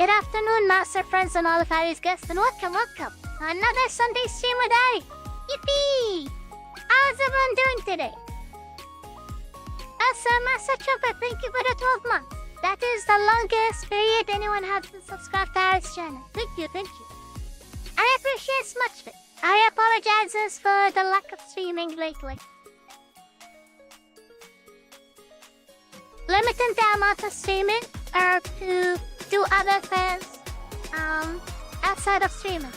Good afternoon, master friends and all of Ari's guests, and welcome to another Sunday stream with Ari. Yippee! How's everyone doing today? Master Trumpet, thank you for the 12 months. That is the longest period anyone has been subscribed to Ari's channel. Thank you. I appreciate it much. I apologizes for the lack of streaming lately. Limiting the amount of streaming or to do other things outside of streaming,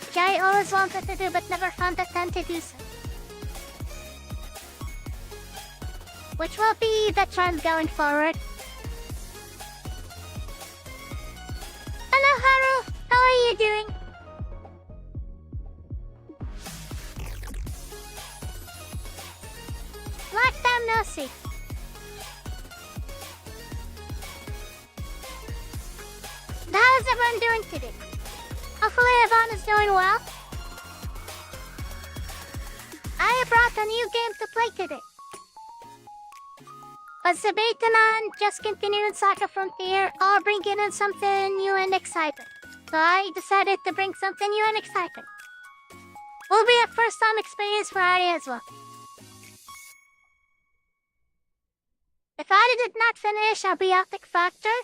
which I always wanted to do but never found the time to do so. Which will be the trend going forward. Hello Haru, how are you doing? Long time no see. How's everyone doing today? Hopefully everyone is doing well. I brought a new game to play today. Was debating on just continuing Saga Frontier or bringing in something new and exciting. So I decided to bring something new and exciting. Will be a first time experience for Ari as well. If Ari did not finish Abiotic Factor,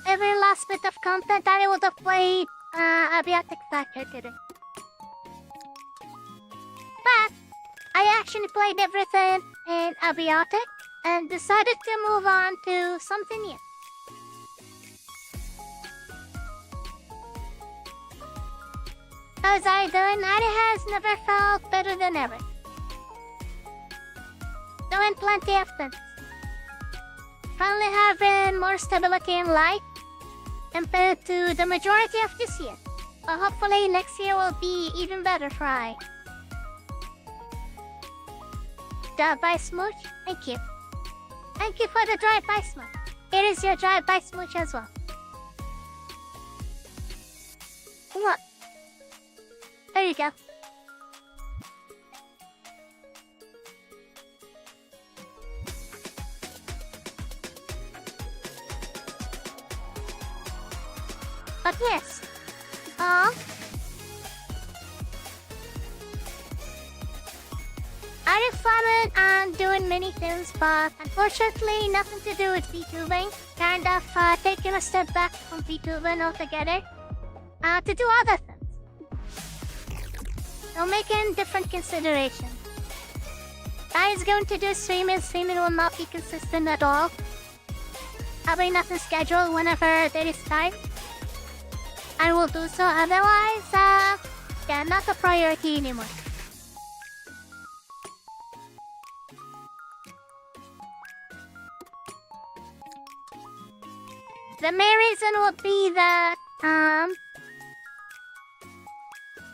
every last bit of content I would have played Abiotic Factor today. But I actually played everything in Abiotic and decided to move on to something new. How's Ari doing? Ari has never felt better than ever. Doing plenty of things. Finally having more stability in life compared to the majority of this year. But hopefully next year will be even better for I. Drive-by smooch? Thank you. Thank you for the drive-by smooch. Here is your drive-by smooch as well. What? There you go. But yes, I am planning on doing many things, but unfortunately nothing to do with VTubing. Kind of taking a step back from VTubing altogether to do other things. So making different considerations. I is going to do streaming. Streaming will not be consistent at all. Having nothing scheduled whenever there is time. I will do so, otherwise, yeah, not a priority anymore. The main reason would be that,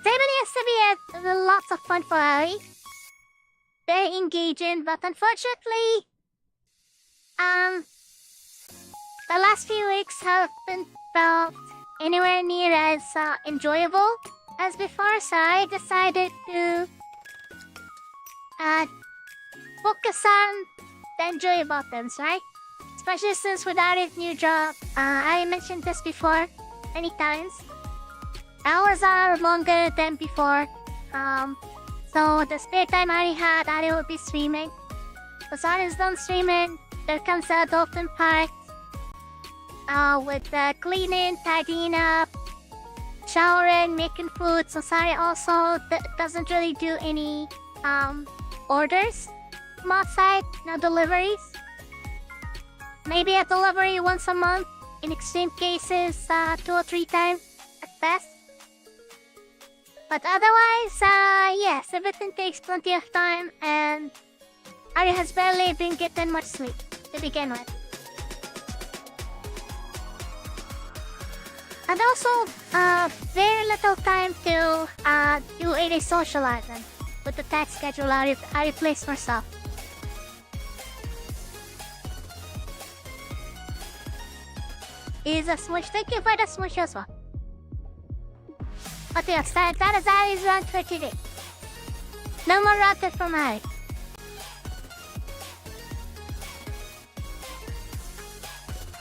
streaming used to be lots of fun for Ari. Very engaging, but unfortunately, the last few weeks haven't felt anywhere near as enjoyable as before, so I decided to focus on the enjoyable things, right? Especially since with Ari's new job, I mentioned this before many times. Hours are longer than before, so the spare time Ari had, Ari will be streaming. Once Ari's done streaming, there comes the adulting part. With cleaning, tidying up, showering, making food. So Sari also doesn't really do any orders from outside, no deliveries. Maybe a delivery once a month, in extreme cases 2 or 3 times at best. But otherwise, yes, everything takes plenty of time and Ari has barely been getting much sleep to begin with. And also, very little time to do any socializing with the tight schedule I placed myself. Is a smooch. Thank you for the smooch as well. But yes, that is Ari's rant for today. No more ranted from Ari.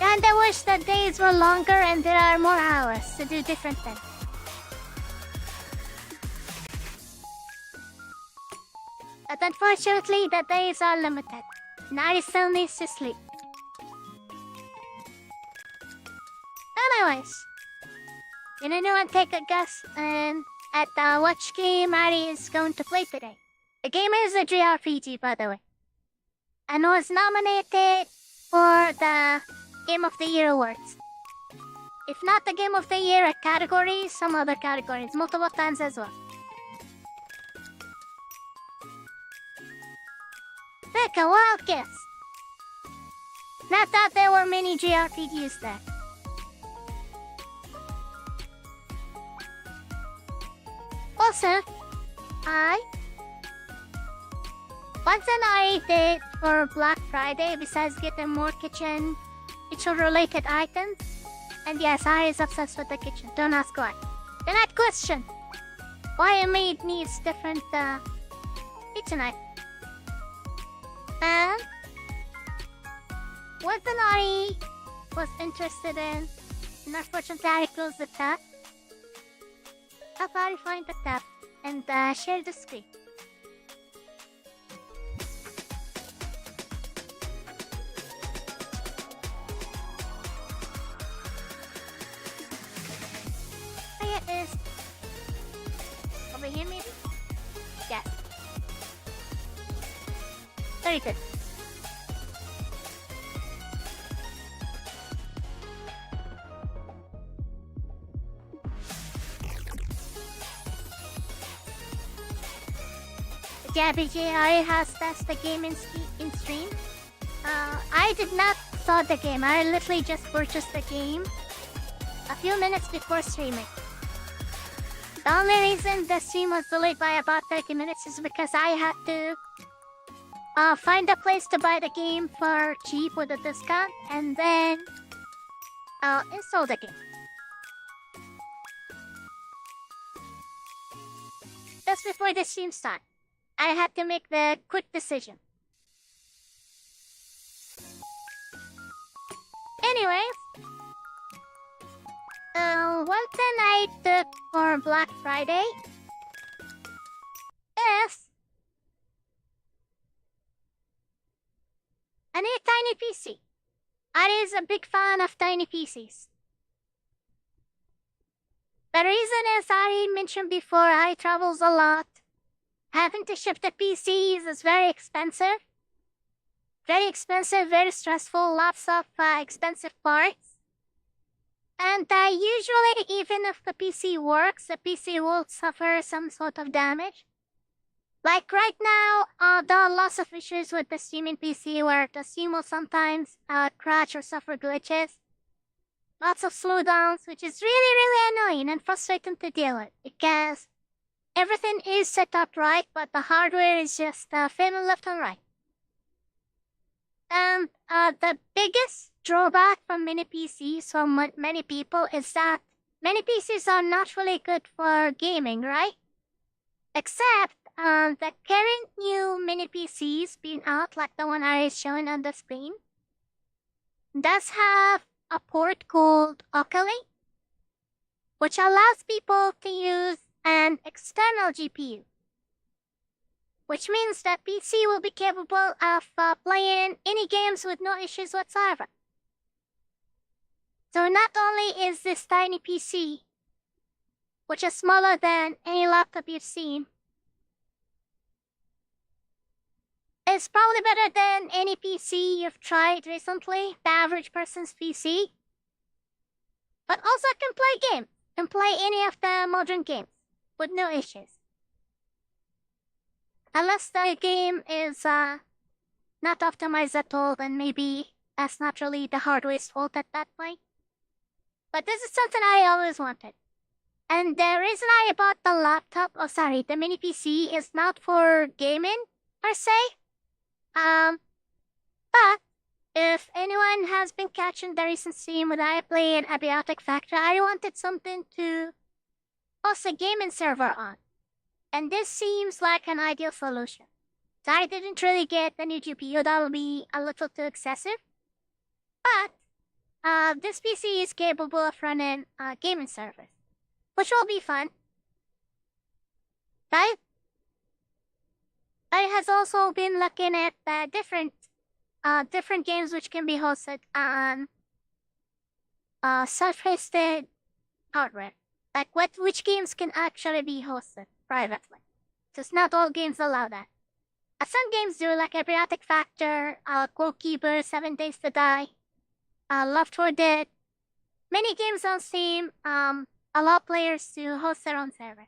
Yeah, Kinda wish the days were longer and there are more hours to do different things. But unfortunately, the days are limited. Nari still needs to sleep. Anyways, can anyone take a guess at which game Ari is going to play today? The game is a JRPG, by the way, and was nominated for the Game of the Year awards. If not the Game of the Year, a category, some other categories, multiple times as well. Pick a wild guess. Not that there were many JRPGs there. Also, one thing I did for Black Friday, besides getting more kitchen-related items, and yes, I is obsessed with the kitchen, don't ask why. The next question, why a maid needs different kitchen items? And one thing I was interested in, and unfortunately I closed the tab. Help Ari find the tab and share the screen. Here it is. Over here maybe? Yes. Very good. JRPG Ari has tested the game in stream. I did not start the game. I literally just purchased the game a few minutes before streaming. The only reason the stream was delayed by about 30 minutes is because I had to find a place to buy the game for cheap with a discount and then install the game. Just before the stream started, I had to make the quick decision. Anyways, one thing I took for Black Friday is a new tiny PC. Ari is a big fan of tiny PCs. The reason is Ari mentioned before, I travels a lot. Having to ship the PCs is very expensive. Very stressful, lots of expensive parts. And usually, even if the PC works, the PC will suffer some sort of damage. Like right now, there are lots of issues with the streaming PC where the stream will sometimes crash or suffer glitches. Lots of slowdowns, which is really annoying and frustrating to deal with because everything is set up right, but the hardware is just failing left and right. And the biggest drawback from many PCs from many people is that many PCs are not really good for gaming, right? Except the current new mini PCs being out, like the one I is showing on the screen, does have a port called Oculus, which allows people to use an external GPU, which means that PC will be capable of playing any games with no issues whatsoever. So not only is this tiny PC, which is smaller than any laptop you've seen, it's probably better than any PC you've tried recently, the average person's PC, but also can play games, can play any of the modern games with no issues. Unless the game is not optimized at all, then maybe that's not really the hardware's fault at that point. But this is something I always wanted. And the reason I bought the mini PC is not for gaming per se. But if anyone has been catching the recent stream when I played Abiotic Factor, I wanted something to host a gaming server on. And this seems like an ideal solution. So I didn't really get the new GPU, that will be a little too excessive. But this PC is capable of running gaming servers, which will be fun. Right? I has also been looking at different games which can be hosted on self-hosted hardware. Like which games can actually be hosted privately. Just not all games allow that. Some games do, like Abiotic Factor, Goalkeeper, 7 Days to Die, Left 4 Dead. Many games on Steam allow players to host their own server.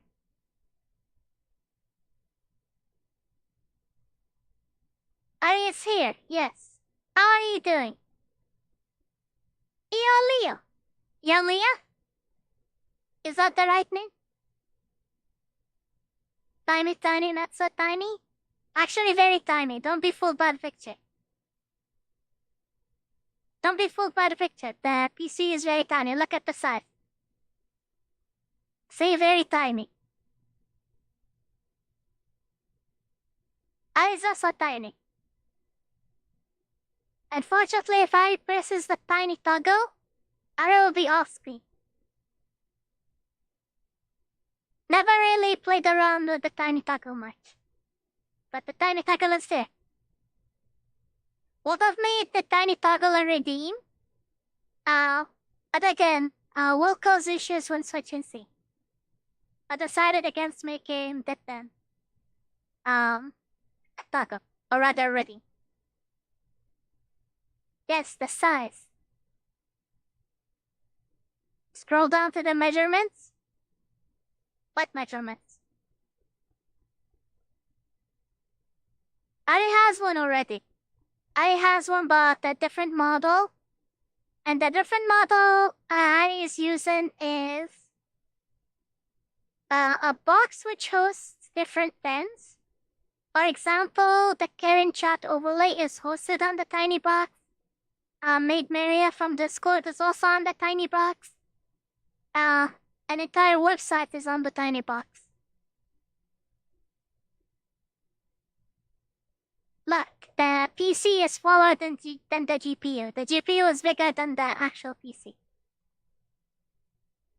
Ari is here, yes. How are you doing? Leo. Young Leah? Is that the right name? Tiny, not so tiny? Actually very tiny, don't be fooled by the picture. Don't be fooled by the picture, the PC is very tiny, look at the size. See, very tiny. Eyes are so tiny. Unfortunately, if I presses the tiny toggle, Ari will be off screen. Never really played around with the tiny toggle much. But the tiny toggle is there. Would have made the tiny toggle a redeem. But again, will cause issues when switching C. I decided against making that then. A toggle, or rather redeem. Yes, the size. Scroll down to the measurements. What measurements? Ari has one already. Ari has one, but a different model. And the different model Ari is using is a box which hosts different pens. For example, the Karen chat overlay is hosted on the tiny box. AriMuria from Discord is also on the tiny box. An entire website is on the tiny box. Look, the PC is smaller than the GPU. The GPU is bigger than the actual PC.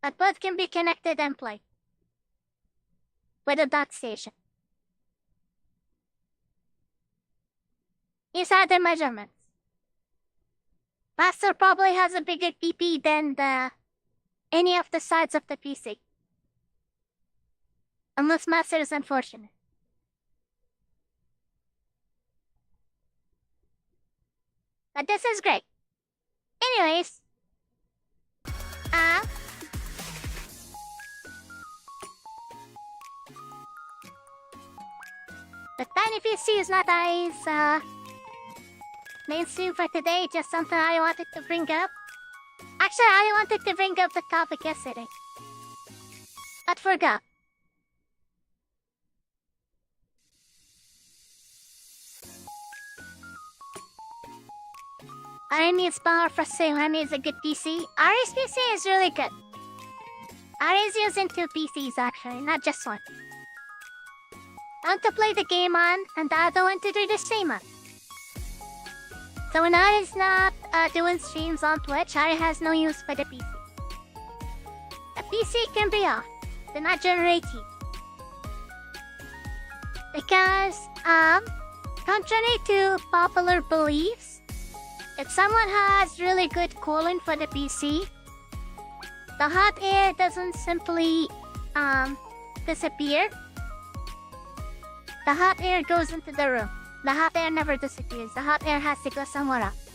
But both can be connected and played with a dock station. These are the measurements. Master probably has a bigger PP than any of the sides of the PC. Unless Master is unfortunate. But this is great. Anyways. The tiny PC is not as mainstream for today, just something I wanted to bring up. Actually, I wanted to bring up the topic yesterday, but forgot. Ari needs power for saying Ari needs a good PC. Ari's PC is really good. Ari's using 2 PCs actually, not just one. One to play the game on, and the other one to do the stream on. So when Ari's not doing streams on Twitch, Ari has no use for the PC. The PC can be off, do not generate heat. Because, contrary to popular beliefs, if someone has really good cooling for the PC, the hot air doesn't simply disappear. The hot air goes into the room. The hot air never disappears. The hot air has to go somewhere else.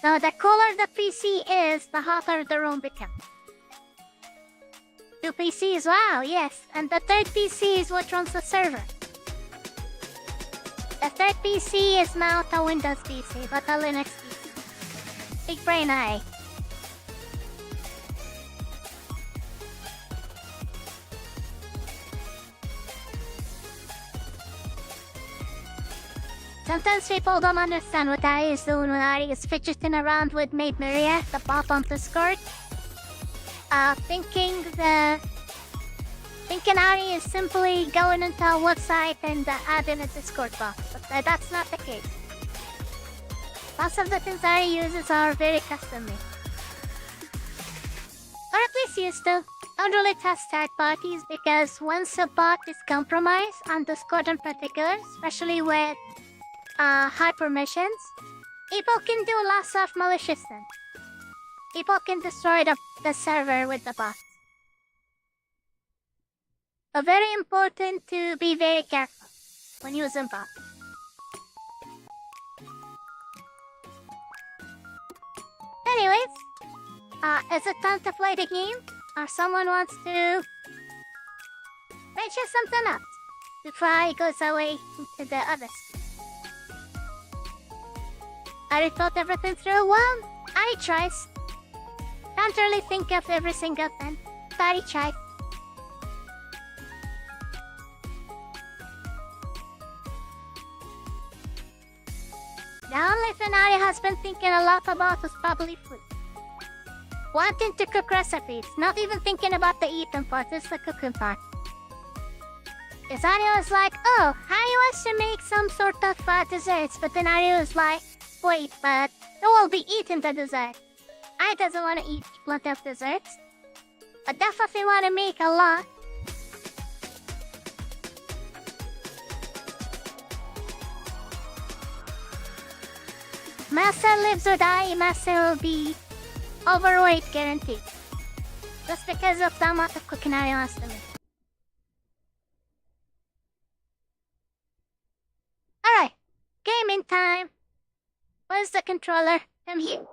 So the cooler the PC is, the hotter the room becomes. 2 PCs, wow, yes. And the third PC is what runs the server. The third PC is not a Windows PC, but a Linux PC. Big brain eye. Sometimes people don't understand what Ari is doing when Ari is fidgeting around with AriMuria, the bot on Discord. Thinking Ari is simply going into a website and adding a Discord box, but that's not the case. Most of the things Ari uses are very custom made. Or at least used to. Don't really test third parties because once a bot is compromised on Discord in particular, especially with high permissions, people can do lots of malicious things. People can destroy the server with the bot. So very important to be very careful when using bots. Anyways, is it time to play the game? Or someone wants to mention something else before I goes away into the other screen? I thought everything through. Well, I tries. Can't really think of every single thing, but I tried. The only thing I has been thinking a lot about was probably food. Wanting to cook recipes, not even thinking about the eating part, just the cooking part. Because Ari was like, oh, Ari wants to make some sort of desserts, but then Ari was like, wait, but who will be eating the dessert? I doesn't want to eat plenty of desserts. I definitely want to make a lot. Master lives or die, Master will be overweight guaranteed. Just because of the amount of cooking Ari wants to make. Alright, gaming time. Where's the controller? I'm here.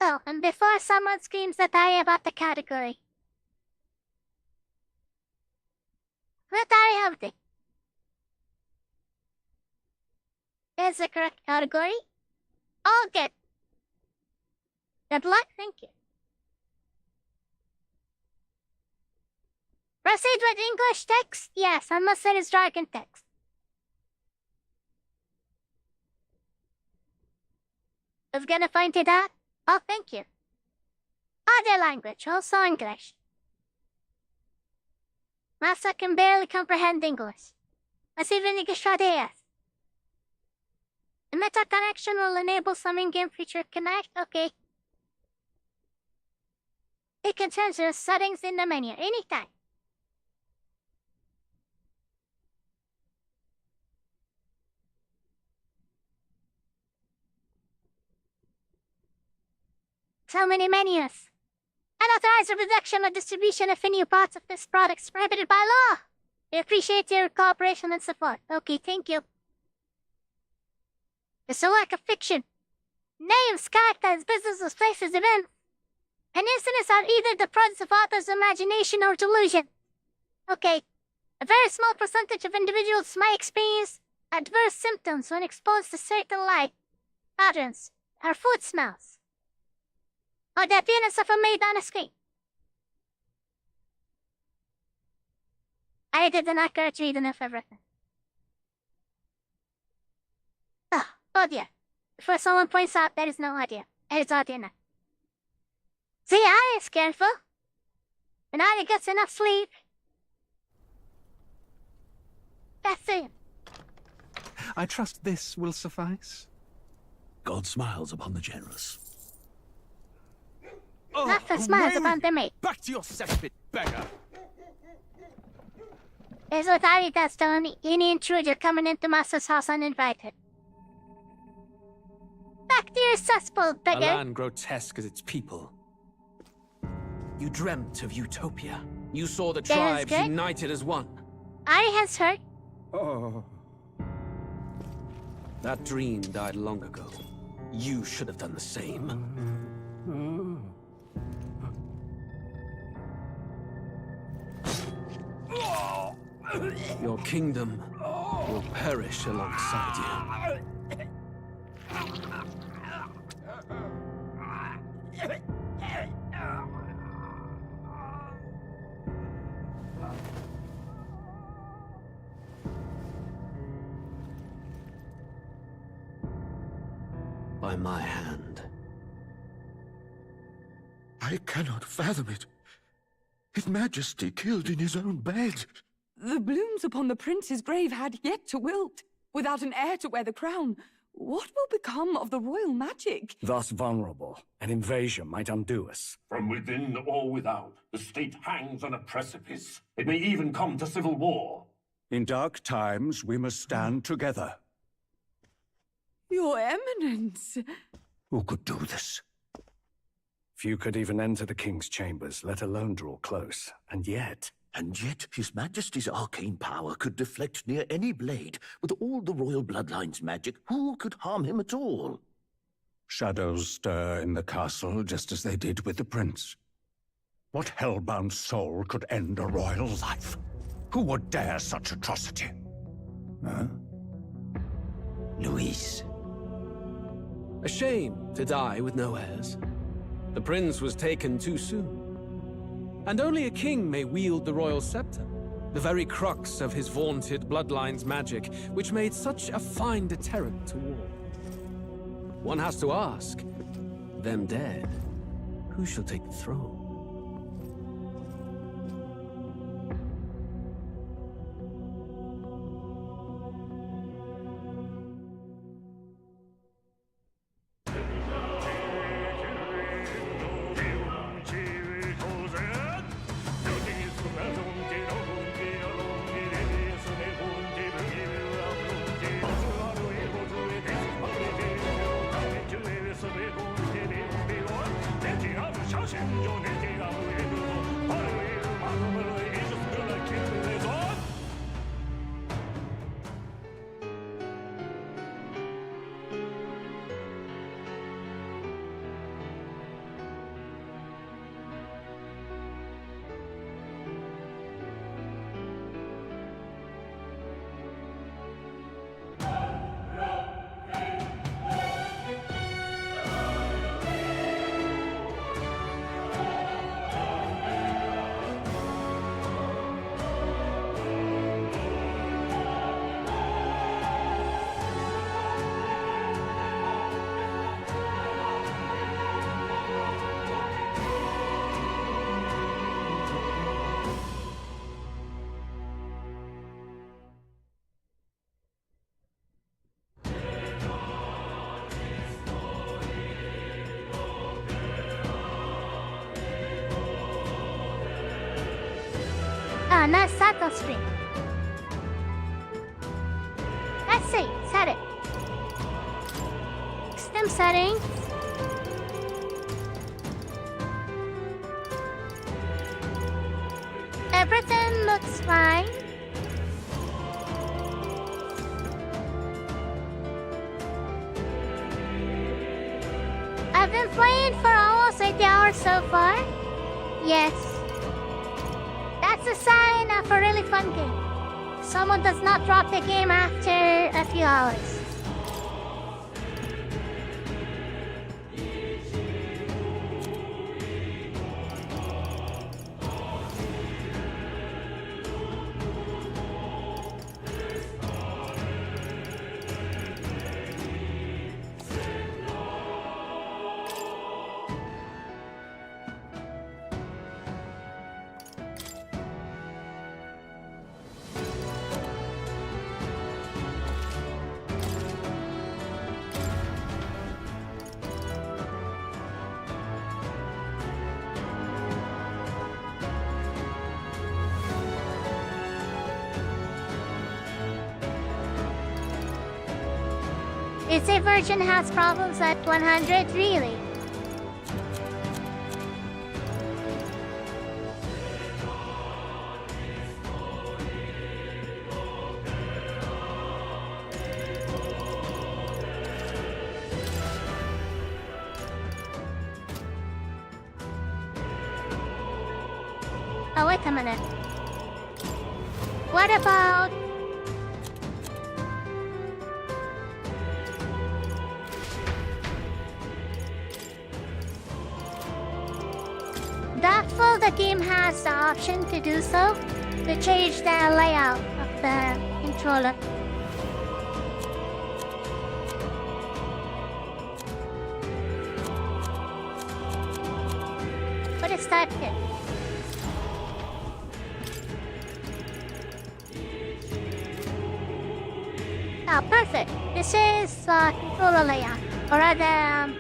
Oh, and before someone screams at Ari about the category. What Ari have they? Is the correct category? All good. Good luck, thank you. Proceed with English text? Yes, unless it is dragon text. Who's gonna find it out? Oh, thank you. Other language, also English. Master can barely comprehend English. Mas even English ideas. The meta connection will enable some in-game feature connect. Okay. It can change the settings in the menu anytime. So many menus. Unauthorized reproduction or distribution of any parts of this product is prohibited by law. We appreciate your cooperation and support. Okay, thank you. It's a work of fiction. Names, characters, businesses, places, events, and incidents are either the product of author's imagination or delusion. Okay, a very small percentage of individuals might experience adverse symptoms when exposed to certain light patterns or food smells, or the appearance of a maid on a screen. I did an accurate reading of everything. Oh dear. Before someone points out there is no idea. It is audio now. See, I is careful. When I gets enough sleep. That's it. I trust this will suffice. God smiles upon the generous. Nothing smiles upon the maid. Back to your cesspit, beggar! Here's what Ari does to any intruder coming into Master's house uninvited. Back to your cesspool, beggar! A land grotesque as its people. You dreamt of utopia. You saw the tribes united as one. Ari has heard. Oh. That dream died long ago. You should have done the same. Your kingdom will perish alongside you. By my hand. I cannot fathom it. His Majesty killed in his own bed. The blooms upon the prince's grave had yet to wilt. Without an heir to wear the crown, what will become of the royal magic? Thus vulnerable, an invasion might undo us. From within or without, the state hangs on a precipice. It may even come to civil war. In dark times, we must stand together. Your Eminence! Who could do this? Few could even enter the king's chambers, let alone draw close. And yet His Majesty's arcane power could deflect near any blade. With all the royal bloodline's magic, who could harm him at all? shadows stir in the castle just as they did with the prince. What hellbound soul could end a royal life? Who would dare such atrocity? Huh? Luis. A shame to die with no heirs. The prince was taken too soon. And only a king may wield the royal scepter, the very crux of his vaunted bloodline's magic, which made such a fine deterrent to war. One has to ask, them dead, who shall take the throne? Ah, not Sato Stream. Let's see, set it. System settings. Everything looks fine. I've been playing for almost 80 hours so far. Yes. That's a sign of a really fun game. Someone does not drop the game after a few hours. Its a version has problems at 100, really? Oh, wait a minute. What about... Doubtful the game has the option to do so, to change the layout of the controller. But it's that good. This is controller layout, or rather,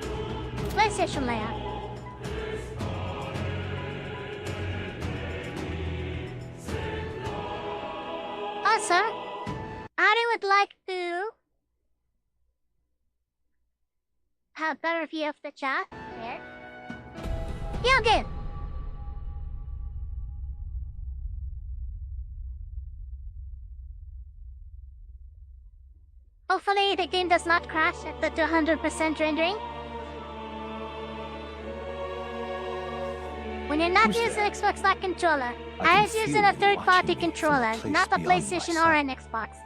PlayStation layout. Also, I would like to have better view of the chat here. Yeah, good. Hopefully the game does not crash at the 200% rendering. When you're not using Xbox Live controller, I was using a third-party controller, not a PlayStation or an Xbox.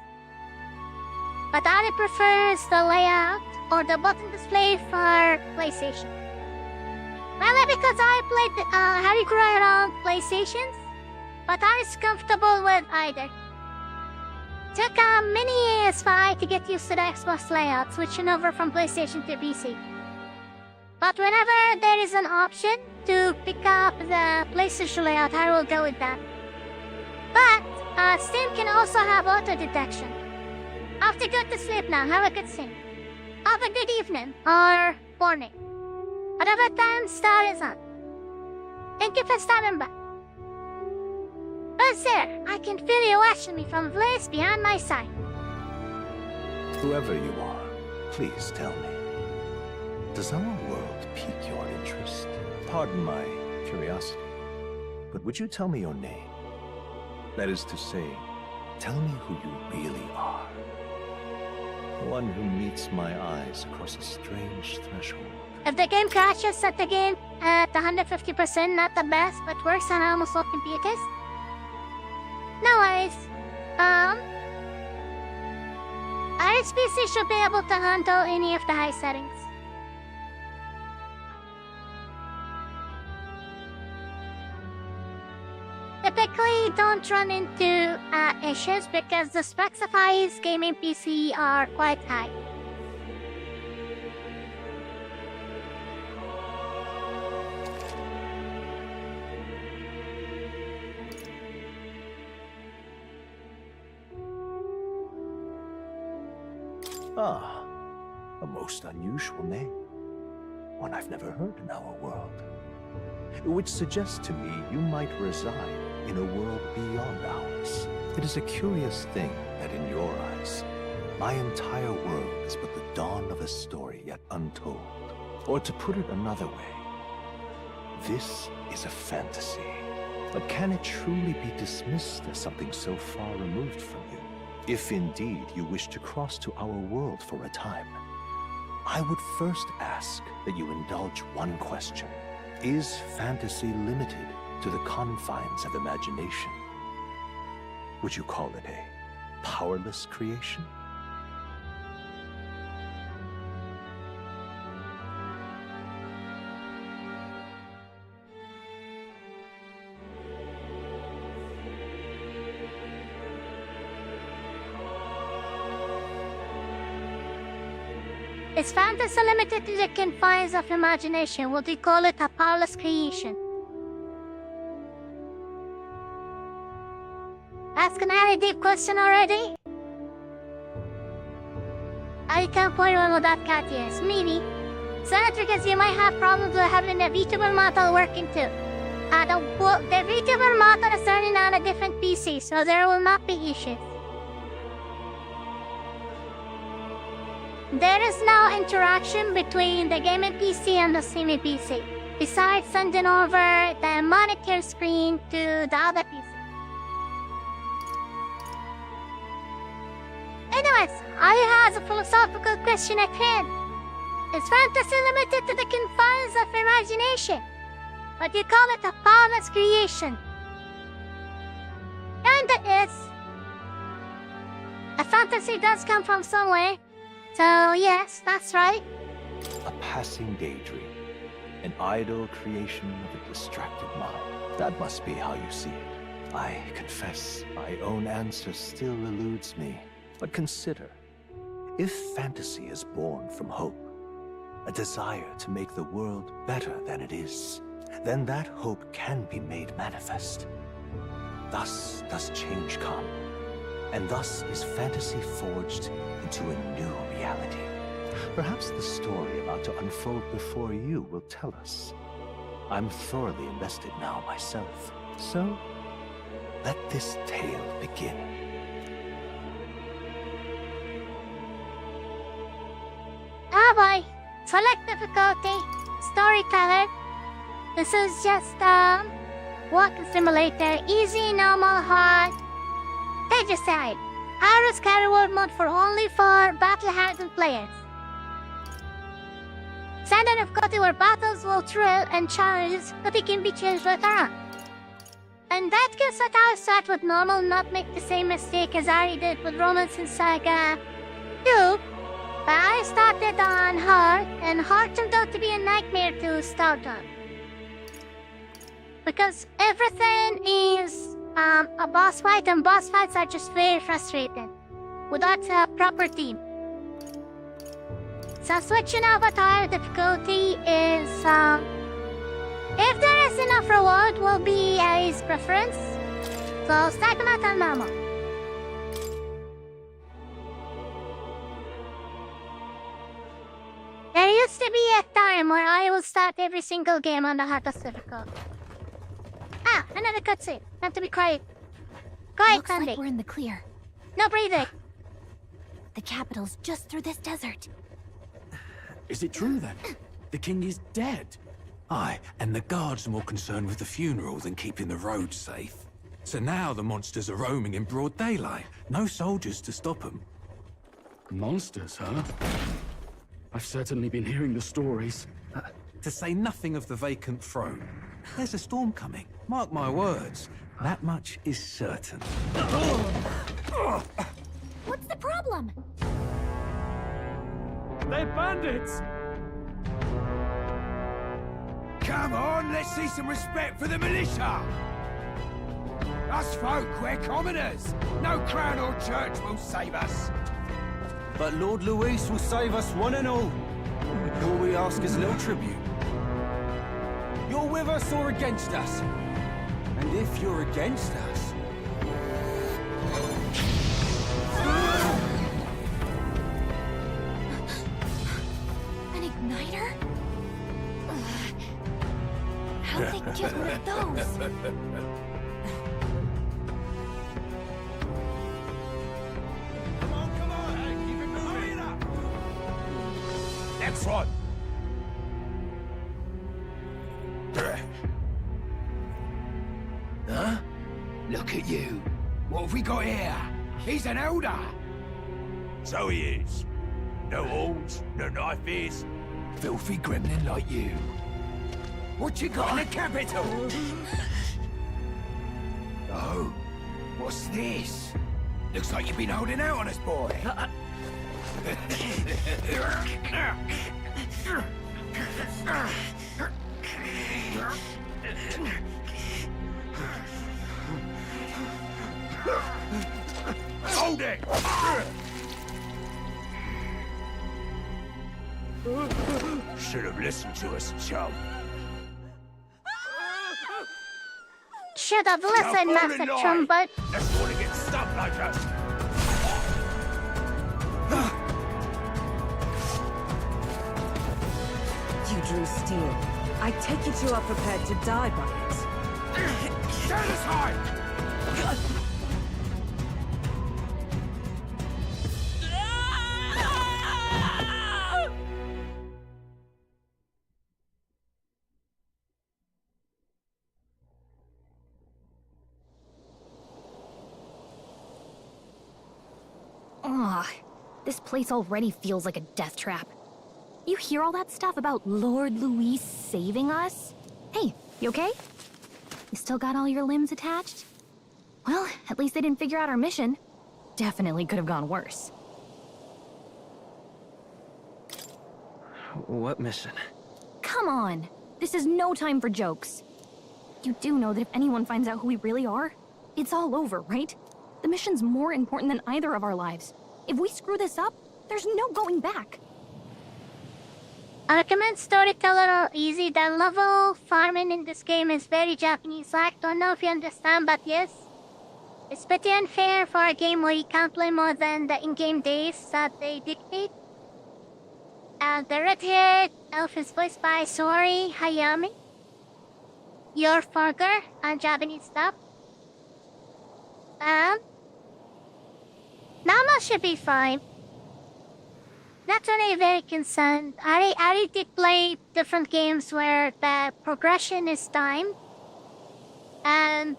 But Ari prefers the layout or the button display for PlayStation. Mainly because I played AriMuria on PlayStations, but Ari's comfortable with either. Took many years for I to get used to the Xbox layout, switching over from PlayStation to PC. But whenever there is an option to pick up the PlayStation layout, I will go with that. But Steam can also have auto detection. I have to go to sleep now. Have a good sleep. Have a good evening or morning. Whatever time star is on. Thank you for stopping by. Who's there? I can feel you watching me from a place beyond my sight. Whoever you are, please tell me. Does our world pique your interest? Pardon my curiosity, but would you tell me your name? That is to say, tell me who you really are. One who meets my eyes across a strange threshold. If the game crashes at the game at 150%, not the best, but works on almost all computers. No worries. Iris PC should be able to handle any of the high settings. Typically don't run into issues because the specs of Iris gaming PC are quite high. Ah, a most unusual name. One I've never heard in our world. Which suggests to me you might reside in a world beyond ours. It is a curious thing that in your eyes, my entire world is but the dawn of a story yet untold. Or to put it another way, this is a fantasy. But can it truly be dismissed as something so far removed from you? If indeed you wish to cross to our world for a time, I would first ask that you indulge one question. Is fantasy limited to the confines of imagination? Would you call it a powerless creation? Is fantasy limited to the confines of imagination? Would you call it a powerless creation? Ask an very deep question already? I can't point one with that cat, yes. Maybe. Senator, because you might have problems with having the Vtuber model working too. The Vtuber model is running on a different PC, so there will not be issues. There is no interaction between the gaming PC and the streaming PC, besides sending over the monitor screen to the other PC. Anyways, I have a philosophical question at hand. Is fantasy limited to the confines of imagination? But you call it a powerless creation. Kinda is. A fantasy does come from somewhere. So, yes, that's right. A passing daydream. An idle creation of a distracted mind. That must be how you see it. I confess, my own answer still eludes me. But consider, if fantasy is born from hope, a desire to make the world better than it is, then that hope can be made manifest. Thus does change come. and thus is fantasy forged into a new reality. Perhaps the story about to unfold before you will tell us. I'm thoroughly invested now myself, so let this tale begin. Ah boy, select difficulty, storyteller. This is just walking simulator, easy, normal, hard. They decide. Hardest carry world mode for only for battle-hardened players. Standard difficulty where battles will thrill and challenges, but it can be changed later on. And that gives us how to start with normal, not make the same mistake as Ari did with Romance and Saga 2. But I started on hard, and hard turned out to be a nightmare to start on. Because everything is a boss fight, and boss fights are just very frustrating without a proper team. So switching over to higher difficulty is, if there is enough reward, will be his preference. So start them out on normal. There used to be a time where I will start every single game on the hardest difficulty. Ah, another cutscene. Have to be quiet. Quiet, Looks Sandy. like we're in the clear. No breathing. The capital's just through this desert. Is it true then? The king is dead? Aye, and the guards are more concerned with the funeral than keeping the roads safe. So now the monsters are roaming in broad daylight. No soldiers to stop them. Monsters, huh? I've certainly been hearing the stories. To say nothing of the vacant throne. There's a storm coming. Mark my words. That much is certain. What's the problem? They're bandits! Come on, let's see some respect for the militia! Us folk, we're commoners. No crown or church will save us. But Lord Luis will save us one and all. All we ask is a little tribute. You're with us or against us? And if you're against us... An igniter? How'd they get one of those? Come on, keep it moving up. Next one. Huh? Look at you. What have we got here? He's an elder. So he is. No horns, no knife is. Filthy gremlin like you. What you got in the capital? Oh, what's this? Looks like you've been holding out on us, boy. Hold it! Should have listened to us, chum. Should have listened, Master Trumpet. Let's want to get stuck like us. You drew steel. I take it you are prepared to die by it. Stand aside! Ugh, this place already feels like a death trap. You hear all that stuff about Lord Luis saving us? Hey, you okay? You still got all your limbs attached? Well, at least they didn't figure out our mission. Definitely could have gone worse. What mission? Come on! This is no time for jokes. You do know that if anyone finds out who we really are, it's all over, right? The mission's more important than either of our lives. If we screw this up, there's no going back. I recommend storyteller or easy. The level farming in this game is very Japanese-like. Don't know if you understand, but yes. It's pretty unfair for a game where you can't play more than the in-game days that they dictate. The red-haired elf is voiced by Sori Hayami. Your Farger on Japanese dub. Nama should be fine. Not really very concerned. I did play different games where the progression is timed. And,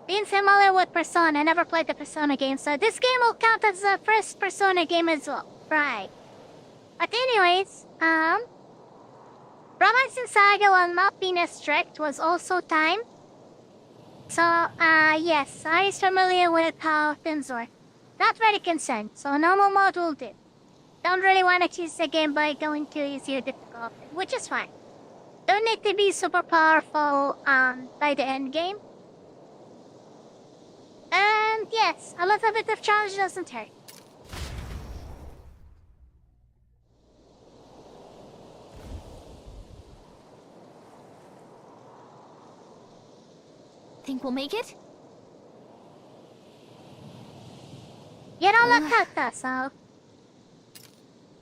being familiar with Persona, I never played the Persona game, so this game will count as the first Persona game as well. Right. But anyways, Romancing Saga, while not being as strict, was also timed. So, yes, I is familiar with how things work. Not very concerned, so normal mode will do. Don't really want to choose the game by going to easier difficulty, which is fine. Don't need to be super powerful by the end game. And yes, a little bit of challenge doesn't hurt. Think we'll make it? You don't look like that, so...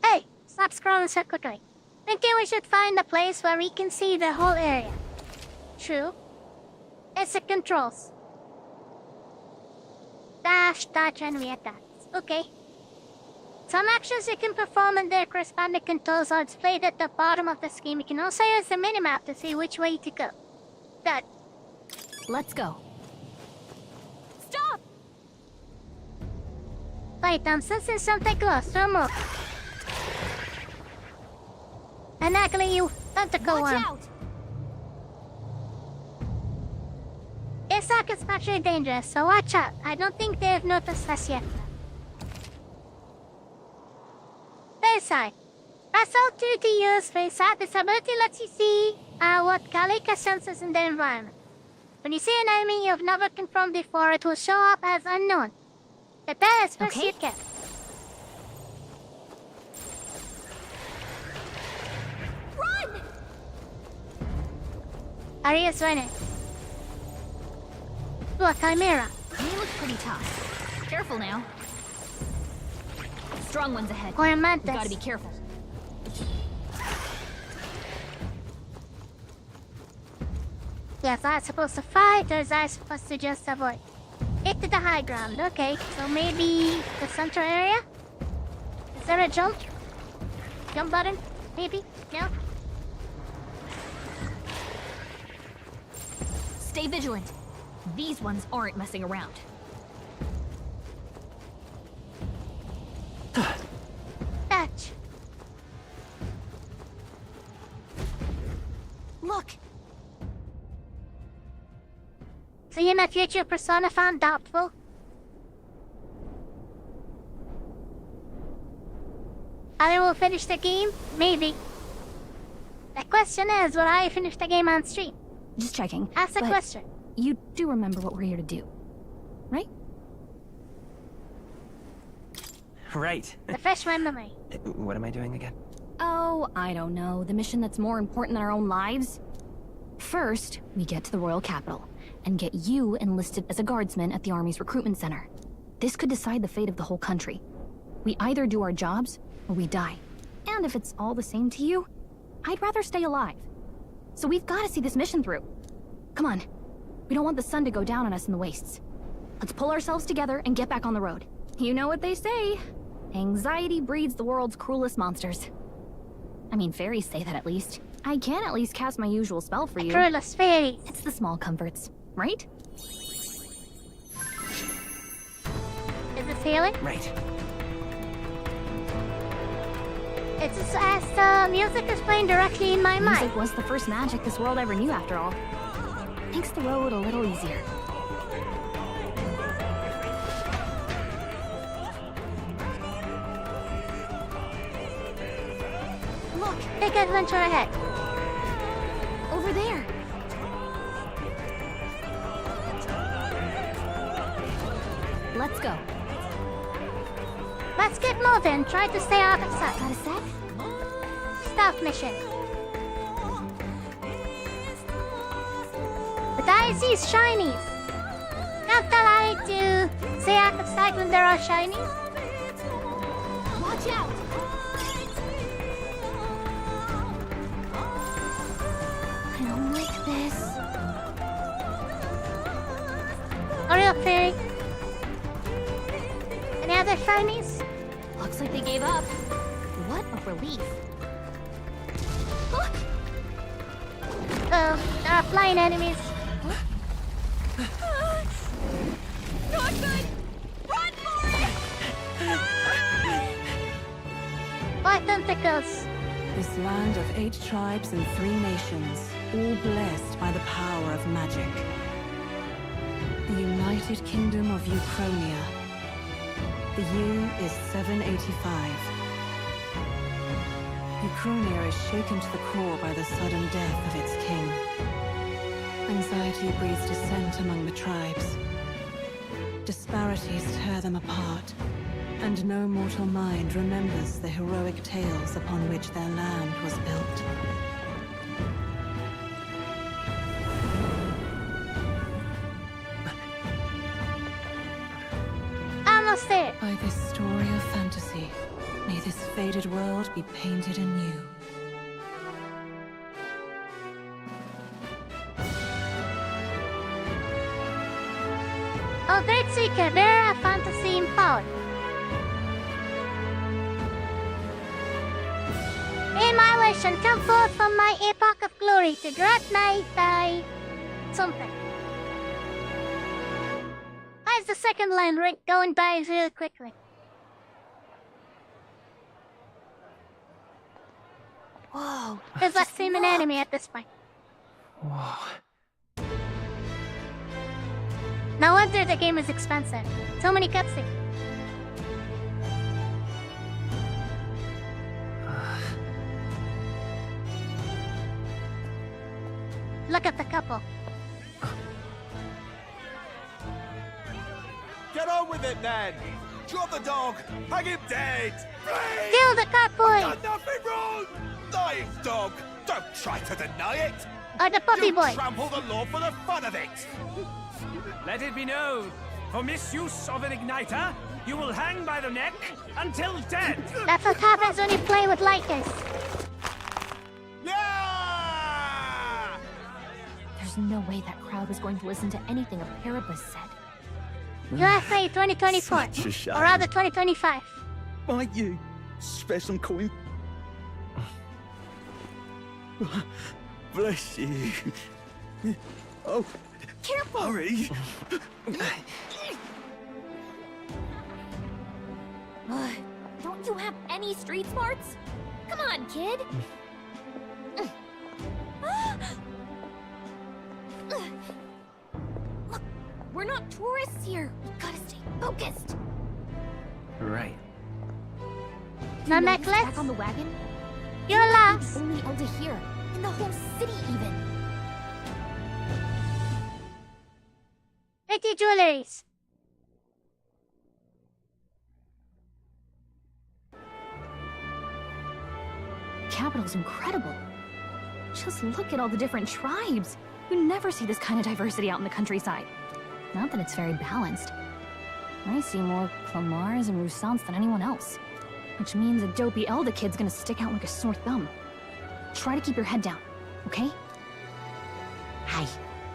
Hey, stop scrolling so quickly. Thinking we should find a place where we can see the whole area. True. It's the controls. Dash, dodge, and react. Okay. Some actions you can perform and their corresponding controls are displayed at the bottom of the screen. You can also use the minimap to see which way to go. Done. Let's go. Stop! Wait, I'm sensing something close. Don't move. And actually, you tentacle one. Watch out! It's like it's actually dangerous, so watch out. I don't think they've noticed us yet. Face eye. Press L2 to use face eye. This ability lets you see what Kalika senses in the environment. When you see an enemy you've never confirmed before, it will show up as unknown. Prepare as best you can. Run! Aria's running. Ooh, a chimera. They look pretty tough. Careful now. Strong ones ahead. Or a mantis. You gotta be careful. Yes, I'm supposed to fight, or is I supposed to just avoid? Get to the high ground, okay. So maybe the central area? Is there a jump? Jump button? Maybe? No? Stay vigilant. These ones aren't messing around. Touch. Look! So you're not future Persona fan doubtful? Either we'll finish the game, maybe. The question is, will I finish the game on stream? Just checking. Ask the question. You do remember what we're here to do, right? Right. Refresh my memory. What am I doing again? Oh, I don't know. The mission that's more important than our own lives? First, we get to the royal capital and get you enlisted as a guardsman at the army's recruitment center. This could decide the fate of the whole country. We either do our jobs or we die. And if it's all the same to you, I'd rather stay alive. So we've got to see this mission through. Come on. We don't want the sun to go down on us in the wastes. Let's pull ourselves together and get back on the road. You know what they say. Anxiety breeds the world's cruelest monsters. I mean, fairies say that at least. I can at least cast my usual spell for you. Cruelest fairies. It's the small comforts, right? Is it healing? Right. It's just as the music is playing directly in my mind. Music was the first magic this world ever knew, after all. Makes the road a little easier. Look, big adventure ahead. Over there. Let's go. Let's get moving. Try to stay out of sight. Got a sec? Stealth mission. The dice is shinies. lie to stay out of sight when there are shinies? Watch out! I don't like this. Hurry up, Fairy. Any other shinies? Looks like they gave up. What a relief. Oh, there are flying enemies. Not good! Run for it! Why tentacles? This land of 8 tribes and 3 nations, all blessed by the power of magic. The United Kingdom of Uchronia. The year is 785. Uchronia is shaken to the core by the sudden death of its king. Anxiety breeds dissent among the tribes. Disparities tear them apart, and no mortal mind remembers the heroic tales upon which their land was built. Almost there. By this story of fantasy, may this faded world be painted anew. Oh, great seeker, there a fantasy empowered. In my wish and come forth from my epoch of glory to grant thy something. Why is the second line going by really quickly? Whoa. There's that same an enemy at this point. Whoa. No wonder the game is expensive. So many cutscenes. Look at the couple. Get on with it, then! Drop the dog! Hang him dead! Please! Kill the cat boy! I've done nothing wrong! Lying dog! Don't try to deny it! Or the puppy you boy! Trample the law for the fun of it! Let it be known, for misuse of an igniter, you will hang by the neck until dead. That's what happens when you play with Lycas. Yeah! There's no way that crowd was going to listen to anything a Paribus said. USA 2024. Such a shame. Or rather 2025. Might you spare some coin? Bless you. Oh, careful! Hurry. Don't you have any street smarts? Come on, kid! Look, we're not tourists here. We gotta stay focused. Right. My necklace? Back on the wagon? Your last. Only Elder here, in the whole city even. Pretty jewelries. Capital's incredible. Just look at all the different tribes. You never see this kind of diversity out in the countryside. Not that it's very balanced. I see more Clamars and Roussants than anyone else. Which means a dopey Elda kid's gonna stick out like a sore thumb. Try to keep your head down, okay? Hey,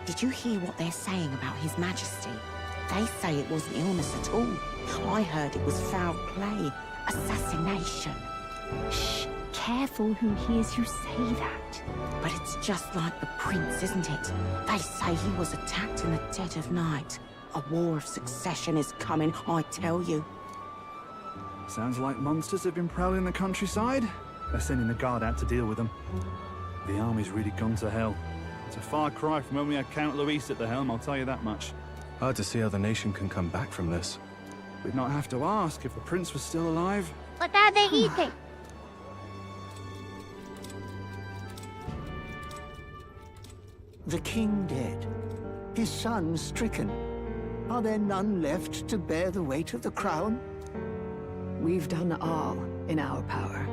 did you hear what they're saying about His Majesty? They say it wasn't illness at all. I heard it was foul play, assassination. Shh, careful who hears you say that. But it's just like the prince, isn't it? They say he was attacked in the dead of night. A war of succession is coming, I tell you. Sounds like monsters have been prowling the countryside. They're sending the guard out to deal with them. The army's really gone to hell. It's a far cry from when we had Count Luis at the helm, I'll tell you that much. Hard to see how the nation can come back from this. We'd not have to ask if the prince was still alive. What are they eating? The king dead, his son stricken. Are there none left to bear the weight of the crown? We've done all in our power,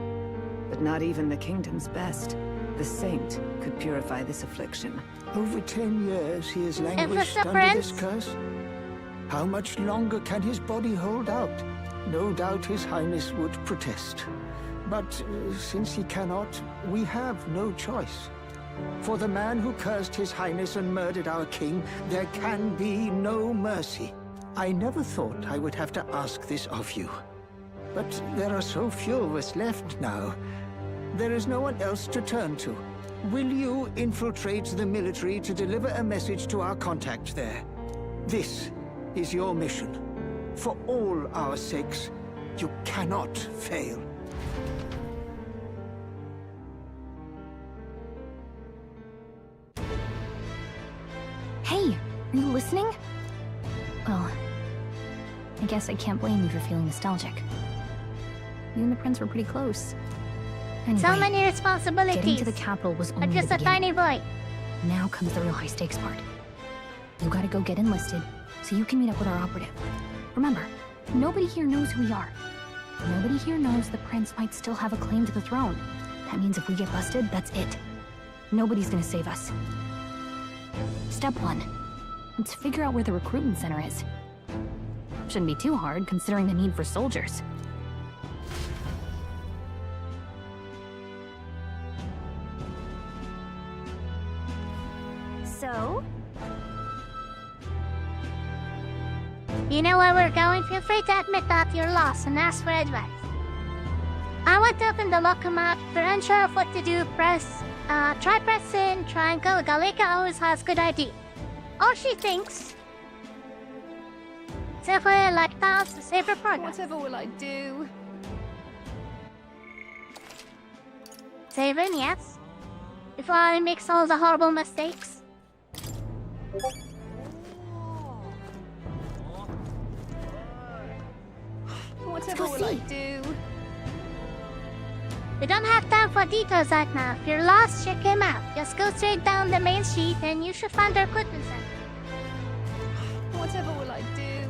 but not even the kingdom's best. The saint could purify this affliction. Over 10 years he has languished the under this prince? curse. How much longer can his body hold out? No doubt His Highness would protest. But since he cannot, we have no choice. For the man who cursed His Highness and murdered our king, there can be no mercy. I never thought I would have to ask this of you. But there are so few of us left now. There is no one else to turn to. Will you infiltrate the military to deliver a message to our contact there? This is your mission. For all our sakes, you cannot fail. Hey, are you listening? Well, I guess I can't blame you for feeling nostalgic. You and the prince were pretty close. Anyway, So many responsibilities. getting to the capital was only I'm just the a beginning. tiny boy. Now comes the real high-stakes part. You gotta go get enlisted, so you can meet up with our operative. Remember, nobody here knows who we are. Nobody here knows the prince might still have a claim to the throne. That means if we get busted, that's it. Nobody's gonna save us. Step 1. Let's figure out where the recruitment center is. Shouldn't be too hard, considering the need for soldiers. So? You know where we're going? Feel free to admit that you're lost and ask for advice. I want to open the locomotive. If you're unsure of what to do, try pressing triangle. Galika always has good idea. All she thinks. Safer like tiles to save her progress. Whatever will I do? Saving, yes. Before I make all the horrible mistakes. Whatever will I do? We don't have time for details right now. If you're lost, check him out. Just go straight down the main street and you should find the recruitment center. Whatever will I do?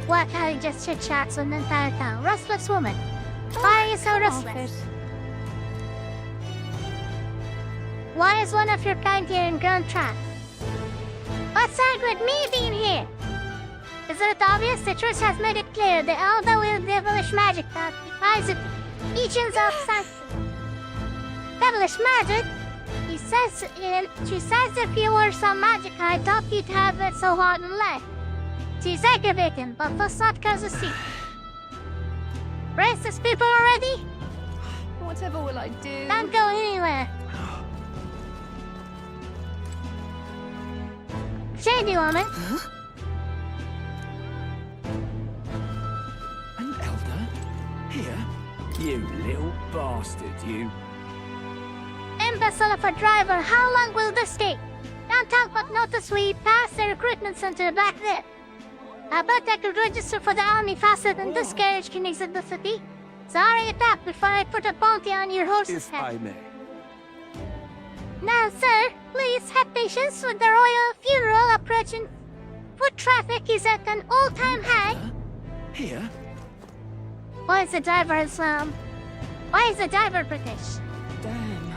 What having just chit-chats on the entire town? Restless woman. Why are you so restless? Why is one of your kind here in Grand Trap? What's wrong with me being here? Is it obvious? The truth has made it clear. The elder will devilish magic that defies the teachings of sanctity. Devilish magic? She says if you were some magic, I thought you'd have it so hard in life. She's aggravating, but let's not cause a scene. Racist people already? Whatever will I do? Don't go anywhere. Shady woman. Huh? An elder? Here? You little bastard, you. Imbecile of a driver, how long will this take? Don't talk but notice we passed the recruitment center back there. I bet I could register for the army faster than this carriage can exit the city. Sorry at that before I put a bounty on your horse's If head. I may. Now, sir, please have patience with the royal funeral approaching. Foot traffic is at an all-time high. Here? Why is the driver Islam? Why is the driver British? Damn.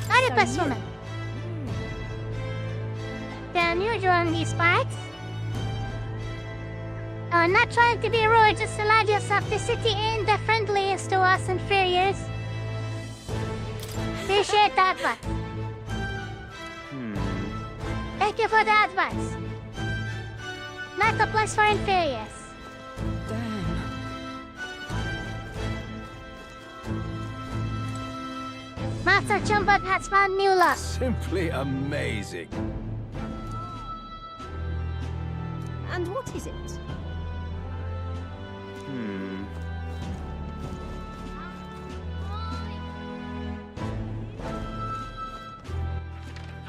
Not a best woman. They're unusual in these parts. Not trying to be rude, just allow yourself to city in the friendliest to us inferiors. Appreciate the advice. Thank you for the advice. Not the place for inferiors. Damn. Master Chumbut has found new love. Simply amazing. And what is it?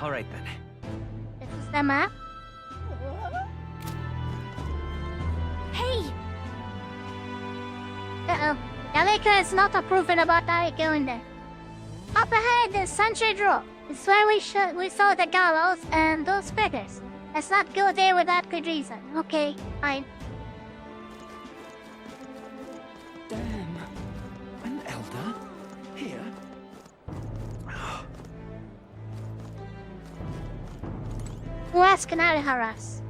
All right then. This is the map. Hey! Uh-oh. Galika is not approving about I going there. Up ahead is Sunshade Road. It's where we saw the gallows and those beggars. Let's not go there without good reason. Okay, fine. Damn. An elder? Here? Who else can I harass?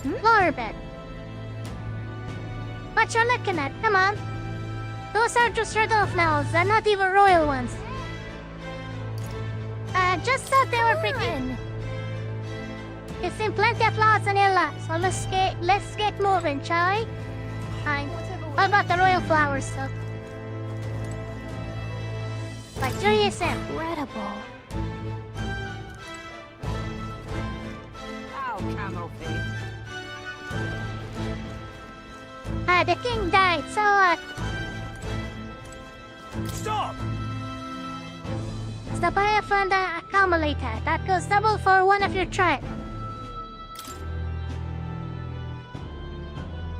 Lower bed. What you're looking at? Come on. Those are just Rudolph now. They're not even royal ones. Just thought they were pretty. You've seen plenty of flaws in your life, so let's get moving, shall we? Fine. What about the royal flowers stuff? Like, do you say? Incredible. Oh, camel feet. The king died, so Stop! it's the Biofund accumulator. That goes double for one of your tribe.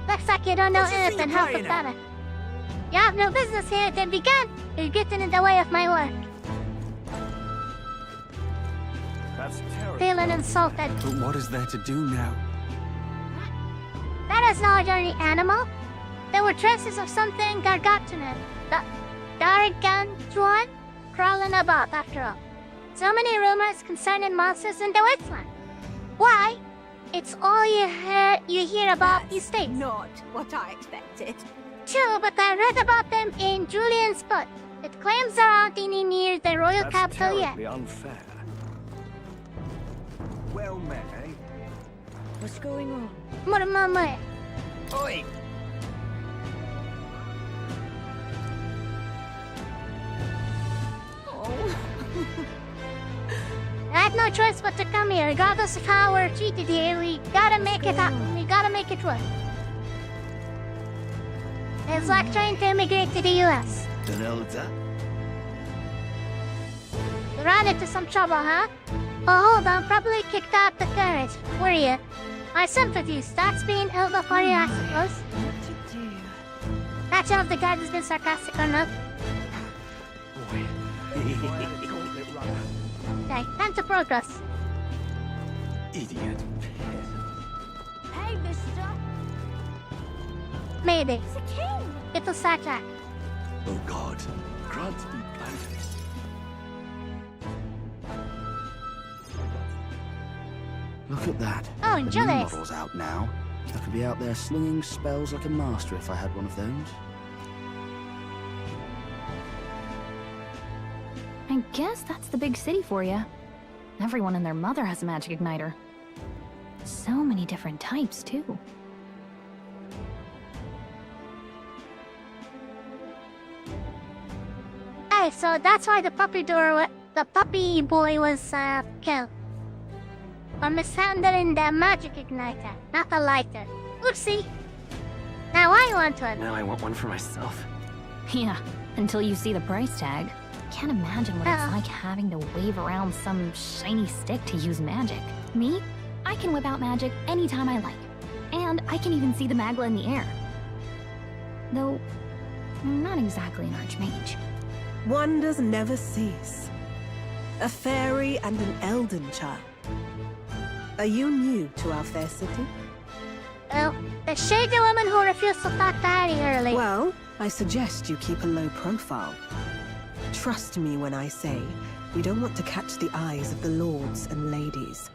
Looks like you don't know anything how to better. You have no business here, then begin. You're getting in the way of my work. That's terrible. Feeling insulted. But what is there to do now? That is no ordinary animal. There were traces of something gargantuan, gargantuan, crawling about after all. So many rumors concerning monsters in the wasteland. Why? It's all you hear about these days. Not what I expected. True, but I read about them in Julian's book. It claims they're out near the royal capital yet. That's unfair. Well met, eh? What's going on? Murmur. Oi! Oh. I had no choice but to come here, regardless of how we're treated here. We gotta make it happen. We gotta make it work. It's like trying to immigrate to the US. The hell is that? You ran into some trouble, huh? Oh, hold on, probably kicked out the courage. Were you? My sympathies. That's being ill for you, I suppose. What to do? Not sure if the guard has been sarcastic or not. Okay, time to progress. Idiot. Hey, mister. Maybe. It's a king. It'll sidetrack. Oh God, grant me guidance. Look at that. Oh, The new jealous. model's out now. I could be out there slinging spells like a master if I had one of those. I guess that's the big city for you. Everyone and their mother has a magic igniter. So many different types, too. Hey, so that's why the puppy boy was killed. For mishandling the magic igniter, not a lighter. Oopsie. Now I want one. Now I want one for myself. Yeah, until you see the price tag. Can't imagine what it's like having to wave around some shiny stick to use magic. Me? I can whip out magic anytime I like. And I can even see the magla in the air. Though, I'm not exactly an archmage. Wonders never cease. A fairy and an elden child. Are you new to our fair city? Well, the shady woman who refused to talk to Harry early. Well, I suggest you keep a low profile. Trust me when I say, we don't want to catch the eyes of the lords and ladies.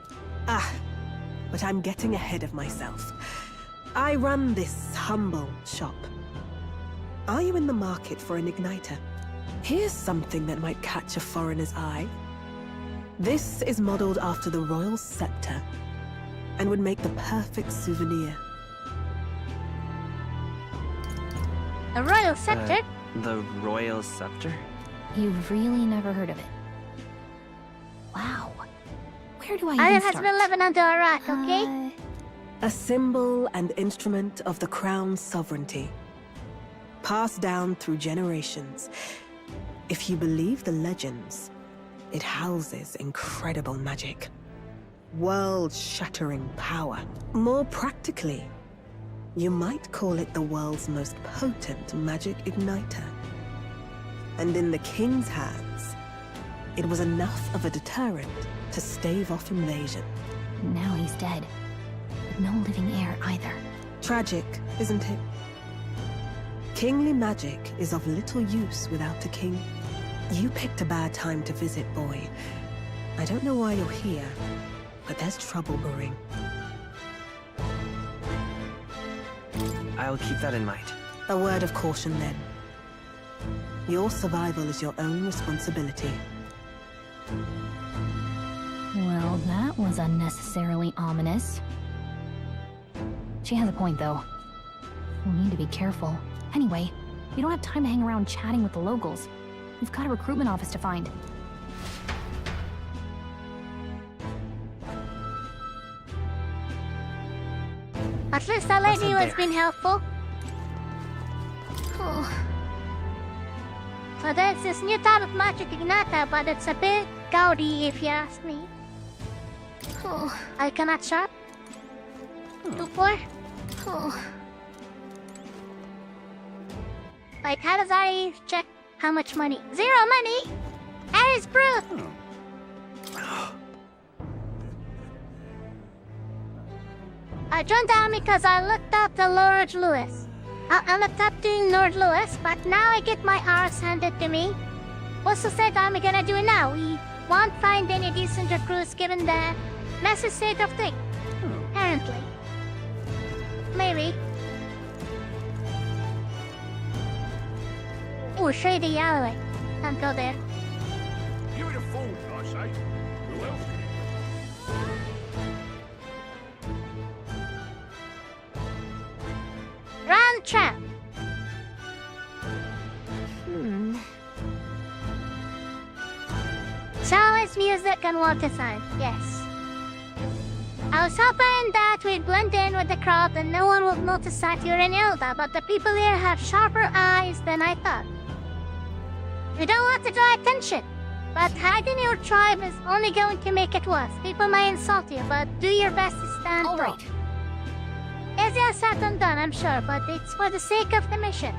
But I'm getting ahead of myself. I run this humble shop. Are you in the market for an igniter? Here's something that might catch a foreigner's eye. This is modeled after the royal scepter and would make the perfect souvenir. The royal scepter? The royal scepter? You've really never heard of it. Wow. Where do I Iron even has start? been living under a rock, okay? A symbol and instrument of the crown's sovereignty. Passed down through generations. If you believe the legends, it houses incredible magic. World-shattering power. More practically, you might call it the world's most potent magic igniter. And in the king's hands, it was enough of a deterrent to stave off invasion. Now he's dead. With no living heir either. Tragic, isn't it? Kingly magic is of little use without a king. You picked a bad time to visit, boy. I don't know why you're here, but there's trouble brewing. I'll keep that in mind. A word of caution, then. Your survival is your own responsibility. Well, that was unnecessarily ominous. She has a point, though. We'll need to be careful. Anyway, we don't have time to hang around chatting with the locals. We've got a recruitment office to find. At least that lady was being helpful. Oh. So there's this new type of magic igniter, but it's a bit gaudy if you ask me. Oh. I cannot shop. 2-4. Oh. Like, how does I check how much money? 0 money? That is proof! I joined the army because I looked up to Lord Lewis. I looked up to Lord Lewis, but now I get my arse handed to me. What's the state army gonna do now? We won't find any decent recruits given the messy state of things. Apparently. Maybe. Ooh, shady alleyway. Can't go there. Give it a fool, I say. Who else can Run trap. So is music and water sign, yes. I was hoping that we'd blend in with the crowd and no one would notice that you're an Elder, but the people here have sharper eyes than I thought. You don't want to draw attention, but hiding your tribe is only going to make it worse. People may insult you, but do your best to stand tall. Right. Easier said than done, I'm sure, but it's for the sake of the mission.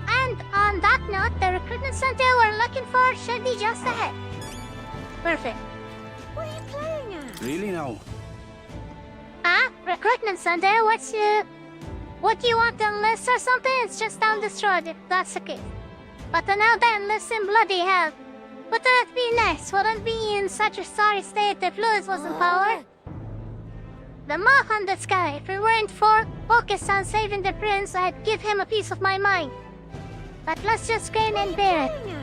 And on that note, the recruitment center we're looking for should be just ahead. Perfect. What are you playing at? Really now? Recruitment center, what do you want to enlist or something? It's just down this road if that's the case. But I know that enlist in bloody hell. Wouldn't it be nice? Wouldn't be in such a sorry state if Lewis was in power? The moth on the sky, if we weren't focused on saving the prince, I'd give him a piece of my mind. But let's just grin and bear it.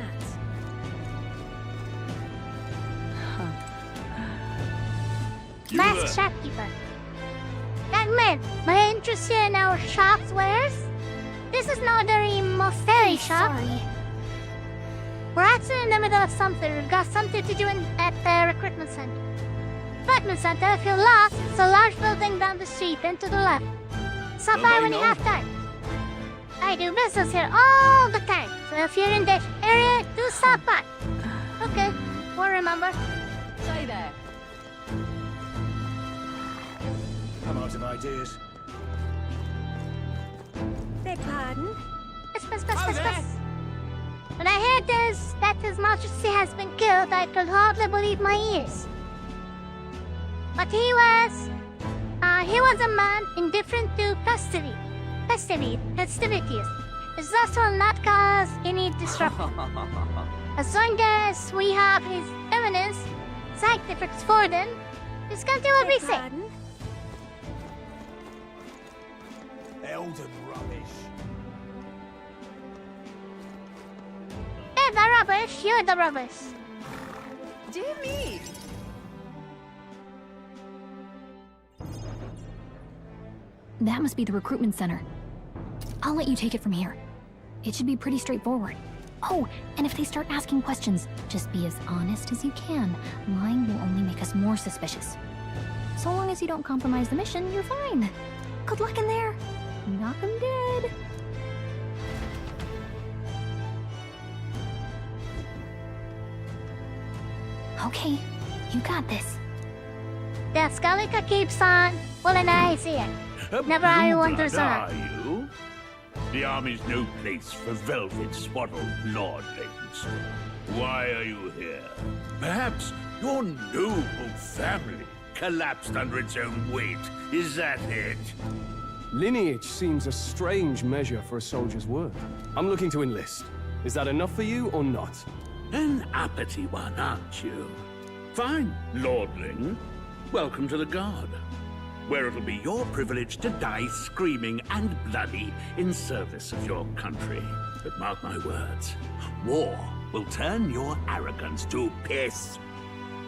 Masked shopkeeper. Young man, may I interest you in our shop's wares? This is not a monastery shop. Sorry. We're actually in the middle of something. We've got something to do at the recruitment center. Recruitment center, if you're lost, it's a large building down the street and to the left. Stop by when you have time. I do business here all the time, so if you're in this area, do stop by. Okay, we'll remember. Stay there. I'm out of ideas. Beg pardon? Yes. When I heard that His Majesty has been killed, I could hardly believe my ears. But he was a man indifferent to festivities. His thus will not cause any disruption. As long as we have His Eminence, Sanctifex Forden, his country will be safe. Elden rubbish. They're the rubbish, you're the rubbish. Dear me. That must be the recruitment center. I'll let you take it from here. It should be pretty straightforward. Oh, and if they start asking questions, just be as honest as you can. Lying will only make us more suspicious. So long as you don't compromise the mission, you're fine. Good luck in there. Knock 'em dead. Okay, you got this. The Skalika keeps on pulling eyes here. Never I wonders Are on. you? The army's no place for velvet swaddled lordlings. Why are you here? Perhaps your noble family collapsed under its own weight. Is that it? Lineage seems a strange measure for a soldier's worth. I'm looking to enlist. Is that enough for you or not? An uppity one, aren't you? Fine, lordling. welcome to the Guard, where it'll be your privilege to die screaming and bloody in service of your country. But mark my words, war will turn your arrogance to piss.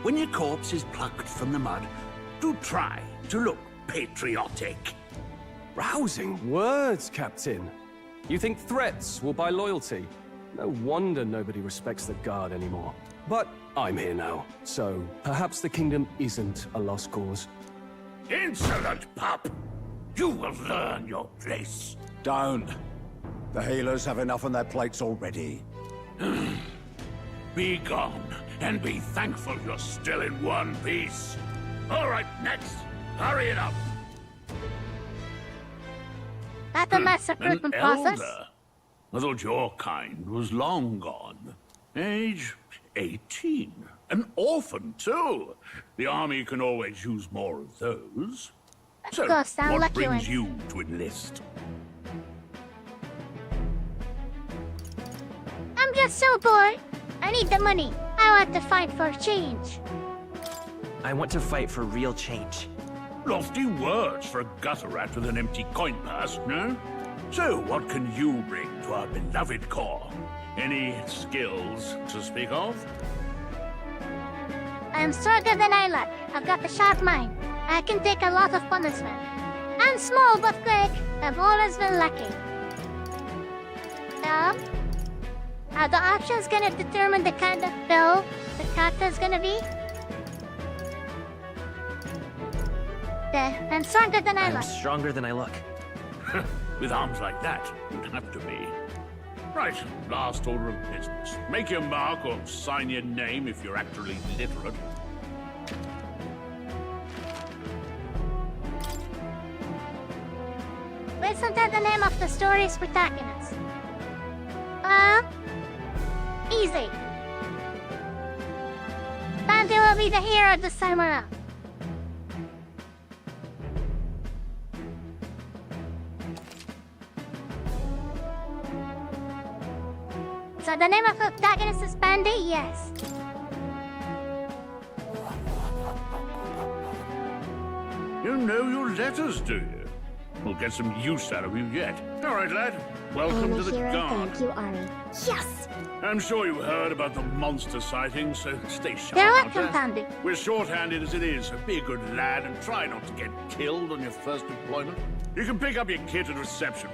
When your corpse is plucked from the mud, do try to look patriotic. Rousing words, Captain. You think threats will buy loyalty? No wonder nobody respects the Guard anymore. But I'm here now, so perhaps the kingdom isn't a lost cause. Insolent pup! You will learn your place. Don't. The healers have enough on their plates already. Be gone, and be thankful you're still in one piece. All right, next. Hurry it up. That's a mass recruitment process. Elder? I thought your kind was long gone. Age 18. An orphan, too. The army can always use more of those. So, what brings you to enlist? I'm just so bored. I need the money. I want to fight for change. I want to fight for real change. Lofty words for a gutter rat with an empty coin purse, no? So, what can you bring to our beloved corps? Any skills to speak of? I'm stronger than I look. I've got a sharp mind. I can take a lot of punishment. I'm small but quick. I've always been lucky. Are the options gonna determine the kind of build the character's gonna be? I'm stronger than I look. I'm stronger than I look. With arms like that, you'd have to be. Right, last order of business. Make your mark or sign your name if you're actually literate. Listen to the name of the story's protagonist. Easy. Bandy will be the hero this time around. So the name of the protagonist is Bandy? Yes. You know your letters, do you? We'll get some use out of you yet. All right, lad. Welcome to the Guard. Thank you, Ari. Yes! I'm sure you heard about the monster sightings, so stay sharp. They're out welcome, there. Bandy. We're short-handed as it is, so be a good lad and try not to get killed on your first deployment. You can pick up your kit at reception.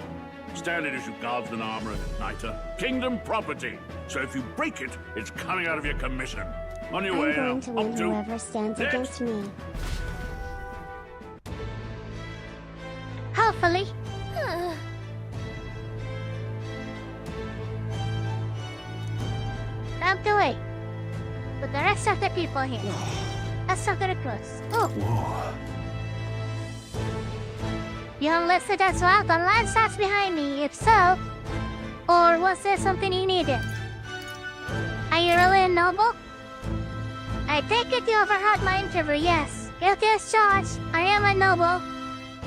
Standard issue guardsman armor and igniter. Kingdom property. So if you break it, it's coming out of your commission. On your way I'm now. going to win whoever stands against me. Hopefully. Time to wait. With the rest of the people here. Let's start the recruits. Oh. Whoa. You enlisted as well? The line starts behind me. If so, or was there something you needed? Are you really a noble? I take it you overheard my interview, yes. Guilty as charged. I am a noble,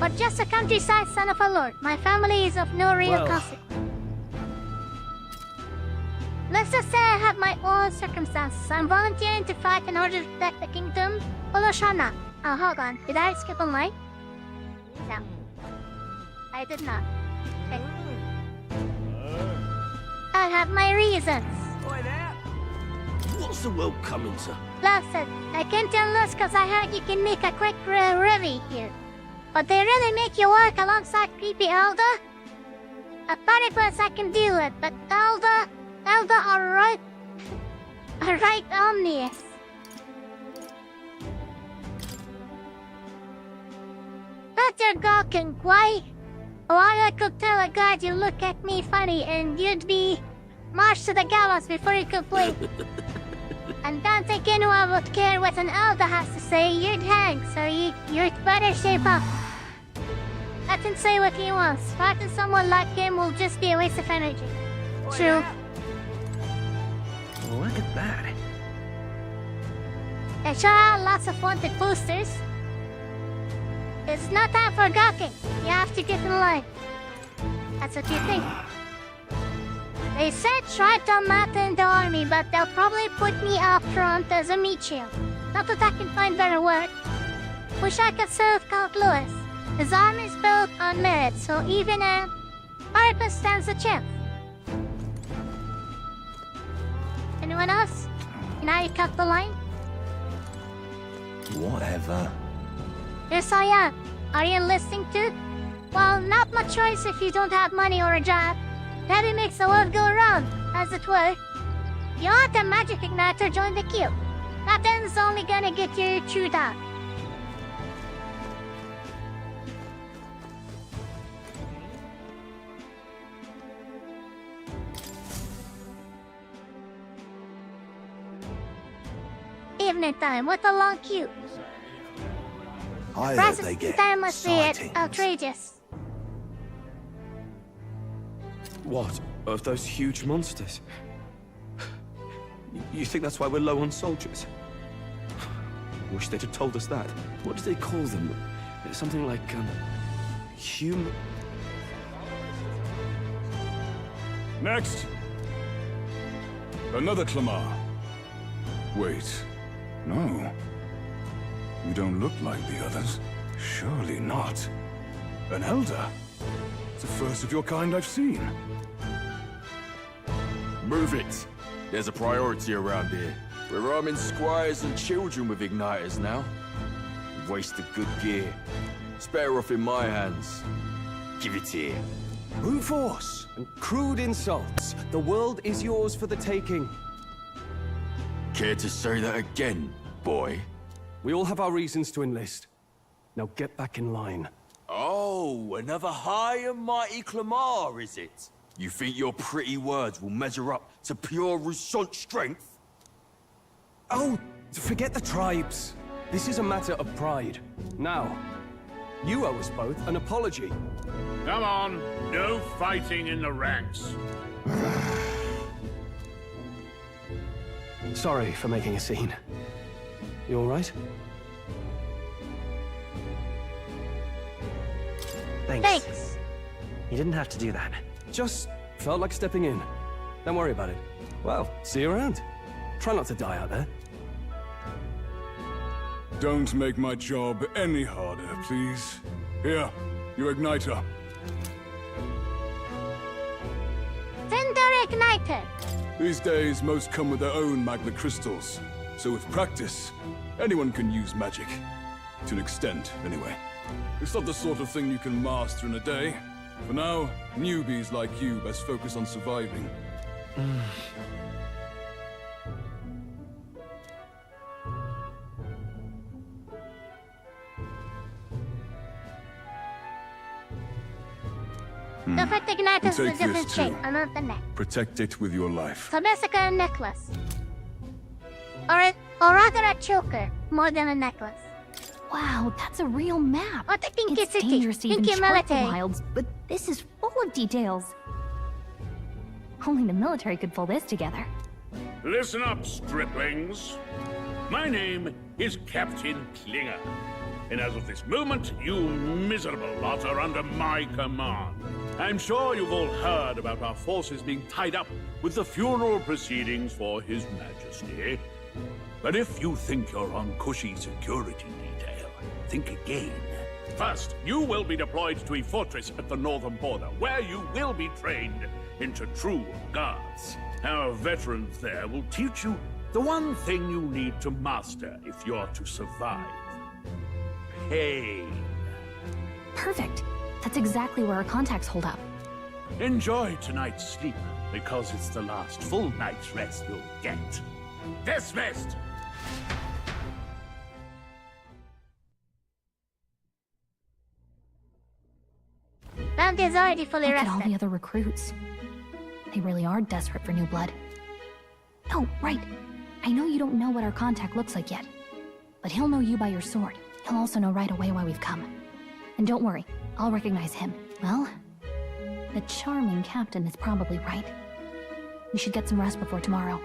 but just a countryside son of a lord. My family is of no real consequence. Let's just say I have my own circumstances. I'm volunteering to fight in order to protect the kingdom. Oloshana. Oh, hold on. Did I skip a line? No. I did not. Okay. I have my reasons. What's the world coming to? Listen, I can't tell this because I heard you can make a quick revy here. But they really make you work alongside creepy Elder? A platypus I can deal with, but Elder are right omnious. But you're gawking, why? Why I could tell a guard you look at me funny and you'd be marched to the gallows before you could blink. And don't think anyone would care what an elder has to say, you'd hang, so you'd better shape up. Let him say what he wants. Fighting someone like him will just be a waste of energy. True. Look at that. They sure are lots of wanted posters. It's not time for gawking. You have to get in line. That's what you think. They said try to matter in the army, but they'll probably put me up front as a meat shield. Not that I can find better work. Wish I could serve Count Louis. His army is built on merit, so even a purpose stands a chance. Anyone else? Now you cut the line? Whatever. Yes, I am. Are you enlisting too? Well, not much choice if you don't have money or a job. That makes the world go round, as it were. You want a magic igniter, join the queue. Nothing's only gonna get you chewed out. Evening time with a long queue. I heard Processing they get time must be sightings. outrageous. What? Of those huge monsters? You think that's why we're low on soldiers? Wish they'd have told us that. What do they call them? Something like, human... Next! Another Clamar. Wait. No. You don't look like the others. Surely not. An elder? It's the first of your kind I've seen. Move it. There's a priority around here. We're arming squires and children with igniters now. We've wasted good gear. It's better off in my hands. Give it here. Brute force and crude insults. The world is yours for the taking. Care to say that again, boy? We all have our reasons to enlist. Now get back in line. Oh, another high and mighty Clamar, is it? You think your pretty words will measure up to pure Roussant strength? Oh, forget the tribes. This is a matter of pride. Now, you owe us both an apology. Come on, no fighting in the ranks. Sorry for making a scene. You all right? Thanks. You didn't have to do that. Just felt like stepping in. Don't worry about it. Well, see you around. Try not to die out there. Don't make my job any harder, please. Here, your igniter. Cinder Igniter. These days, most come with their own magna crystals. So with practice, anyone can use magic. To an extent, anyway. It's not the sort of thing you can master in a day. For now, newbies like you best focus on surviving. The first igniter is a Take different this, shape, too. another the neck. Protect it with your life. So basically a necklace. Or rather a choker, more than a necklace. Wow, that's a real map. What I think It's it's a dangerous to even Pinky chart the military. wilds, but this is full of details. Only the military could pull this together. Listen up, striplings. My name is Captain Klinger, and as of this moment, you miserable lot are under my command. I'm sure you've all heard about our forces being tied up with the funeral proceedings for His Majesty. But if you think you're on cushy security detail, think again. First, you will be deployed to a fortress at the northern border, where you will be trained into true guards. Our veterans there will teach you the one thing you need to master if you're to survive. Pain. Perfect. That's exactly where our contacts hold up. Enjoy tonight's sleep, because it's the last full night's rest you'll get. Dismissed! Bounty is already fully Look at all rested. the other recruits. They really are desperate for new blood. Oh, right. I know you don't know what our contact looks like yet, but he'll know you by your sword. He'll also know right away why we've come. And don't worry, I'll recognize him. Well, the charming captain is probably right. We should get some rest before tomorrow.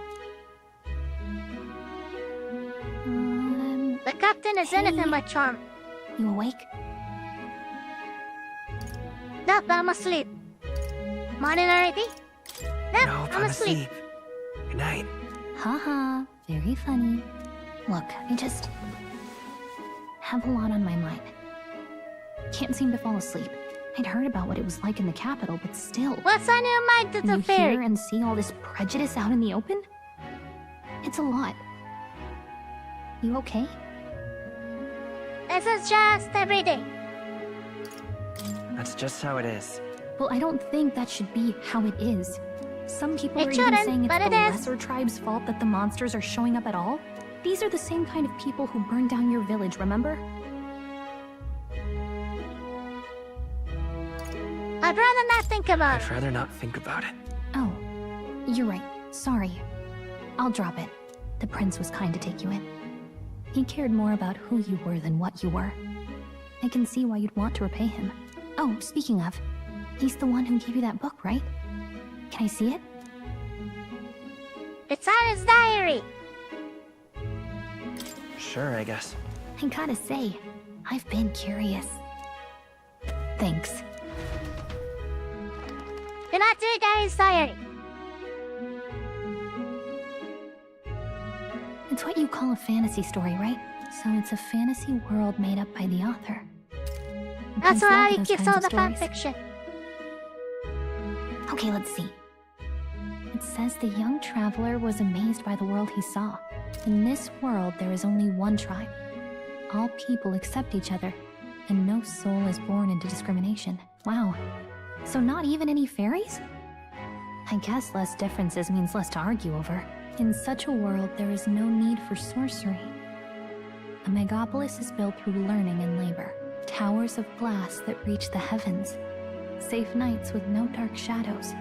The captain is anything but charm. You awake? Nope, I'm asleep. Morning already? Nope, Nope, I'm asleep. Good night. Haha, very funny. Look, I just have a lot on my mind. Can't seem to fall asleep. I'd heard about what it was like in the capital, but still. What's on your mind, When little you fairy? hear and see all this prejudice out in the open? It's a lot. You okay? This is just everyday. That's just how it is. Well, I don't think that should be how it is. Some people It are even shouldn't, saying it's but the it is. lesser tribe's fault that the monsters are showing up at all. These are the same kind of people who burned down your village, remember? I'd rather not think about it. I'd rather not think about it. Oh, you're right. Sorry. I'll drop it. The prince was kind to take you in. He cared more about who you were than what you were. I can see why you'd want to repay him. Oh, speaking of, he's the one who gave you that book, right? Can I see it? It's on his diary. Sure, I guess. I gotta say, I've been curious. Thanks. Do not do guy's diary. It's what you call a fantasy story, right? So it's a fantasy world made up by the author. That's Please love why he those keeps kinds all of the fan stories. fiction. Okay, let's see. It says the young traveler was amazed by the world he saw. In this world, there is only one tribe. All people accept each other, and no soul is born into discrimination. Wow. So not even any fairies? I guess less differences means less to argue over. In such a world, there is no need for sorcery. A megapolis is built through learning and labor. Towers of glass that reach the heavens. Safe nights with no dark shadows.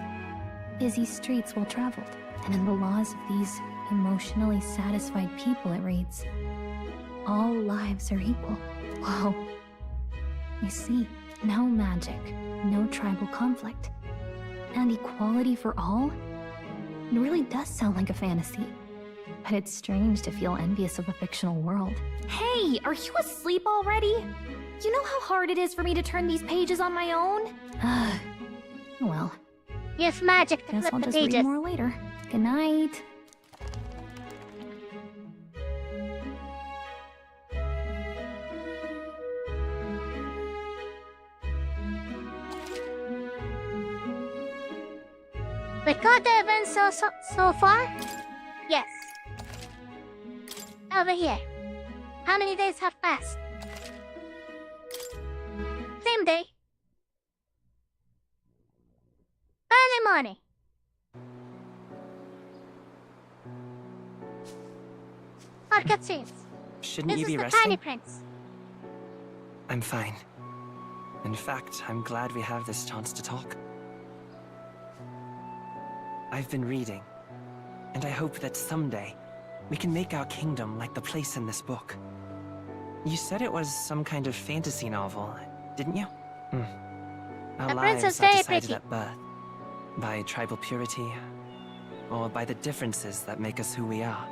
Busy streets well traveled. And in the laws of these emotionally satisfied people, it reads, all lives are equal. Whoa. You see, no magic, no tribal conflict, and equality for all? It really does sound like a fantasy. But it's strange to feel envious of a fictional world. Hey, are you asleep already? You know how hard it is for me to turn these pages on my own? Well. Use magic to Guess flip I'll the just pages. read more later. Good night. We got the event so far? Yes. Over here. How many days have passed? Same day. Early morning. Our cutscenes. Shouldn't This you is be the resting? Tiny Prince. I'm fine. In fact, I'm glad we have this chance to talk. I've been reading, and I hope that someday we can make our kingdom like the place in this book. You said it was some kind of fantasy novel, didn't you? Our The lives princess are very decided pretty. at birth, by tribal purity, or by the differences that make us who we are.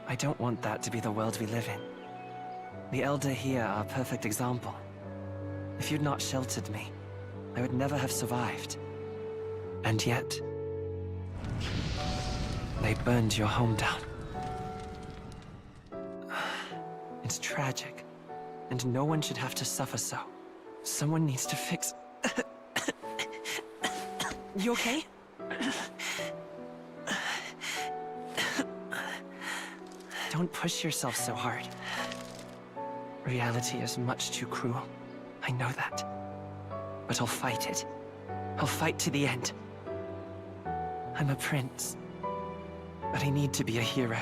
I don't want that to be the world we live in. The Elder here are a perfect example. If you'd not sheltered me, I would never have survived. And yet, they burned your home down. It's tragic, and no one should have to suffer so. Someone needs to fix... You okay? Don't push yourself so hard. Reality is much too cruel. I know that. But I'll fight it. I'll fight to the end. I'm a prince. But I need to be a hero.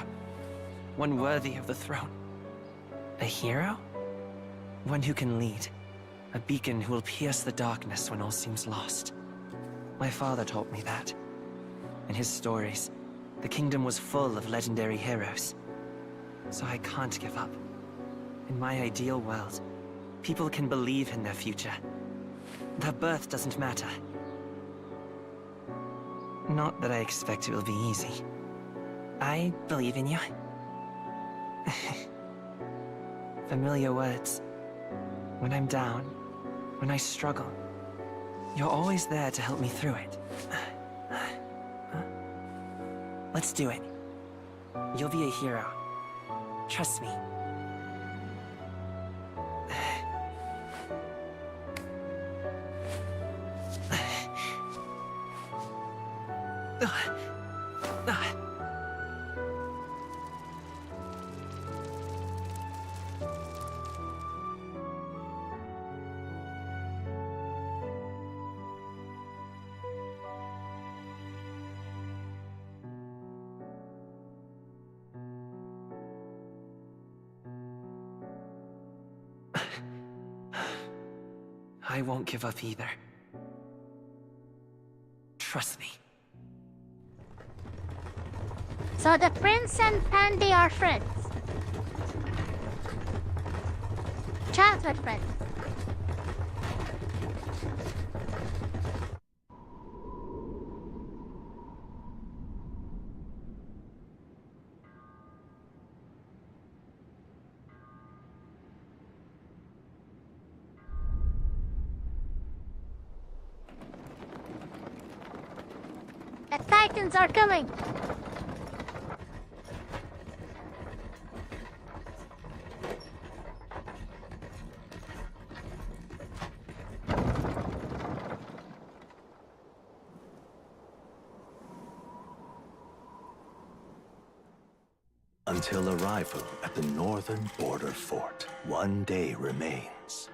One worthy of the throne. A hero? One who can lead. A beacon who will pierce the darkness when all seems lost. My father taught me that. In his stories, the kingdom was full of legendary heroes. So I can't give up. In my ideal world, people can believe in their future. Their birth doesn't matter. Not that I expect it will be easy. I believe in you. Familiar words. When I'm down, when I struggle, you're always there to help me through it. Let's do it. You'll be a hero. Trust me. I won't give up either. Trust me. So the prince and Pandy are friends. Childhood friends. The Titans are coming! Until arrival at the northern border fort, one day remains.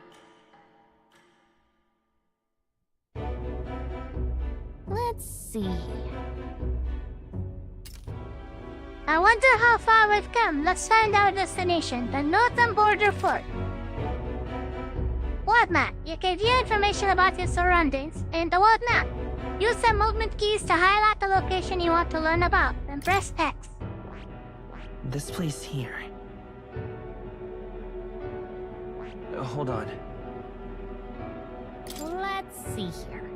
Let's see. I wonder how far we've come. Let's find our destination, the northern border fort. World map. You can view information about your surroundings in the world map. Use the movement keys to highlight the location you want to learn about, then press X. This place here. Hold on. Let's see here.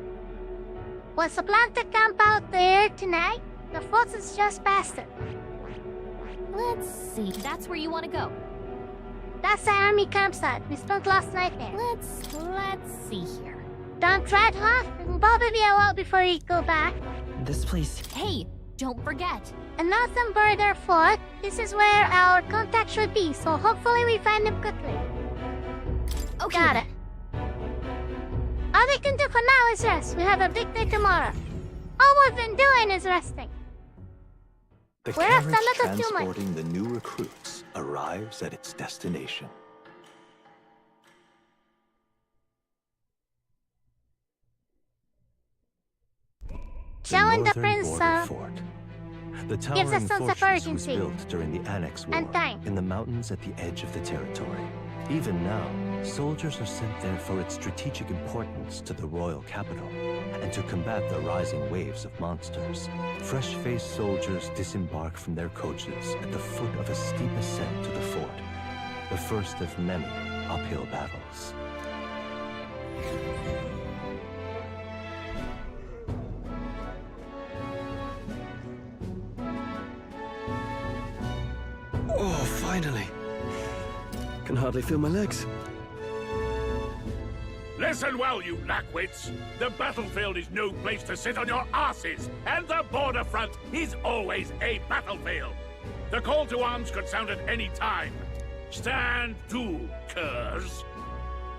Was the plan to camp out there tonight? The fort is just past it. Let's see. That's where you want to go. That's the army campsite. We spent last night there. Let's see here. Don't tread off. It will probably be a while before you go back. This place... Hey, don't forget. A northern border fort. This is where our contact should be, so hopefully we find him quickly. Okay. Got it. All we can do for now is rest. We have a big day tomorrow. All we've been doing is resting. The We're off to carriage Little Tumor. transporting the new recruits arrives at its destination. Showing the northern prince border fort. The gives us towering sense of fortress was urgency. built during the Annex War And time. in the mountains at the edge of the territory. Even now, soldiers are sent there for its strategic importance to the royal capital and to combat the rising waves of monsters. Fresh-faced soldiers disembark from their coaches at the foot of a steep ascent to the fort, the first of many uphill battles. Oh, finally. Can hardly feel my legs. Listen well, you lackwits. The battlefield is no place to sit on your asses, and the border front is always a battlefield. The call to arms could sound at any time. Stand to, curs.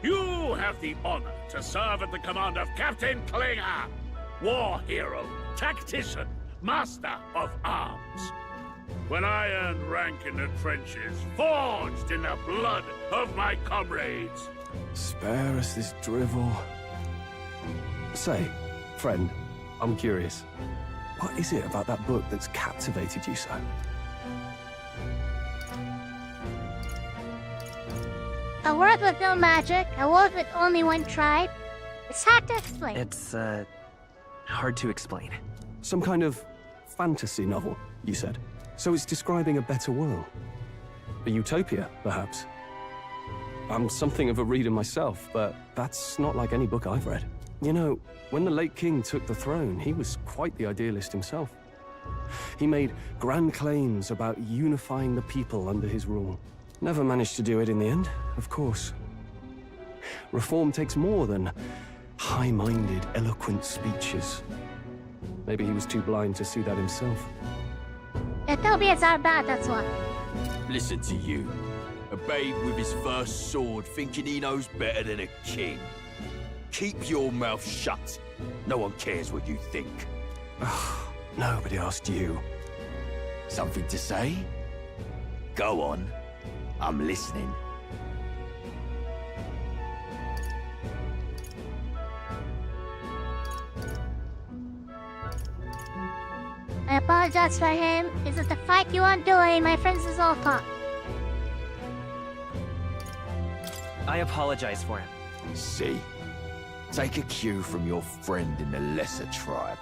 You have the honor to serve at the command of Captain Klinger, war hero, tactician, master of arms. When I earned rank in the trenches, forged in the blood of my comrades. Spare us this drivel. Say, friend, I'm curious. What is it about that book that's captivated you so? A world with no magic, a world with only one tribe. It's hard to explain. It's, hard to explain. Some kind of fantasy novel, you said. So it's describing a better world. A utopia, perhaps. I'm something of a reader myself, but that's not like any book I've read. You know, when the late king took the throne, he was quite the idealist himself. He made grand claims about unifying the people under his rule. Never managed to do it in the end, of course. Reform takes more than high-minded, eloquent speeches. Maybe he was too blind to see that himself. Utopias are bad, that's what. Listen to you. A babe with his first sword thinking he knows better than a king. Keep your mouth shut. No one cares what you think. Nobody asked you. Something to say? Go on. I'm listening. I apologize for him. Is it the fight you want doing? My friends is all talk. I apologize for him. See? Take a cue from your friend in the lesser tribe.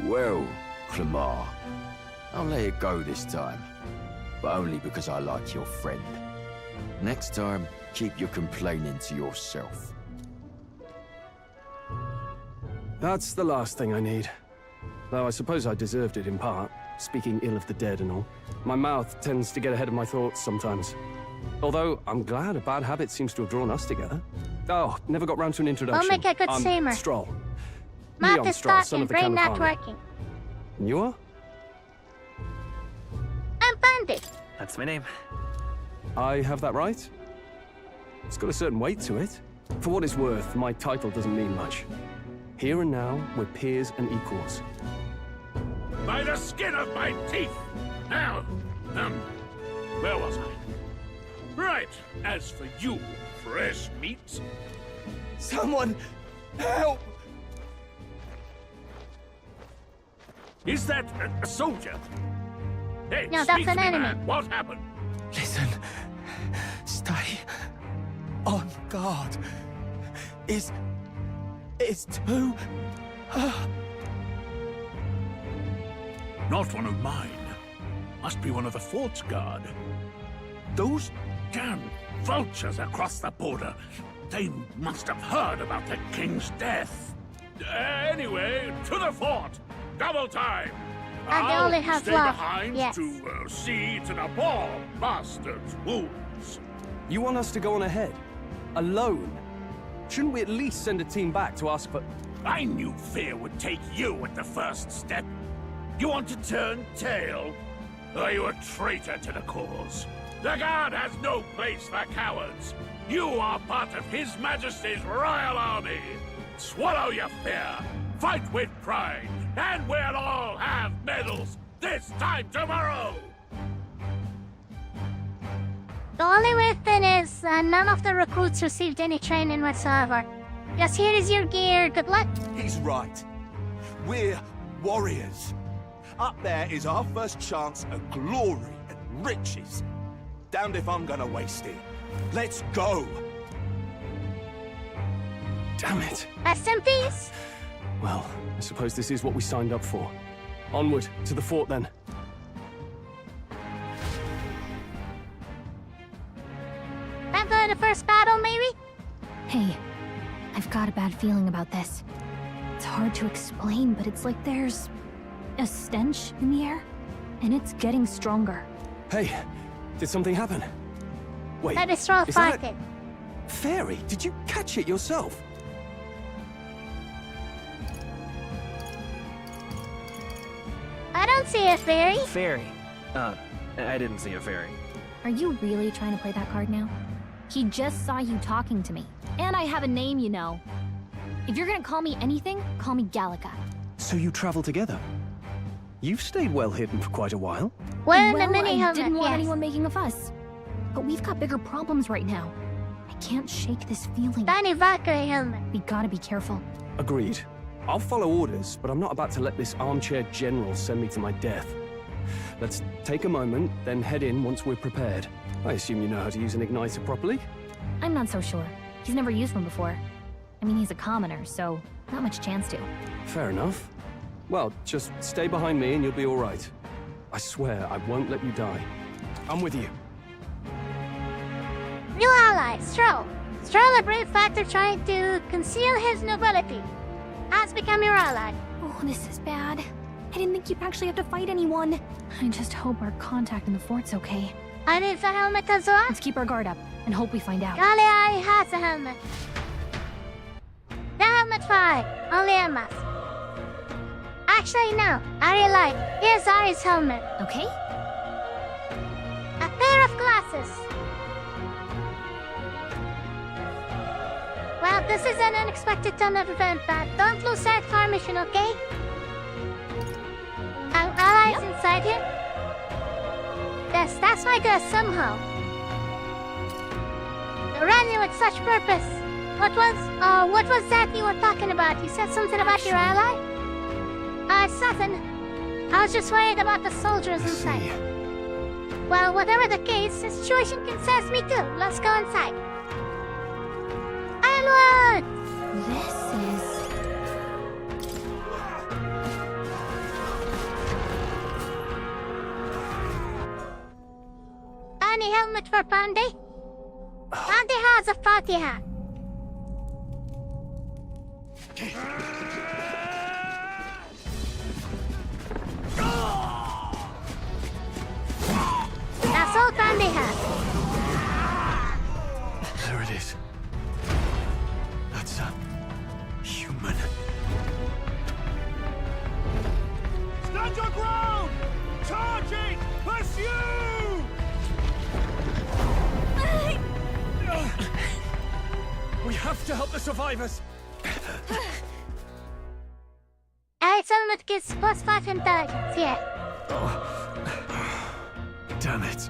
Well, Clemar, I'll let it go this time. But only because I like your friend. Next time, keep your complaining to yourself. That's the last thing I need. Though I suppose I deserved it in part, speaking ill of the dead and all. My mouth tends to get ahead of my thoughts sometimes. Although, I'm glad a bad habit seems to have drawn us together. Oh, never got round to an introduction. We'll make a good steamer. Stroll. Mouth Leon is Stroll, son talking, of the brain Count of not Harlem. working. And you are? I'm Bandit. That's my name. I have that right? It's got a certain weight to it. For what it's worth, my title doesn't mean much. Here and now, we're peers and equals. By the skin of my teeth! Now, where was I? Right, as for you, fresh meat. Someone, help! Is that a soldier? Hey, No, that's speak to an me, enemy. man. What happened? Listen. Stay on guard. It's too... Not one of mine. Must be one of the fort's guard. Those damn vultures across the border. They must have heard about the king's death. Anyway, to the fort. Double time. And they I'll only have stay love. behind Yes. to see to the poor bastard's wounds. You want us to go on ahead? Alone? Shouldn't we at least send a team back to ask for... I knew fear would take you at the first step. You want to turn tail? Are you a traitor to the cause? The Guard has no place for cowards. You are part of His Majesty's Royal Army. Swallow your fear, fight with pride, and we'll all have medals this time tomorrow! The only weird thing is, none of the recruits received any training whatsoever. Just here is your gear, good luck. He's right. We're warriors. Up there is our first chance at glory and riches. Damned if I'm gonna waste it. Let's go! Damn it. Rest in peace. Well, I suppose this is what we signed up for. Onward, to the fort then. Time for the first battle, maybe? Hey, I've got a bad feeling about this. It's hard to explain, but it's like there's a stench in the air, and it's getting stronger. Hey, did something happen? Wait, That is strong is that fighting. Fairy? Did you catch it yourself? I don't see a fairy. Fairy. I didn't see a fairy. Are you really trying to play that card now? He just saw you talking to me. And I have a name, you know. If you're gonna call me anything, call me Gallica. So you travel together? You've stayed well hidden for quite a while. Well, the Well, mini I helmet, didn't want yes. anyone making a fuss. But we've got bigger problems right now. I can't shake this feeling. Tiny Valkyrie helmet. We gotta be careful. Agreed. I'll follow orders, but I'm not about to let this armchair general send me to my death. Let's take a moment, then head in once we're prepared. I assume you know how to use an igniter properly? I'm not so sure. He's never used one before. I mean, he's a commoner, so not much chance to. Fair enough. Well, just stay behind me and you'll be all right. I swear I won't let you die. I'm with you. New ally, Stroll. Stroll, a brave fighter trying to conceal his nobility, has become your ally. Oh, this is bad. I didn't think you'd actually have to fight anyone. I just hope our contact in the fort's okay. I need the helmet as well. Let's keep our guard up and hope we find out. Galliai has a helmet. The helmet 5, only a mask. Actually, no. Ari like. Here's Ari's helmet. Okay. A pair of glasses. Well, this is an unexpected turn of event, but don't lose sight of our mission, okay? fight him? Yes, that's my guess somehow. You ran in with such purpose. What was that you were talking about? You said something about your ally? It's nothing. I was just worried about the soldiers inside. Well, whatever the case, the situation concerns me too. Let's go inside. Onward! This is... Any helmet for Pandey? Pandey has a fatty hat. That's all Pandey has. There it is. That's a human. Stand your ground! Charging! Pursue! We have to help the survivors. Alex helmet gets +5 intelligence, yeah. Damn it.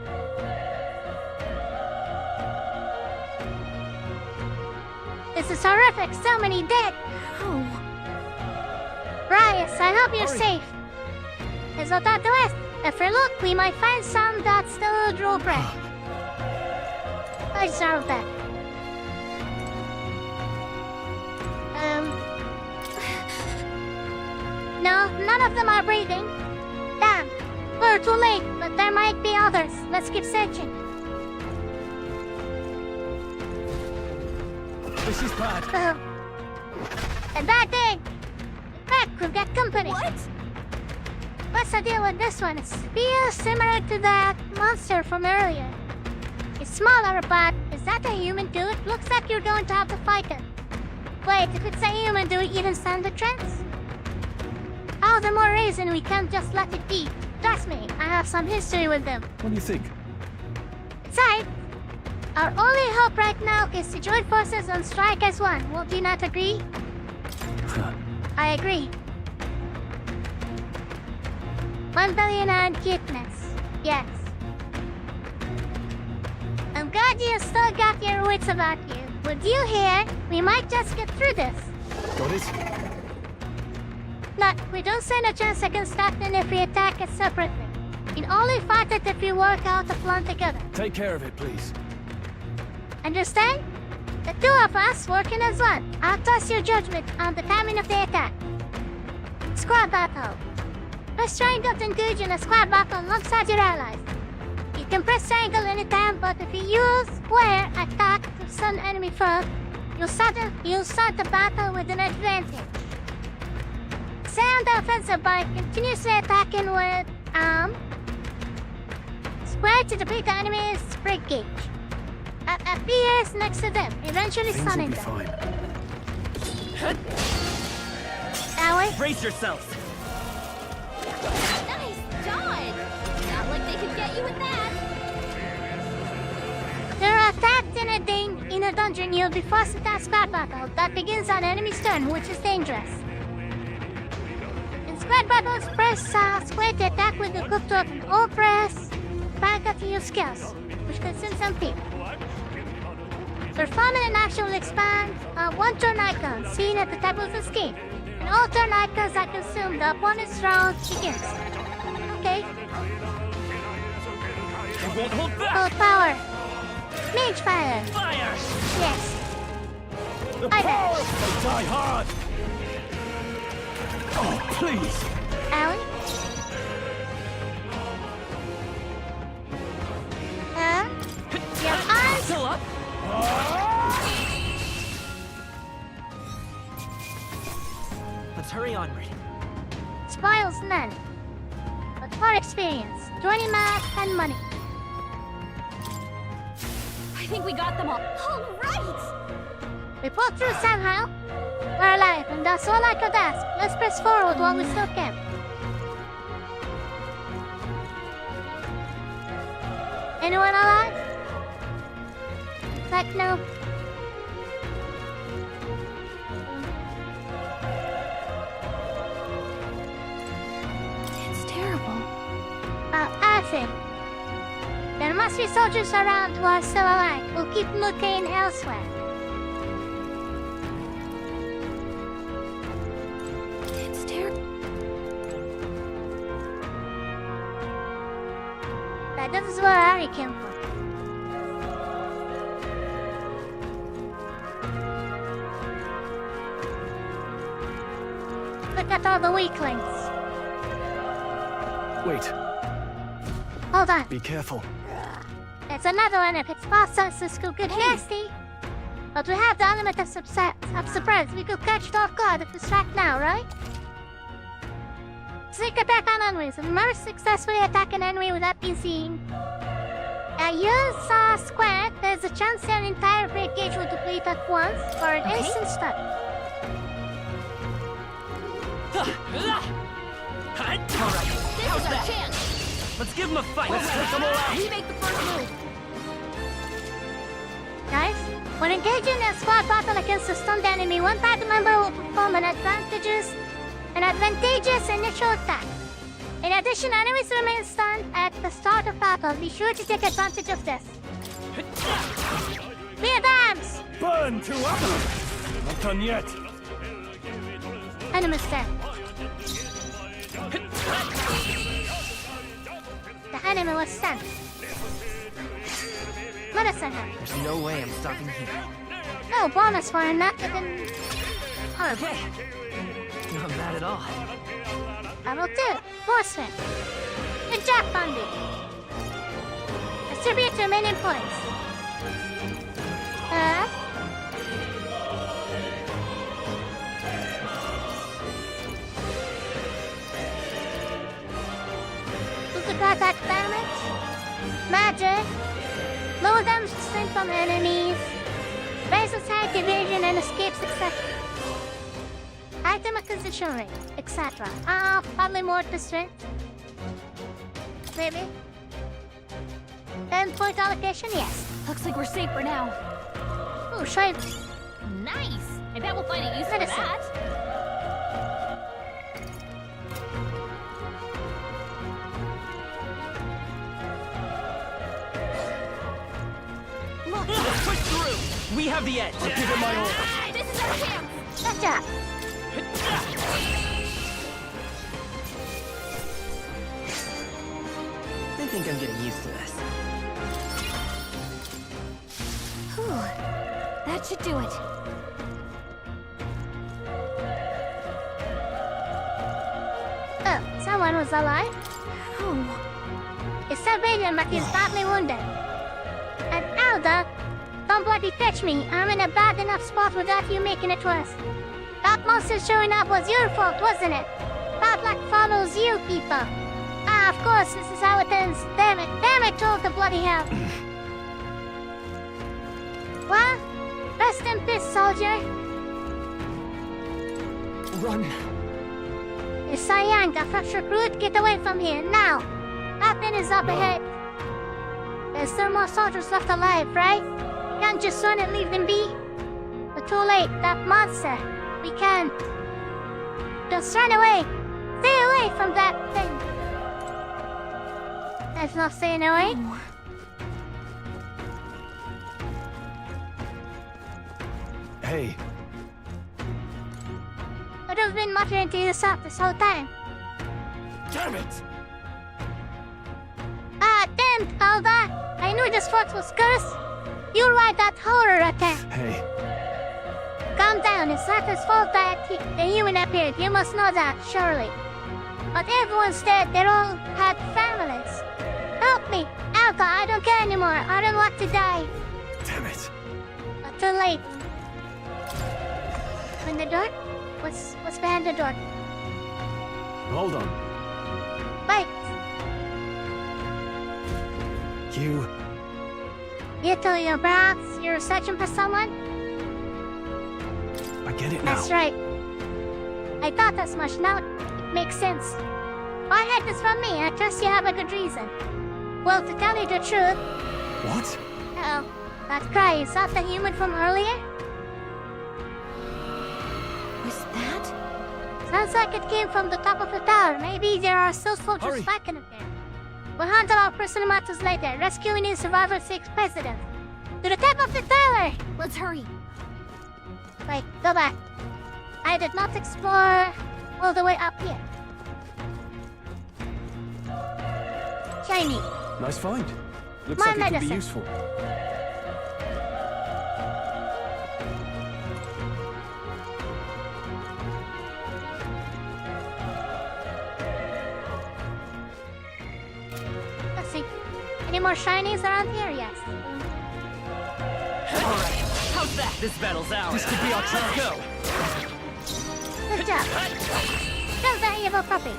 This is horrific, so many dead. Oh. Rias, I hope you're safe. There's no doubt the west. If we look, we might find some that still draw breath. I deserve that. No, none of them are breathing. Damn, we're too late, but there might be others. Let's keep searching. This is bad. A bad thing. Back, we've got company. What? What's the deal with this one? It feels similar to that monster from earlier. It's smaller, but is that a human too? It looks like you're going to have to fight it. Wait, if it's a human, do we even stand a chance? All the more reason we can't just let it be. Trust me, I have some history with them. What do you think? Besides, our only hope right now is to join forces and strike as one. Won't you not agree? I agree. 1 billion and cuteness. Yes. I'm glad you still got your wits about you. With you here, we might just get through this. Got it? Look, we don't stand a chance against Captain if we attack it separately. We only fight it if we work out a plan together. Take care of it, please. Understand? The two of us working as one. I'll trust your judgment on the timing of the attack. Squad battle. Press triangle to engage in a squad battle alongside your allies. You can press triangle anytime, but if you use square attack to stun enemy front, you'll start the battle with an advantage. Stay on the offensive by continuously attacking with square to deplete the enemy's break gauge. Appears next to them, eventually stunning them. Fine. That way. Brace yourselves! Nice dodge! Not like they could get you with that. They're attacked in a dungeon. You'll be forced into a squad battle that begins on enemy's turn, which is dangerous. In squad battles, press square to attack with the group token, or press back to use skills, which consumes some people. Performing an action will expand one turn icon seen at the top of the screen. And all turn icons are consumed the opponent's round begins. Okay. It won't hold back! Full power. Mage fire. Fire! Yes. The power! They die hard! Oh, please! Alan? Your eyes? Still up? Let's hurry onward. Spoils none. But for experience, 20 math and money. I think we got them all. All right! We pulled through somehow. We're alive, and that's all I could ask. Let's press forward while we still can. Anyone alive? Like no. It's terrible. I think. There must be soldiers around who are still alive. We'll keep looking elsewhere. It's terrible. That is where Ari came from. Look at all the weaklings. Wait, Hold on. be careful. It's another one if it's past us, this could get nasty. But we have the element of surprise. We could catch it off guard if we strike now, right? Sneak attack on enemies. Remember successfully attack an enemy without being seen. Use square. There's a chance their entire break gauge will deplete at once for an instant stun. Alright, how's that? Chance. Let's give him a fight. Let's take them all out. We make the first move. Guys, when engaging in a squad battle against a stunned enemy, one party member will perform an advantageous initial attack. In addition, enemies remain stunned at the start of battle. Be sure to take advantage of this. Clear dams! Burn to up! Not done yet. Enemy stand. The enemy was stunned. Medicine her. There's no way I'm stopping here. No bonus for not within. Okay. Not bad at all. Level 2. Force Wind. Good job, Bundy. Distribute remaining points. Physical attack damage. Magic. Low damage strength from enemies. Raise attack evasion and escape succession. Item acquisition rate, etc. Probably more to strength. Maybe. 10-point allocation, yes. Looks like we're safe for now. Oh, shite. Nice! I bet we'll find a use for Medicine. that. Look, let's push through. We have the edge. I'll give it my all. This is our chance! Gotcha. I think I'm getting used to this. Whew. That should do it. Oh, someone was alive? Oh. It's Salvador, but he's badly wounded. And Alda, don't bloody touch me. I'm in a bad enough spot without you making it worse. That monster showing up was your fault, wasn't it? Bad luck follows you, people. Ah, of course, this is how it ends. Damn it, all the bloody hell. Well, rest in peace, soldier. Run. It's Sayang, the fresh recruit. Get away from here, now. Nothing is up ahead. There's still more soldiers left alive, right? Can't just run and leave them be. But too late, that monster. We can. Just run away. Stay away from that thing. There's no staying away. Hey, Could have been muttering to yourself this whole time. Damn it! Ah, damn, Alda. I knew this fort was cursed. You're right, that horror attack. hey. Calm down, it's not his fault that the human appeared. You must know that, surely. But everyone's dead, they all had families. Help me! Alka, I don't care anymore. I don't want to die. Damn it. But too late. Open the door? What's behind the door? Hold on. Wait, you tell your brats you're searching for someone? I get it now. That's right. I thought as much. Now it makes sense. Why hide this from me? I trust you have a good reason. Well, to tell you the truth... What? Oh, that cry, is that the human from earlier? Was that? Sounds like it came from the top of the tower. Maybe there are still soldiers Hurry. back in it there. We'll handle our personal matters later. Rescuing new Survivor 6 president. To the top of the tower! Let's hurry. Wait, go back. I did not explore all the way up here. Shiny. Nice find. Looks My like it could be medicine. useful. Let's see. Any more shinies around here? Yes. Alright, how's that? This battle's ours. This could be our chance. Let's go. Good job. Kill that evil puppy.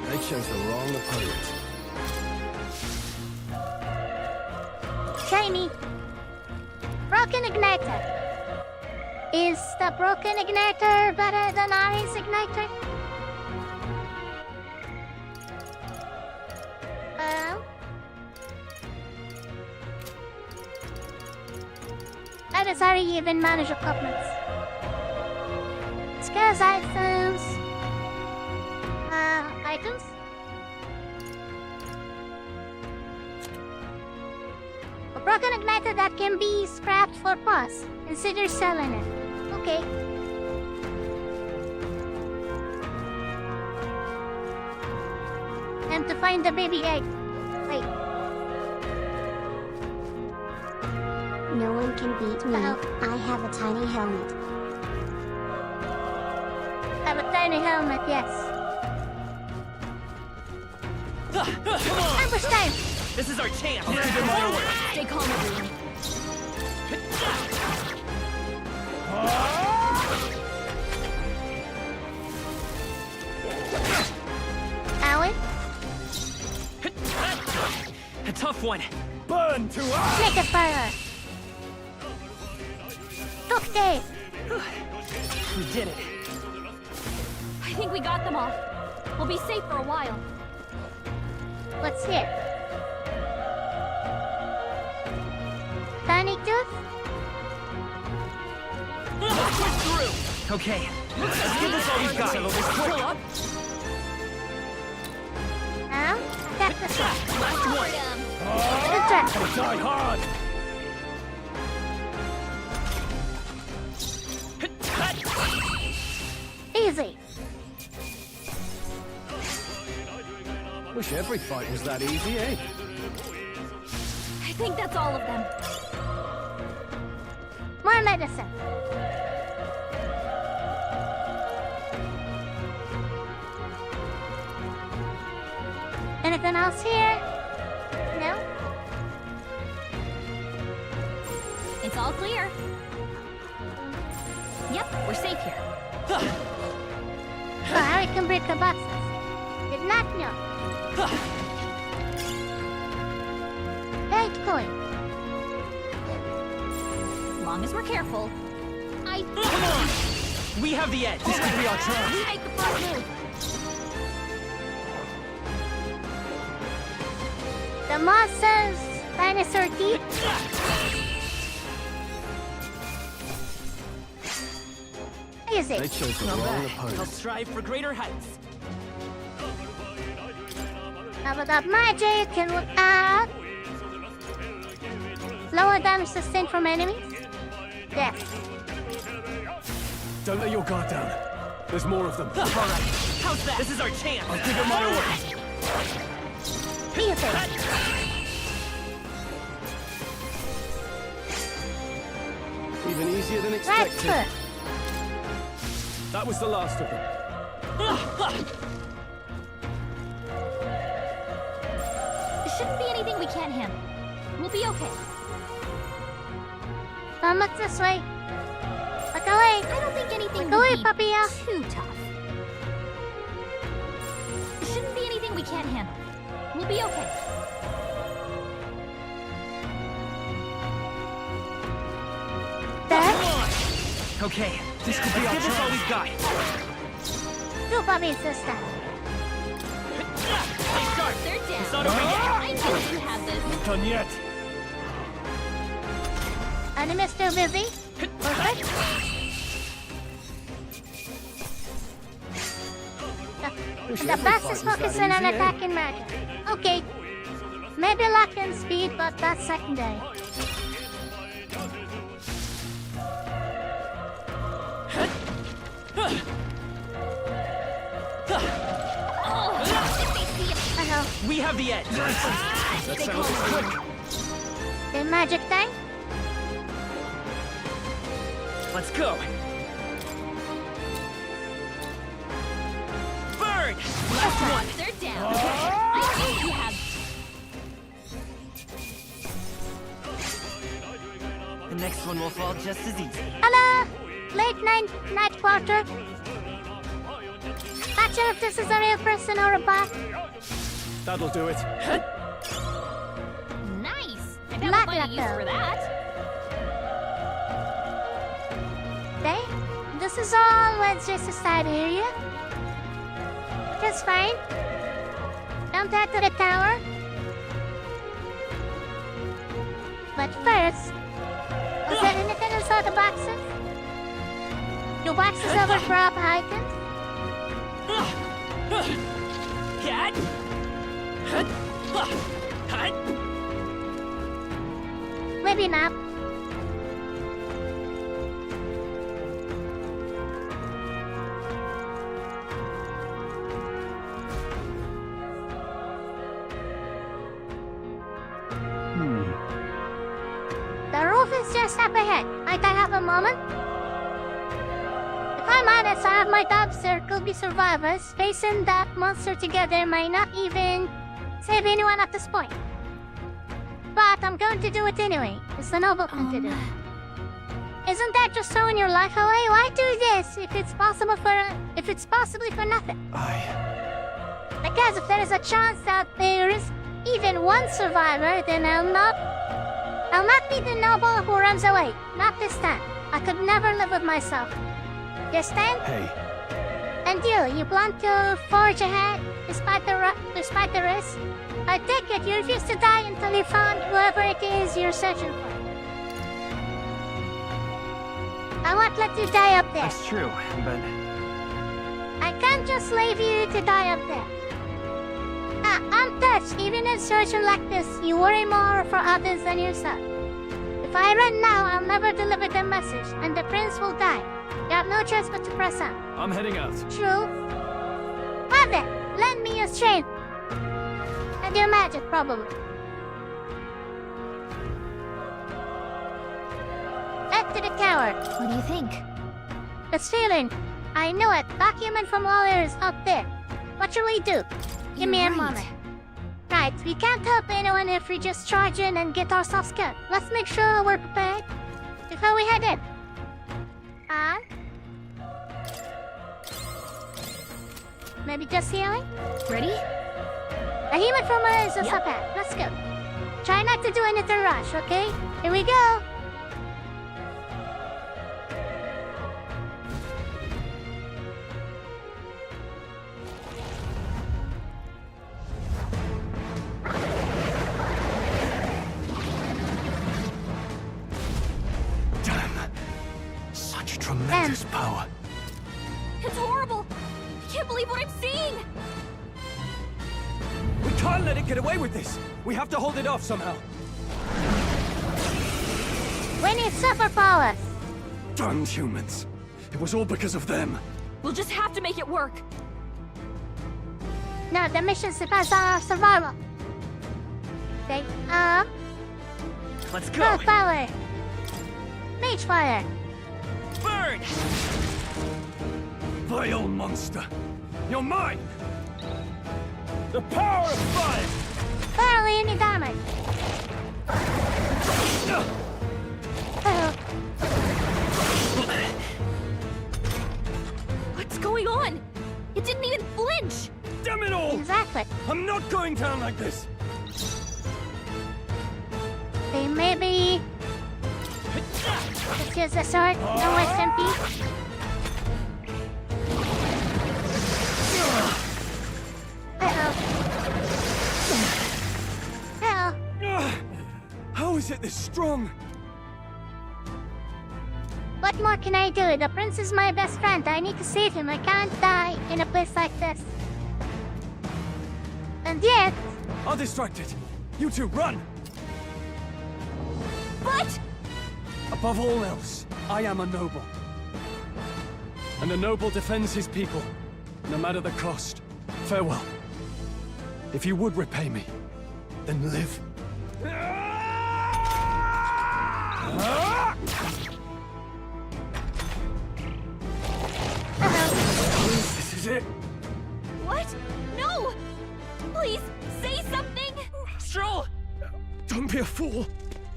They chose the wrong opponent. Shiny. Broken igniter. Is the broken igniter better than Ari's igniter? How does Ari even manage equipment? Scarce items. Items? A broken igniter that can be scrapped for parts. Consider selling it. Okay. And to find the baby egg. Wait. No one can beat me. I have a tiny helmet. Have a tiny helmet, yes. Ambush time! This is our chance. Stay calm, everyone. Alan? A tough one. Burn to us! Make a fire! Took Dave! We did it. I think we got them all. We'll be safe for a while. What's here? Tiny tooth? Push through. Okay, let's give this all we've got. Settle this quick. Now, attack the shot. Last one. Good job. Die hard! Easy. Wish every fight was that easy, eh? I think that's all of them. More medicine. Anything else here? No? It's all clear. Yep, we're safe here. So Harry can break the boxes. Did not know. Eight coin. As long as we're careful. Come on! We have the edge. This could be our chance. We make the first move. The monsters, dinosaur teeth. Easy. They chose the Not wrong bad. opponent. I'll strive for greater heights. Now with that magic, can we add lower damage sustained from enemies? Yes. Don't let your guard down. There's more of them. All right, how's that? This is our chance. I'll give it my order. Easy. Even easier than expected. Right foot. That was the last of them. There shouldn't be anything we can't handle. We'll be okay. Come look this way. Look away. I don't think anything Look away, would be Papilla. too tough. There shouldn't be anything we can't handle. We'll be okay. There. Okay, this could be our chance. Give us all we've got. Two puppies this time. Stay sharp. They're down. It's not over yet. I know you have this. Not done yet. Enemy's too busy. Perfect. The best is focusing on attacking magic. Okay. Maybe luck and speed, but that's secondary. Uh-oh. We have the edge. That sounds quick. The magic thing? Let's go. Burn! Last one. They're down. I knew you had. The next one will fall just as easy. Hello! Late night quarter. Not sure if this is a real person or a bot. That'll do it. Nice. I bet we'll find a use for that. Okay, this is all Wednesday Society area. That's fine. Don't head to the tower. But first, is there anything inside the boxes? Do boxes ever drop items? Cat. Maybe not. The roof is just up ahead. Might I have a moment? If I'm honest, I have my doubts there could be survivors. Facing that monster together might not even save anyone at this point. But I'm going to do it anyway. It's the noble thing to do. Isn't that just throwing your life away? Why do this if it's possibly for nothing? Because if there is a chance that there is even one survivor, then I'll not be the noble who runs away. Not this time. I could never live with myself. You understand? Hey. And you plan to forge ahead despite the risk? I take it you refuse to die until you found whoever it is you're searching for. I won't let you die up there. That's true, but I can't just leave you to die up there. I'm touched. Even in situations like this, you worry more for others than yourself. If I run now, I'll never deliver the message, and the prince will die. You have no choice but to press on. I'm heading out. True. Have it. Lend me your strength. And your magic, probably. Back to the tower. What do you think? This feeling. I knew it. Document from lawyers up there. What should we do? Give me a moment. Right, we can't help anyone if we just charge in and get ourselves killed. Let's make sure we're prepared before we head in. Maybe just healing? Ready? A human formula is just up ahead. Let's go. Try not to do anything rush, okay? Here we go. Such tremendous power. It's horrible. I can't believe what I'm seeing. We can't let it get away with this. We have to hold it off somehow. We need superpowers. Damn humans. It was all because of them. We'll just have to make it work. No, the mission depends on our survival. Okay, let's go. Power. Mage fire. Burn! Vile monster. You're mine! The power of fire! Barely any damage. What's going on? It didn't even flinch. Damn it all! Exactly. I'm not going down like this. They may be... Let's use the sword. No waste in peace. How is it this strong? What more can I do? The prince is my best friend. I need to save him. I can't die in a place like this. And yet... I'll distract it. You two, run! What? Above all else, I am a noble. And a noble defends his people, no matter the cost. Farewell. If you would repay me, then live. This is it. What? No! Please, say something! Stroll! Don't be a fool.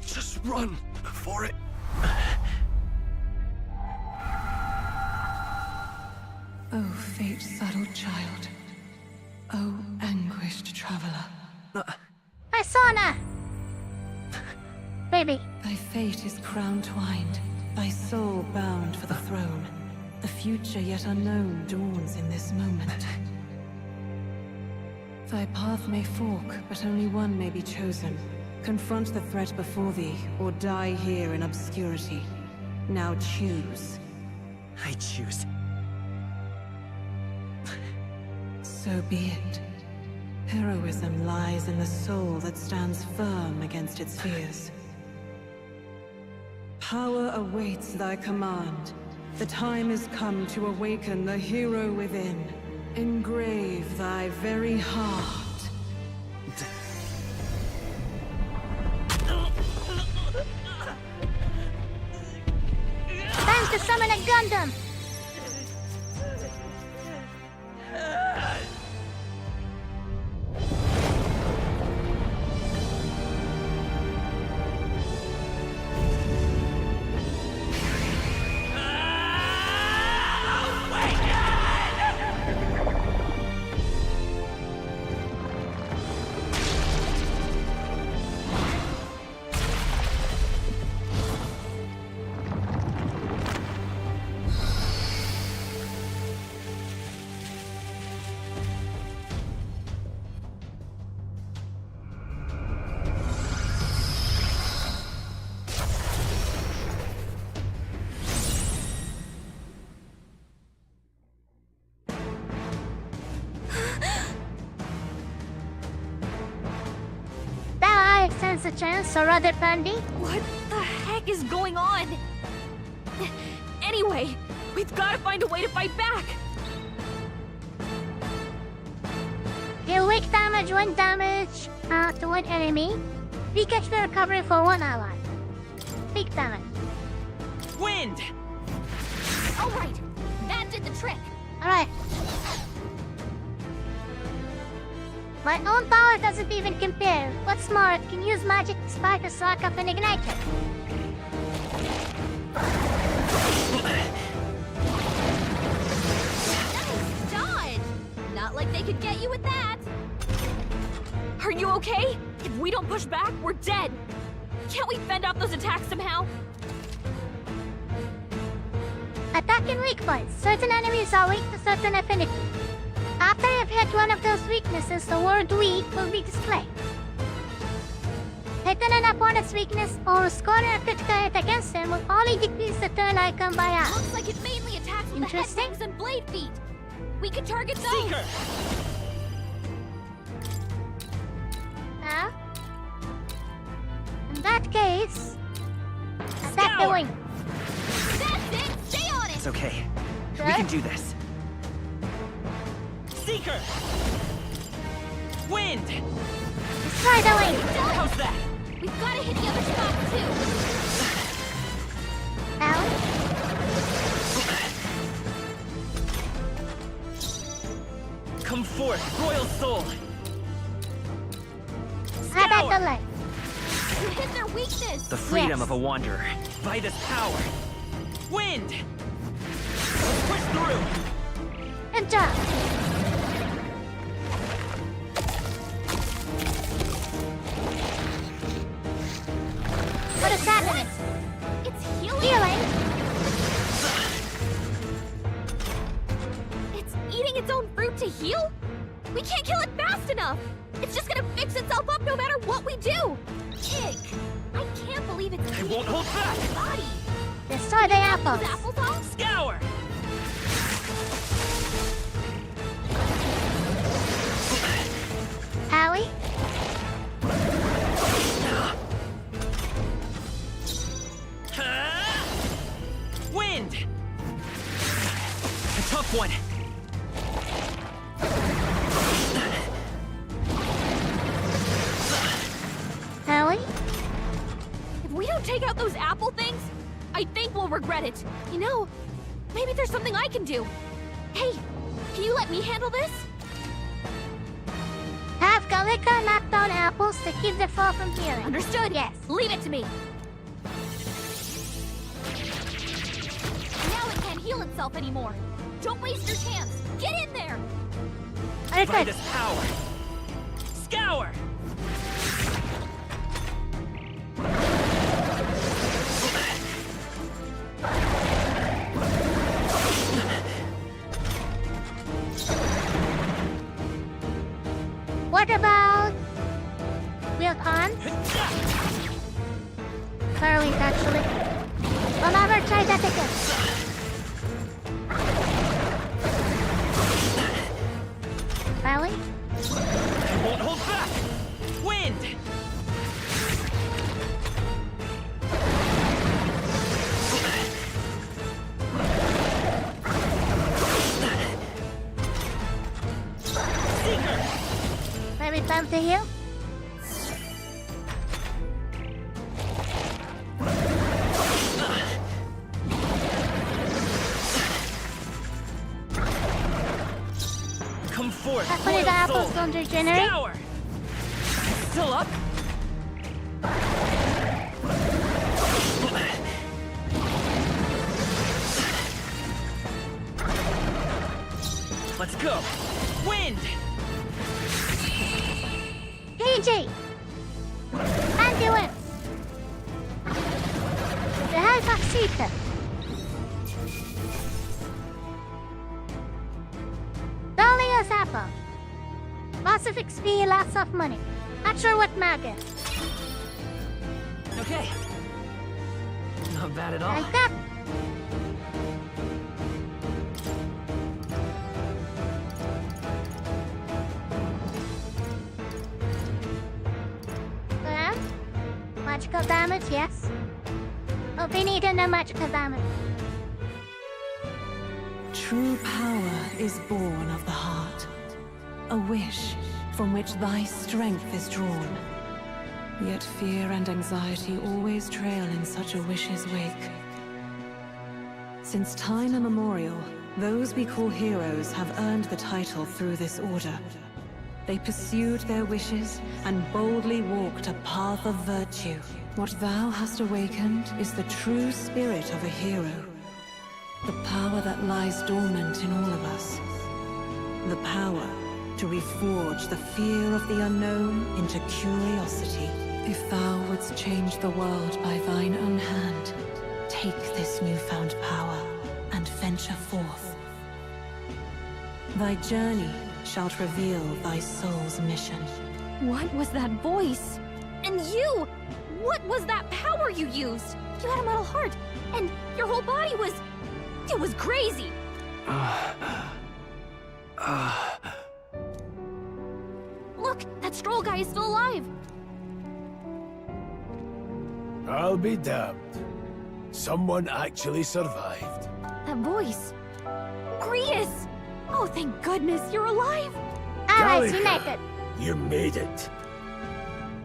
Just run for it. Oh, fate-saddled child. Oh, anguished traveler. Persona! Baby. Thy fate is crown-twined, thy soul bound for the throne. The future yet unknown dawns in this moment. Thy path may fork, but only one may be chosen. Confront the threat before thee, or die here in obscurity. Now choose. I choose. So be it. Heroism lies in the soul that stands firm against its fears. Power awaits thy command. The time is come to awaken the hero within. Engrave thy very heart. Time to summon a Gundam! Stands a chance, or rather, Pandy? What the heck is going on? Anyway, we've got to find a way to fight back. Deal weak damage, 1 damage to one enemy. Weak HP recovery for 1 ally. Big damage. Wind! Alright, that did the trick. Alright. My own power doesn't even compare. What's more, it can use magic to spark a spark of an igniter. Nice dodge! Not like they could get you with that. Are you okay? If we don't push back, we're dead. Can't we fend off those attacks somehow? Attack and weak points. Certain enemies are weak to certain affinity. After you've hit one of those weaknesses, the word weak will be displayed. Hitting an opponent's weakness or scoring a critical hit against him will only decrease the turn icon by half. Looks like it mainly attacks with the head wings and blade feet. We can target those. Seeker! Now, in that case, attack the wing. That's it! Stay on it! It's okay. Good. We can do this. Seeker! Wind! Destroy the wing! How's that? We've got to hit the other spot, too! Out. Come forth, Royal Soul! How about the leg? You hit their weakness! The freedom Yes. of a wanderer. By this power. Wind! Push through! Good job. What is happening? It's healing! Healing? It's eating its own fruit to heal? We can't kill it fast enough! It's just gonna fix itself up no matter what we do! Ick! I can't believe it's I won't hold back! body! Destroy the apples. Those apples off? Scour! take out those apple things? I think we'll regret it. You know, maybe there's something I can do. Hey, can you let me handle this? Have Gallica knock down apples to keep the foe from healing. Understood? Yes. Leave it to me. Now it can't heal itself anymore. Don't waste your chance. Get in there. Find us power. Scour. What about Wield On? Very weak, actually. I'll never try that again. Really? I won't hold back. Wind. Maybe time to heal? Come forth. Hopefully the apples don't regenerate. Scour. Still up? Let's go. Wind. PG! Can't do it! The hell Maxita! Dahlia's apple. Lots of XP, lots of money. Not sure what mag is. Okay. Not bad at all. Like that. Well, magical damage, yes. Oh, we need no magical damage. True power is born of the heart, a wish from which thy strength is drawn. Yet fear and anxiety always trail in such a wish's wake. Since time immemorial, those we call heroes have earned the title through this order. They pursued their wishes and boldly walked a path of virtue. What thou hast awakened is the true spirit of a hero. The power that lies dormant in all of us. The power to reforge the fear of the unknown into curiosity. If thou wouldst change the world by thine own hand, take this newfound power and venture forth. Thy journey shalt reveal thy soul's mission. What was that voice? And you! What was that power you used? You had a metal heart, and your whole body was... It was crazy! Look, that Stroll guy is still alive! I'll be damned. Someone actually survived. That voice... Grius! Oh, thank goodness, you're alive! Alright, Gallica, United. You made it.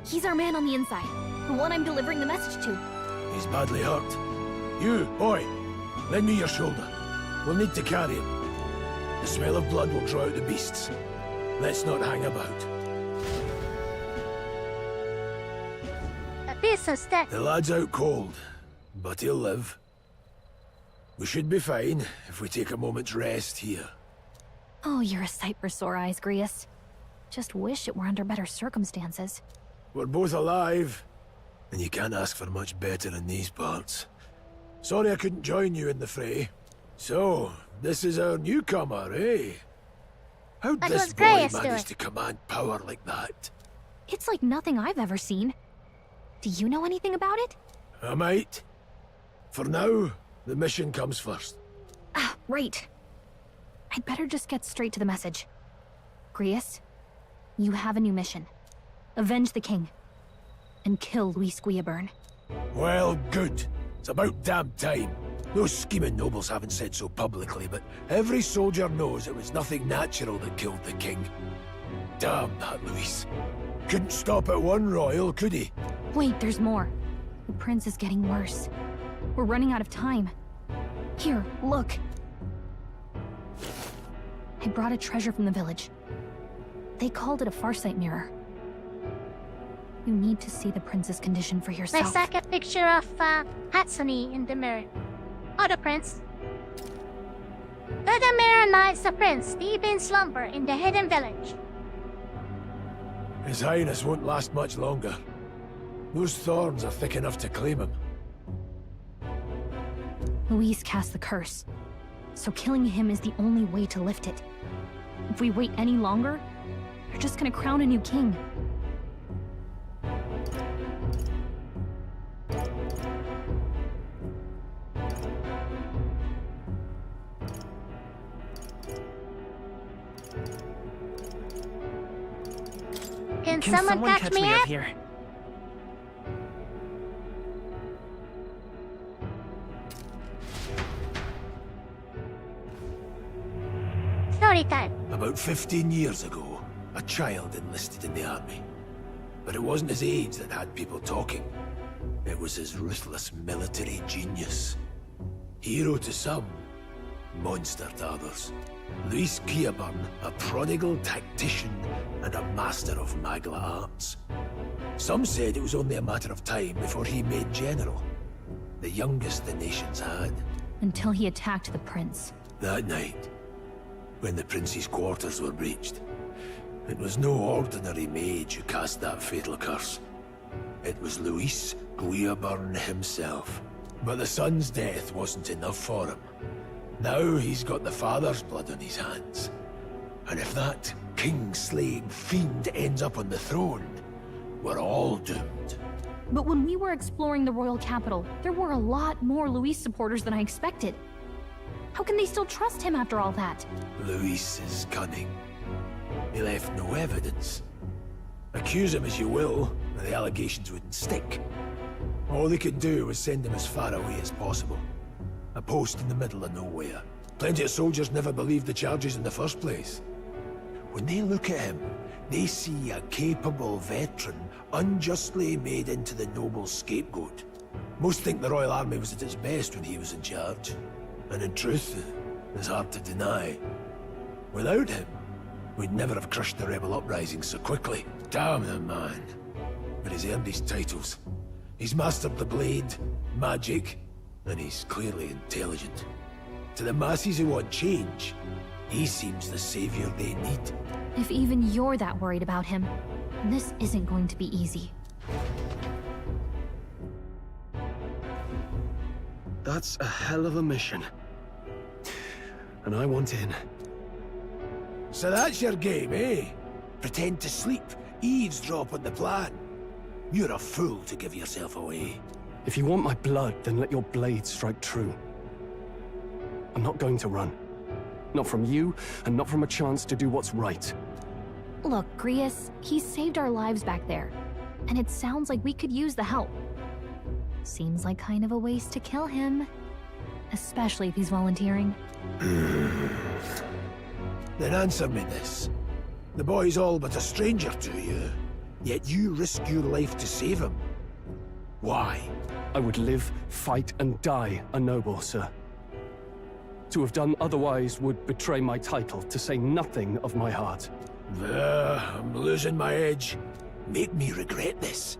He's our man on the inside. The one I'm delivering the message to. He's badly hurt. You, boy, lend me your shoulder. We'll need to carry him. The smell of blood will draw out the beasts. Let's not hang about. The beast is dead. The lad's out cold, but he'll live. We should be fine if we take a moment's rest here. Oh, you're a sight for sore eyes, Grius. Just wish it were under better circumstances. We're both alive, and you can't ask for much better in these parts. Sorry I couldn't join you in the fray. So, this is our newcomer, eh? How'd That this was boy Grius manage doing. to command power like that? It's like nothing I've ever seen. Do you know anything about it? I might. For now, the mission comes first. Ah, right. I'd better just get straight to the message. Grius, you have a new mission. Avenge the king. And kill Luis Guillaburn. Well, good. It's about damn time. Those scheming nobles haven't said so publicly, but every soldier knows it was nothing natural that killed the king. Damn that Luis. Couldn't stop at one royal, could he? Wait, there's more. The prince is getting worse. We're running out of time. Here, look. I brought a treasure from the village. They called it a farsight mirror. You need to see the prince's condition for yourself. Let's take a picture of Hatsune in the mirror. Oh, the prince. To the mirror lies the prince, deep in slumber in the hidden village. His Highness won't last much longer. Those thorns are thick enough to claim him. Luis cast the curse, so killing him is the only way to lift it. If we wait any longer, they're just gonna crown a new king. Can someone catch me up? Here? Story time. About 15 years ago, a child enlisted in the army. But it wasn't his age that had people talking. It was his ruthless military genius. Hero to some, monster to others. Luis Quiaburn, a prodigal tactician and a master of Magla arts. Some said it was only a matter of time before he made general. The youngest the nations had. Until he attacked the prince. That night, when the prince's quarters were breached, it was no ordinary mage who cast that fatal curse. It was Luis Quiaburn himself. But the son's death wasn't enough for him. Now he's got the father's blood on his hands. And if that king-slaying fiend ends up on the throne, we're all doomed. But when we were exploring the royal capital, there were a lot more Luis supporters than I expected. How can they still trust him after all that? Luis is cunning. He left no evidence. Accuse him as you will, the allegations wouldn't stick. All they could do was send him as far away as possible. A post in the middle of nowhere. Plenty of soldiers never believed the charges in the first place. When they look at him, they see a capable veteran unjustly made into the noble scapegoat. Most think the Royal Army was at its best when he was in charge. And in truth, it's hard to deny. Without him, we'd never have crushed the rebel uprising so quickly. Damn the man. But he's earned his titles. He's mastered the blade, magic, and he's clearly intelligent. To the masses who want change, he seems the savior they need. If even you're that worried about him, this isn't going to be easy. That's a hell of a mission. And I want in. So that's your game, eh? Pretend to sleep, eavesdrop on the plan. You're a fool to give yourself away. If you want my blood, then let your blade strike true. I'm not going to run. Not from you, and not from a chance to do what's right. Look, Grius, he saved our lives back there. And it sounds like we could use the help. Seems like kind of a waste to kill him. Especially if he's volunteering. Then answer me this. The boy's all but a stranger to you, yet you risk your life to save him. Why? I would live, fight, and die a noble, sir. To have done otherwise would betray my title, to say nothing of my heart. I'm losing my edge. Make me regret this,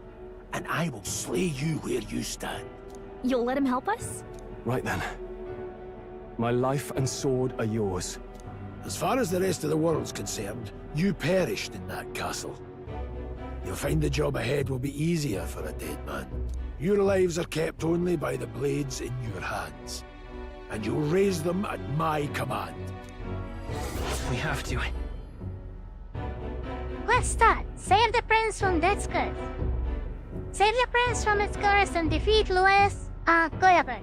and I will slay you where you stand. You'll let him help us? Right then. My life and sword are yours. As far as the rest of the world's concerned, you perished in that castle. You'll find the job ahead will be easier for a dead man. Your lives are kept only by the blades in your hands. And you'll raise them at my command. We have to. Quest start. Save the prince from death's curse. Save the prince from its curse and defeat Luis Quiaburn.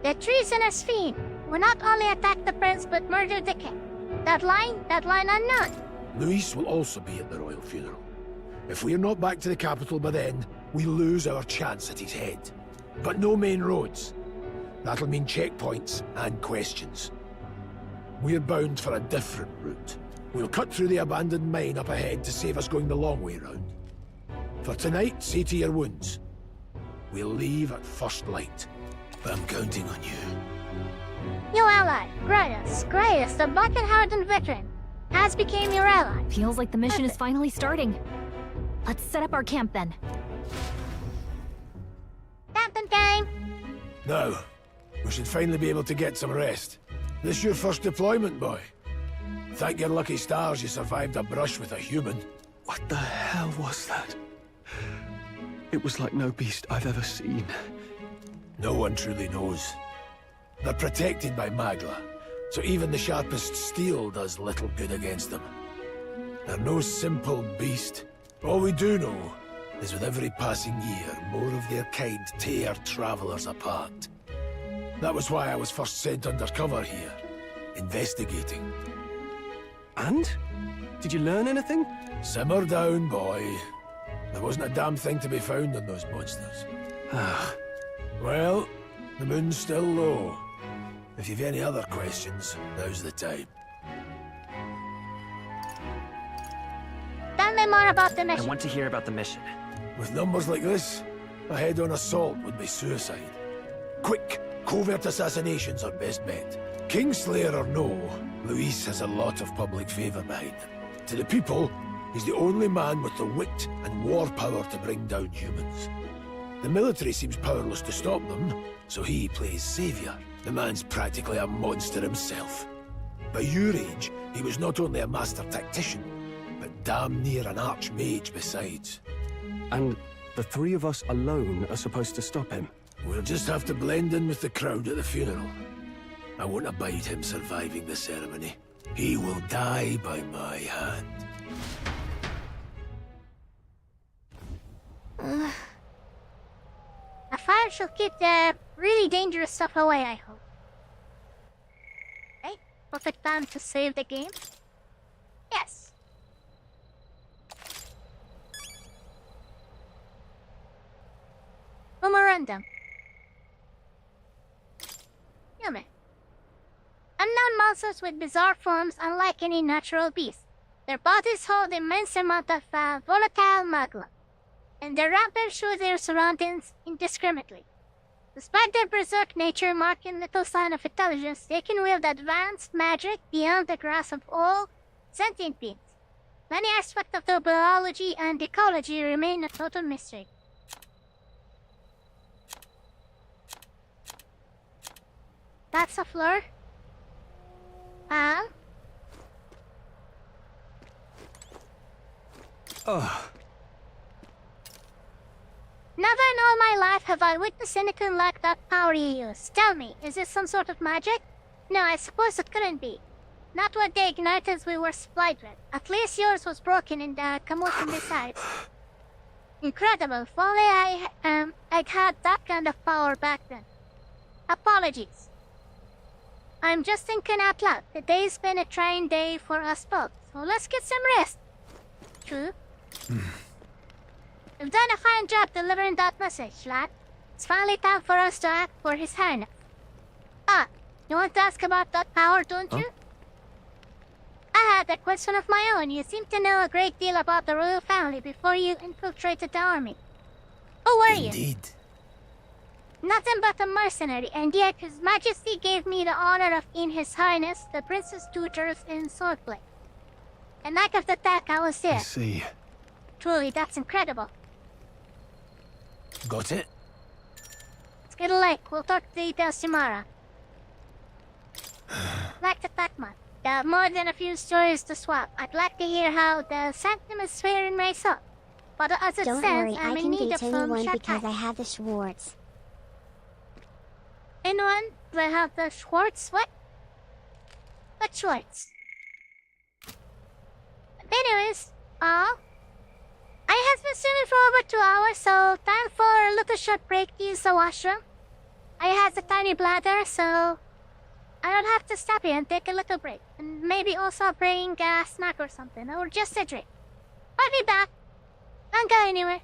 The treasonous fiend will not only attack the prince but murder the king. That line unknown. Luis will also be at the royal funeral. If we're not back to the capital by then, we lose our chance at his head. But no main roads. That'll mean checkpoints and questions. We're bound for a different route. We'll cut through the abandoned mine up ahead to save us going the long way round. For tonight, see to your wounds. We'll leave at first light. But I'm counting on you. Your ally, Graius, the bucket-hardened veteran, has become your ally. Feels like the mission is finally starting. Let's set up our camp then. Captain game! Now, we should finally be able to get some rest. This your first deployment, boy? Thank your lucky stars you survived a brush with a human. What the hell was that? It was like no beast I've ever seen. No one truly knows. They're protected by Magla, so even the sharpest steel does little good against them. They're no simple beast. All we do know is with every passing year, more of their kind tear travelers apart. That was why I was first sent undercover here, investigating. And? Did you learn anything? Simmer down, boy. There wasn't a damn thing to be found on those monsters. Well, the moon's still low. If you've any other questions, now's the time. Tell me more about the mission. I want to hear about the mission. With numbers like this, a head-on assault would be suicide. Quick, covert assassinations are best bet. Kingslayer or no, Luis has a lot of public favor behind him. To the people, he's the only man with the wit and war power to bring down humans. The military seems powerless to stop them, so he plays savior. The man's practically a monster himself. By your age, he was not only a master tactician, but damn near an archmage besides. And the three of us alone are supposed to stop him? We'll just have to blend in with the crowd at the funeral. I won't abide him surviving the ceremony. He will die by my hand. A fire shall keep the really dangerous stuff away, I hope. Right? Perfect time to save the game. Yes. Memorandum. Yummy. Unknown monsters with bizarre forms unlike any natural beast. Their bodies hold immense amount of volatile magma, and their rampage through their surroundings indiscriminately. Despite their berserk nature marking little sign of intelligence, they can wield advanced magic beyond the grasp of all sentient beings. Many aspects of their biology and ecology remain a total mystery. That's a floor. Never in all my life have I witnessed anything like that power you use. Tell me, is this some sort of magic? No, I suppose it couldn't be. Not what the igniters we were supplied with. At least yours was broken and come open besides. Incredible. If only I'd had that kind of power back then. Apologies. I'm just thinking out loud. Today's been a trying day for us both, so let's get some rest. True. You've done a fine job delivering that message, lad. It's finally time for us to act for His Highness. You want to ask about that power, don't you? I had a question of my own. You seem to know a great deal about the royal family before you infiltrated the army. Who were you? Indeed. Nothing but a mercenary, and yet His Majesty gave me the honor of being His Highness, the Prince's tutors in swordplay. The night of the attack, I was there. I see. Truly, that's incredible. Got it? Let's get a lake. We'll talk details tomorrow. Like the Tatman. There are more than a few stories to swap. I'd like to hear how the Sanctum is faring myself. But as it Don't stands, worry, I'm I in can need of detail some one shut because eye. I have the Schwartz. Anyone? Do I have the Schwartz? What? What Schwartz? Anyways, I have been swimming for over 2 hours, so time for a little short break to use the washroom. I have a tiny bladder, so I don't have to stop here and take a little break. And maybe also bring a snack or something, or just a drink. I'll be back. Don't go anywhere.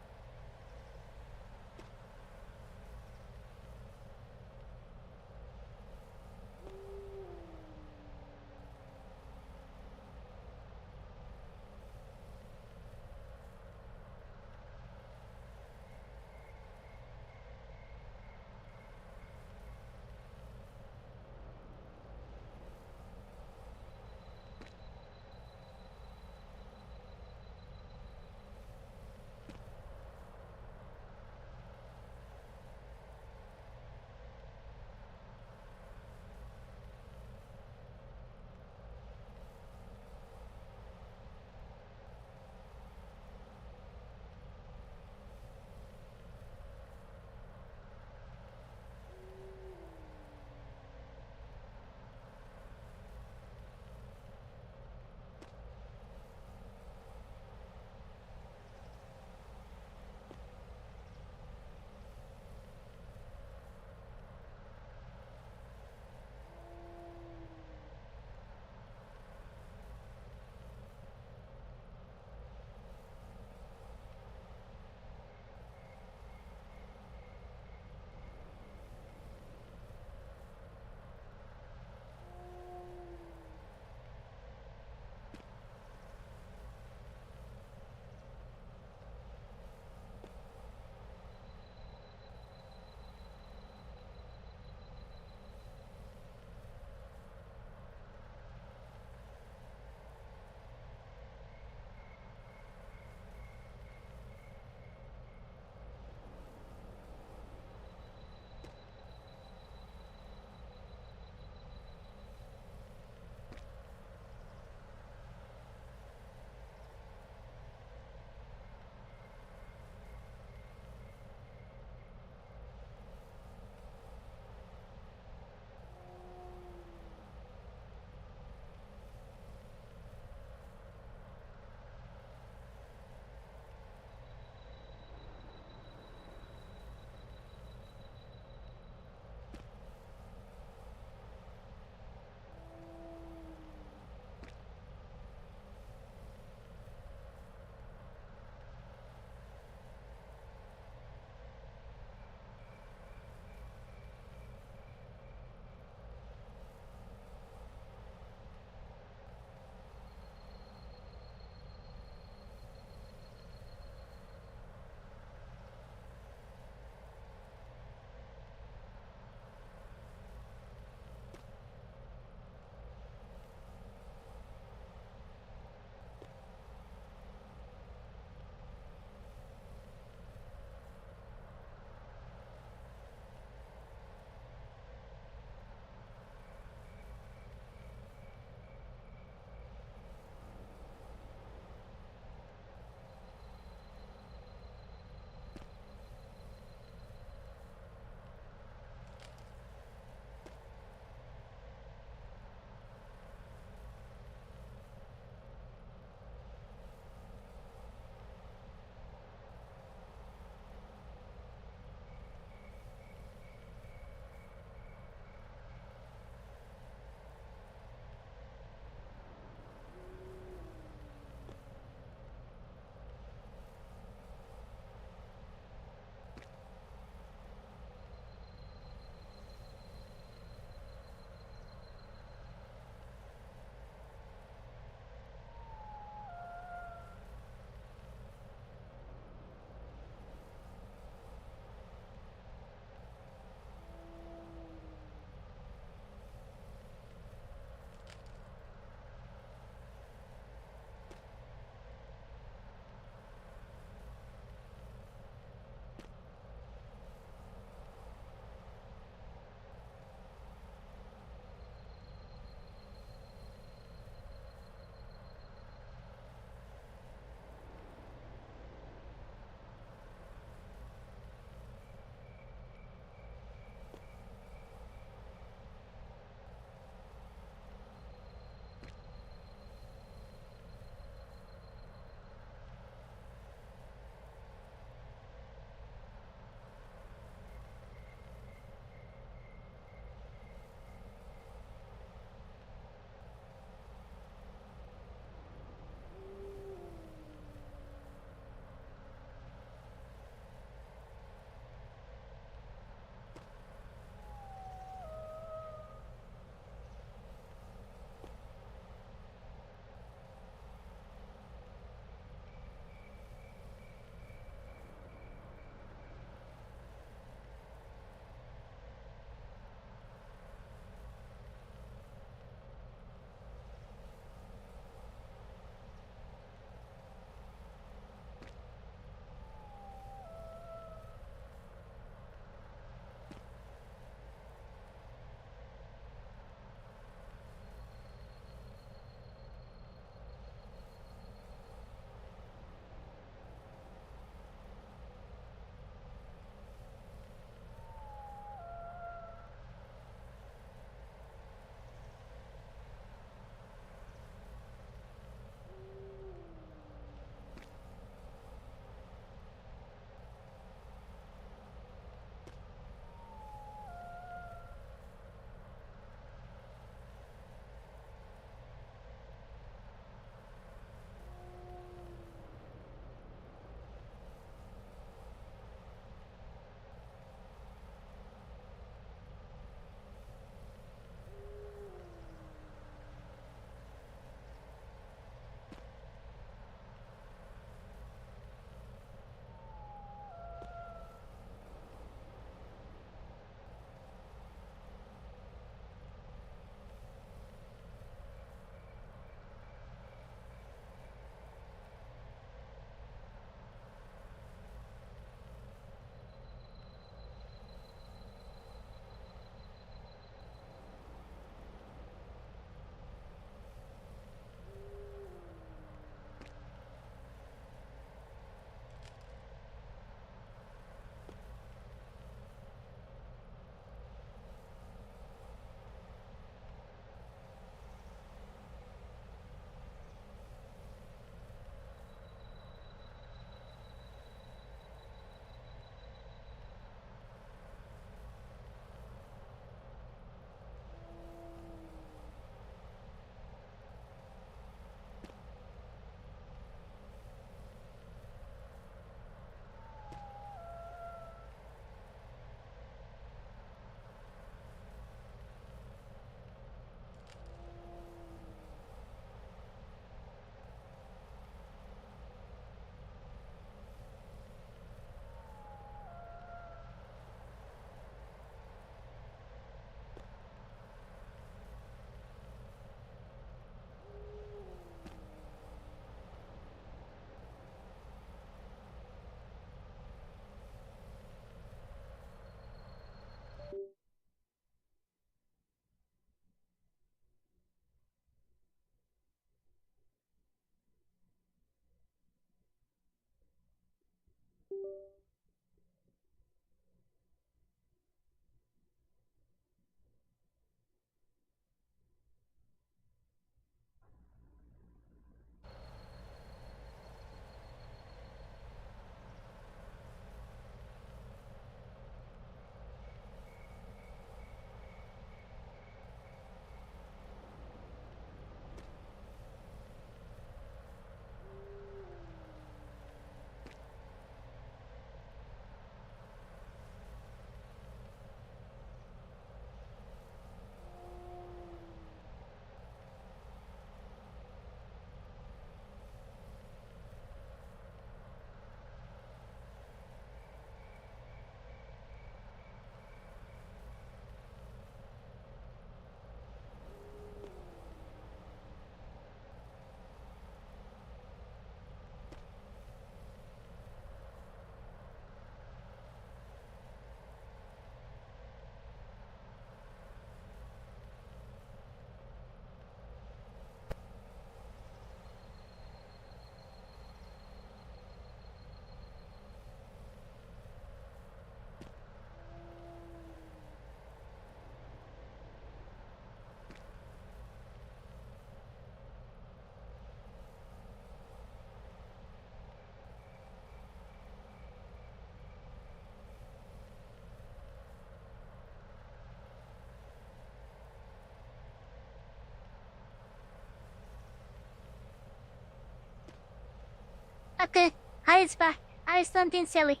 Okay, Harry's back. Harry's something silly.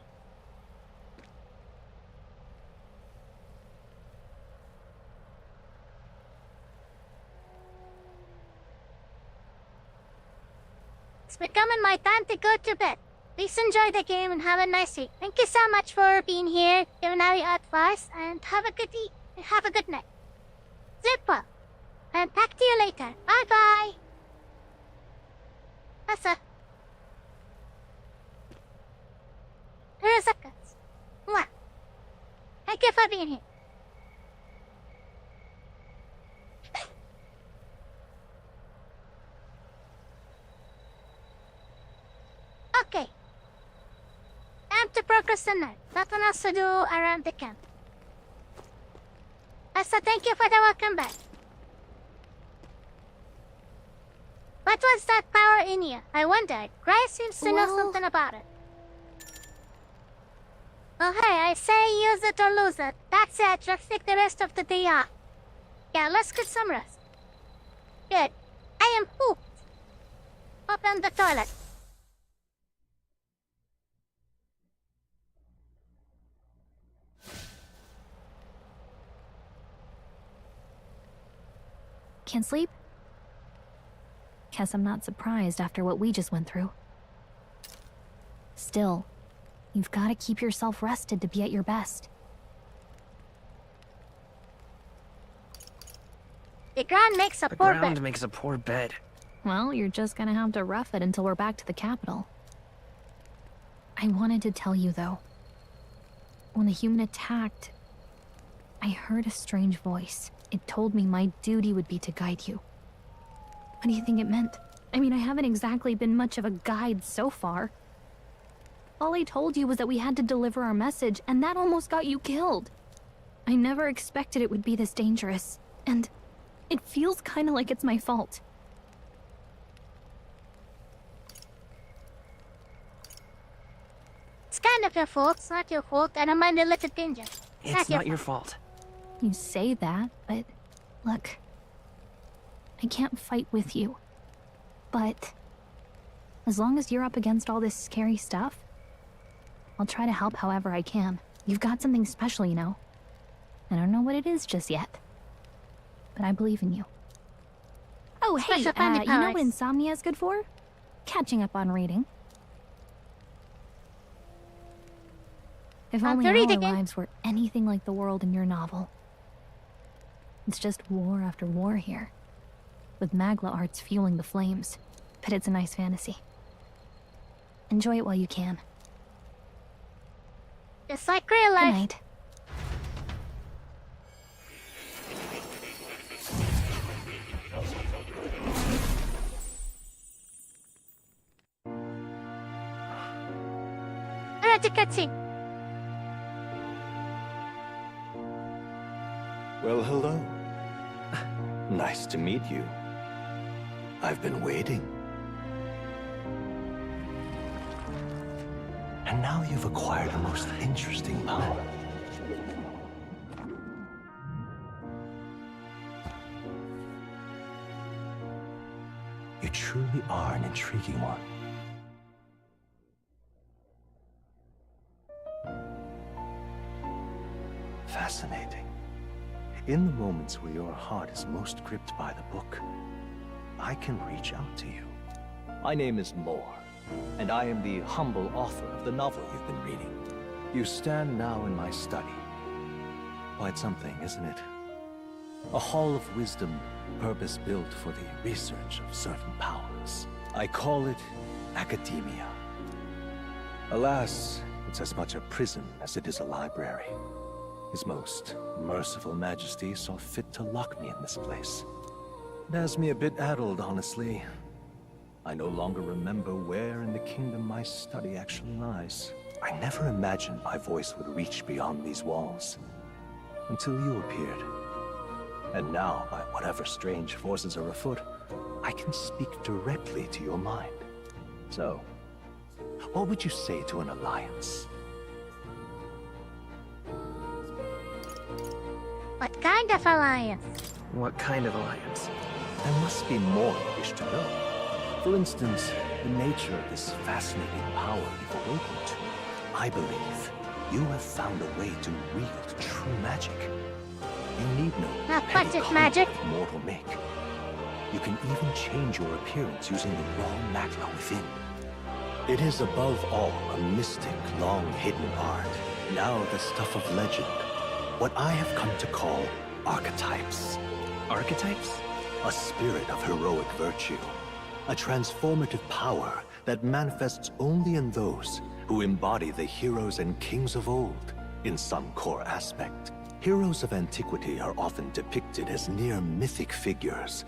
It's becoming my time to go to bed. Please enjoy the game and have a nice week. Thank you so much for being here, giving Harry advice, and have a good night. Sleep well. And talk to you later. Bye bye. Asa. Seconds. Mwah. Thank you for being here. Okay. Time to procrastinate. Nothing else to do around the camp. Asa, thank you for the welcome back. What was that power in you? I wondered. Grace seems to know something about it. Oh hey, I say use it or lose it. That's it. Just take the rest of the day off. Yeah, let's get some rest. Good. I am pooped. Open the toilet. Can't sleep? Guess I'm not surprised after what we just went through. Still, you've got to keep yourself rested to be at your best. The ground makes a poor bed. The ground makes a poor bed. Well, you're just gonna have to rough it until we're back to the capital. I wanted to tell you, though. When the human attacked, I heard a strange voice. It told me my duty would be to guide you. What do you think it meant? I mean, I haven't exactly been much of a guide so far. All I told you was that we had to deliver our message, and that almost got you killed. I never expected it would be this dangerous, and it feels kind of like it's my fault. It's kind of your fault. It's not your fault. I don't mind a little danger. It's not your fault. You say that, but look, I can't fight with you. But as long as you're up against all this scary stuff, I'll try to help however I can. You've got something special, you know. I don't know what it is just yet, but I believe in you. Oh, hey, you know what insomnia is good for? Catching up on reading. If only our lives were anything like the world in your novel. It's just war after war here, with Magla arts fueling the flames. But it's a nice fantasy. Enjoy it while you can. Just like real life. Good night. Cutscene. Well, hello. Nice to meet you. I've been waiting. And now you've acquired a most interesting power. You truly are an intriguing one. Fascinating. In the moments where your heart is most gripped by the book, I can reach out to you. My name is Moore, and I am the humble author of the novel you've been reading. You stand now in my study. Quite something, isn't it? A hall of wisdom, purpose-built for the research of certain powers. I call it academia. Alas, it's as much a prison as it is a library. His most merciful majesty saw fit to lock me in this place. It has me a bit addled, honestly. I no longer remember where in the kingdom my study actually lies. I never imagined my voice would reach beyond these walls. Until you appeared. And now, by whatever strange forces are afoot, I can speak directly to your mind. So, what would you say to an alliance? What kind of alliance? What kind of alliance? There must be more you wish to know. For instance, the nature of this fascinating power you've awakened to, I believe you have found a way to wield true magic. You need no Not petty budget cult magic. of mortal make. You can even change your appearance using the raw magma within. It is above all a mystic, long-hidden art, now the stuff of legend. What I have come to call archetypes. Archetypes? A spirit of heroic virtue. A transformative power that manifests only in those who embody the heroes and kings of old in some core aspect. Heroes of antiquity are often depicted as near mythic figures,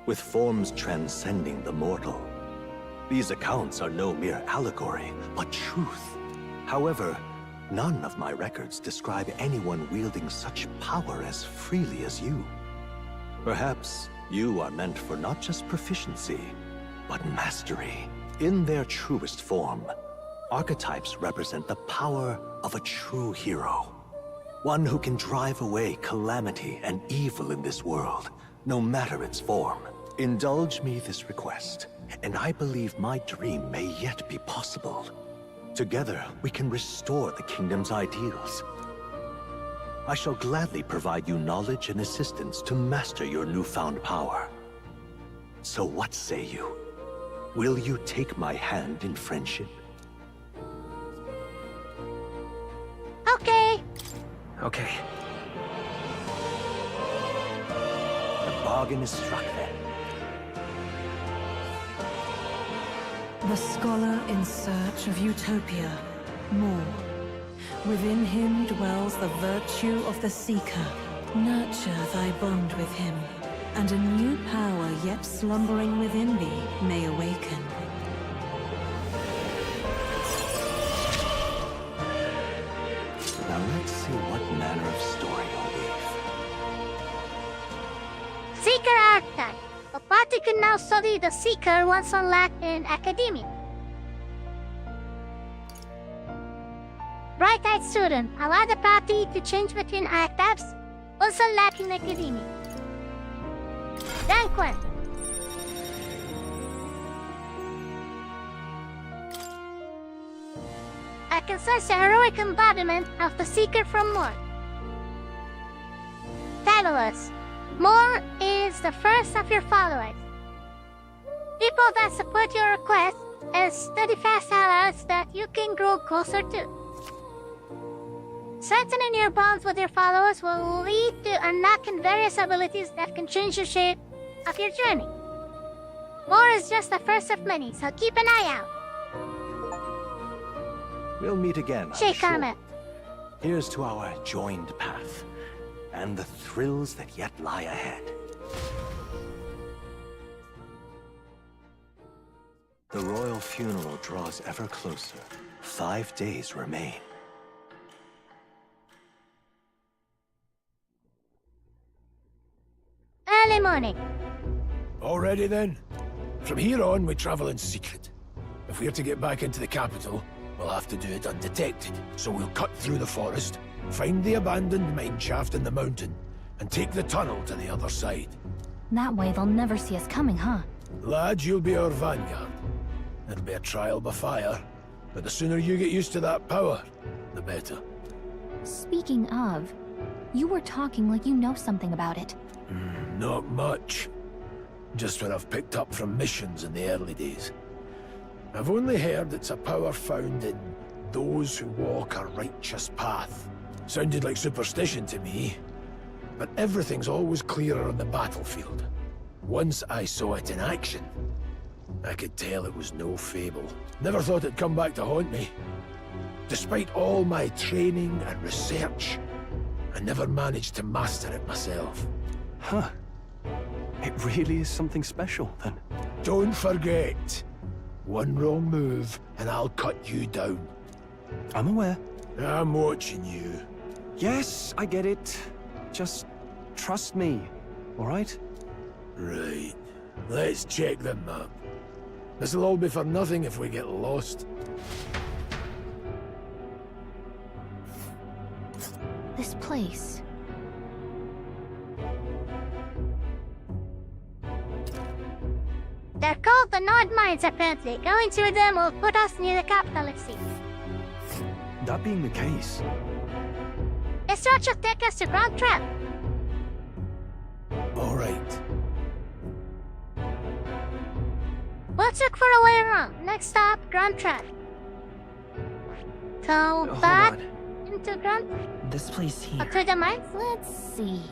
with forms transcending the mortal. These accounts are no mere allegory, but truth. However, none of my records describe anyone wielding such power as freely as you. Perhaps you are meant for not just proficiency, but mastery. In their truest form, archetypes represent the power of a true hero. One who can drive away calamity and evil in this world, no matter its form. Indulge me this request, and I believe my dream may yet be possible. Together, we can restore the kingdom's ideals. I shall gladly provide you knowledge and assistance to master your newfound power. So what say you? Will you take my hand in friendship? Okay. Okay. The bargain is struck then. The scholar in search of utopia. More. Within him dwells the virtue of the seeker. Nurture thy bond with him, and a new power yet slumbering within thee may awaken. Now let's see what manner of story you'll weave. Seeker archetype. The party can now study the Seeker once unlocked in Academia. Bright-eyed student. Allow the party to change between archetypes once unlocked in Academia. Delinquent. I can sense a heroic embodiment of the Seeker from Moore. Titleist. Moore is the first of your followers. People that support your request and steadfast allies that you can grow closer to. Strengthening your bonds with your followers will lead to unlocking various abilities that can change the shape of your journey. Moore is just the first of many, so keep an eye out. We'll meet again, I'm Shake sure. Ahmed. Here's to our joined path, and the thrills that yet lie ahead. The royal funeral draws ever closer. 5 days remain. Early morning. Already then? From here on, we travel in secret. If we're to get back into the capital, we'll have to do it undetected. So we'll cut through the forest, find the abandoned mine shaft in the mountain, and take the tunnel to the other side. That way they'll never see us coming, huh? Lad, you'll be our vanguard. It'll be a trial by fire, but the sooner you get used to that power, the better. Speaking of, you were talking like you know something about it. Not much. Just what I've picked up from missions in the early days. I've only heard it's a power found in those who walk a righteous path. Sounded like superstition to me, but everything's always clearer on the battlefield. Once I saw it in action, I could tell it was no fable. Never thought it'd come back to haunt me. Despite all my training and research, I never managed to master it myself. Huh. It really is something special, then. Don't forget, one wrong move and I'll cut you down. I'm aware. I'm watching you. Yes, I get it. Just trust me, all right? Right. Let's check the map. This'll all be for nothing if we get lost. This place. They're called the Nord Mines, apparently. Going through them will put us near the capital, it seems. That being the case, This route should take us to Grand Trap. alright. We'll check for a way around. Next stop, Grand Trap. So, Hold back on. into Grand... This place here. Through the mines? Let's see.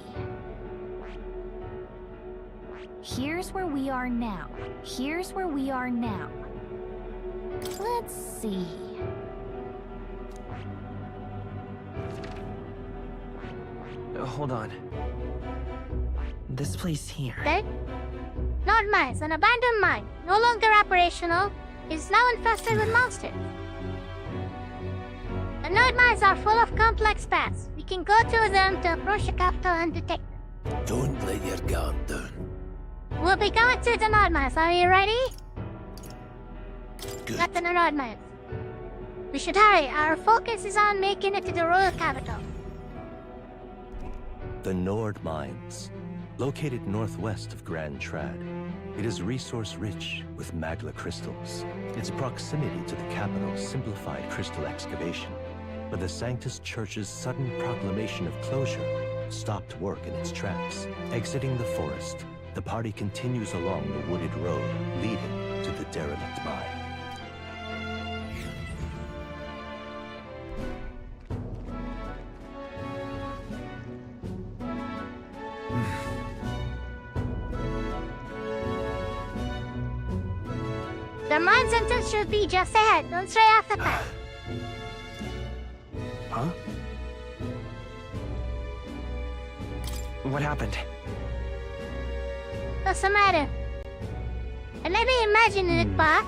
Here's where we are now. Here's where we are now. Let's see. Hold on. This place here. Okay. Nord Mines, an abandoned mine, no longer operational, is now infested with monsters. The Nord Mines are full of complex paths. We can go through them to approach the capital and detect them. Don't let your guard down. We'll be going to the Nord Mines. Are you ready? Good. Not the Nord Mines. We should hurry. Our focus is on making it to the royal capital. The Nord Mines, located northwest of Grand Trad. It is resource-rich with magla crystals. Its proximity to the capital simplified crystal excavation, but the Sanctus Church's sudden proclamation of closure stopped work in its tracks. Exiting the forest, the party continues along the wooded road leading to the derelict mine. The mine's entrance should be just ahead. Don't stray off the path. Huh? What happened? What's the matter? I may be imagining it, but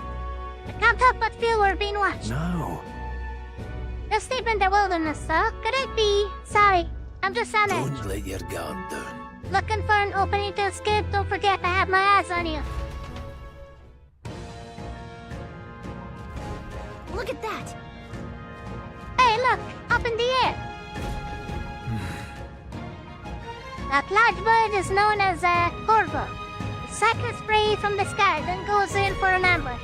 I can't help but feel we're being watched. No. Just deep in the wilderness, though. Could it be? Sorry, I'm just on edge. Don't let your guard down. Looking for an opening to escape. Don't forget I have my eyes on you. Look at that! Hey, look! Up in the air! That large bird is known as a corvo. It cycles prey from the sky, then goes in for an ambush.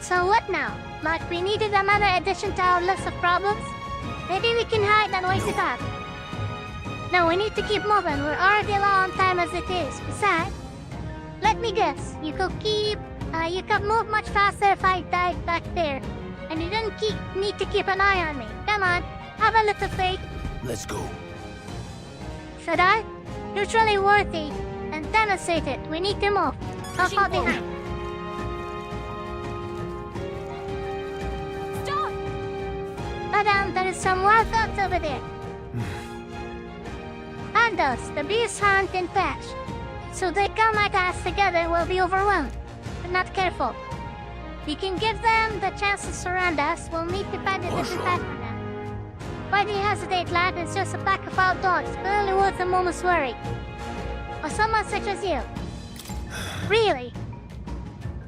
So what now? Like we needed another addition to our list of problems? Maybe we can hide and wait it out. No, we need to keep moving. We're already low on time as it is. Besides, let me guess. You could move much faster if I died back there. And you didn't need to keep an eye on me. Come on, have a little faith. Let's go. Should I? You're truly worthy and demonstrate it. We need to move. I'll fall behind. Stop! Madam, there is some wild dogs over there. And us, the beasts hunt in patch. So they come at us together, we'll be overwhelmed. If not careful. We can give them the chance to surround us. We'll need to find a different path for them. Why do you hesitate, lad? It's just a pack of wild dogs. Clearly worth a moment's worry. Or someone such as you. Really?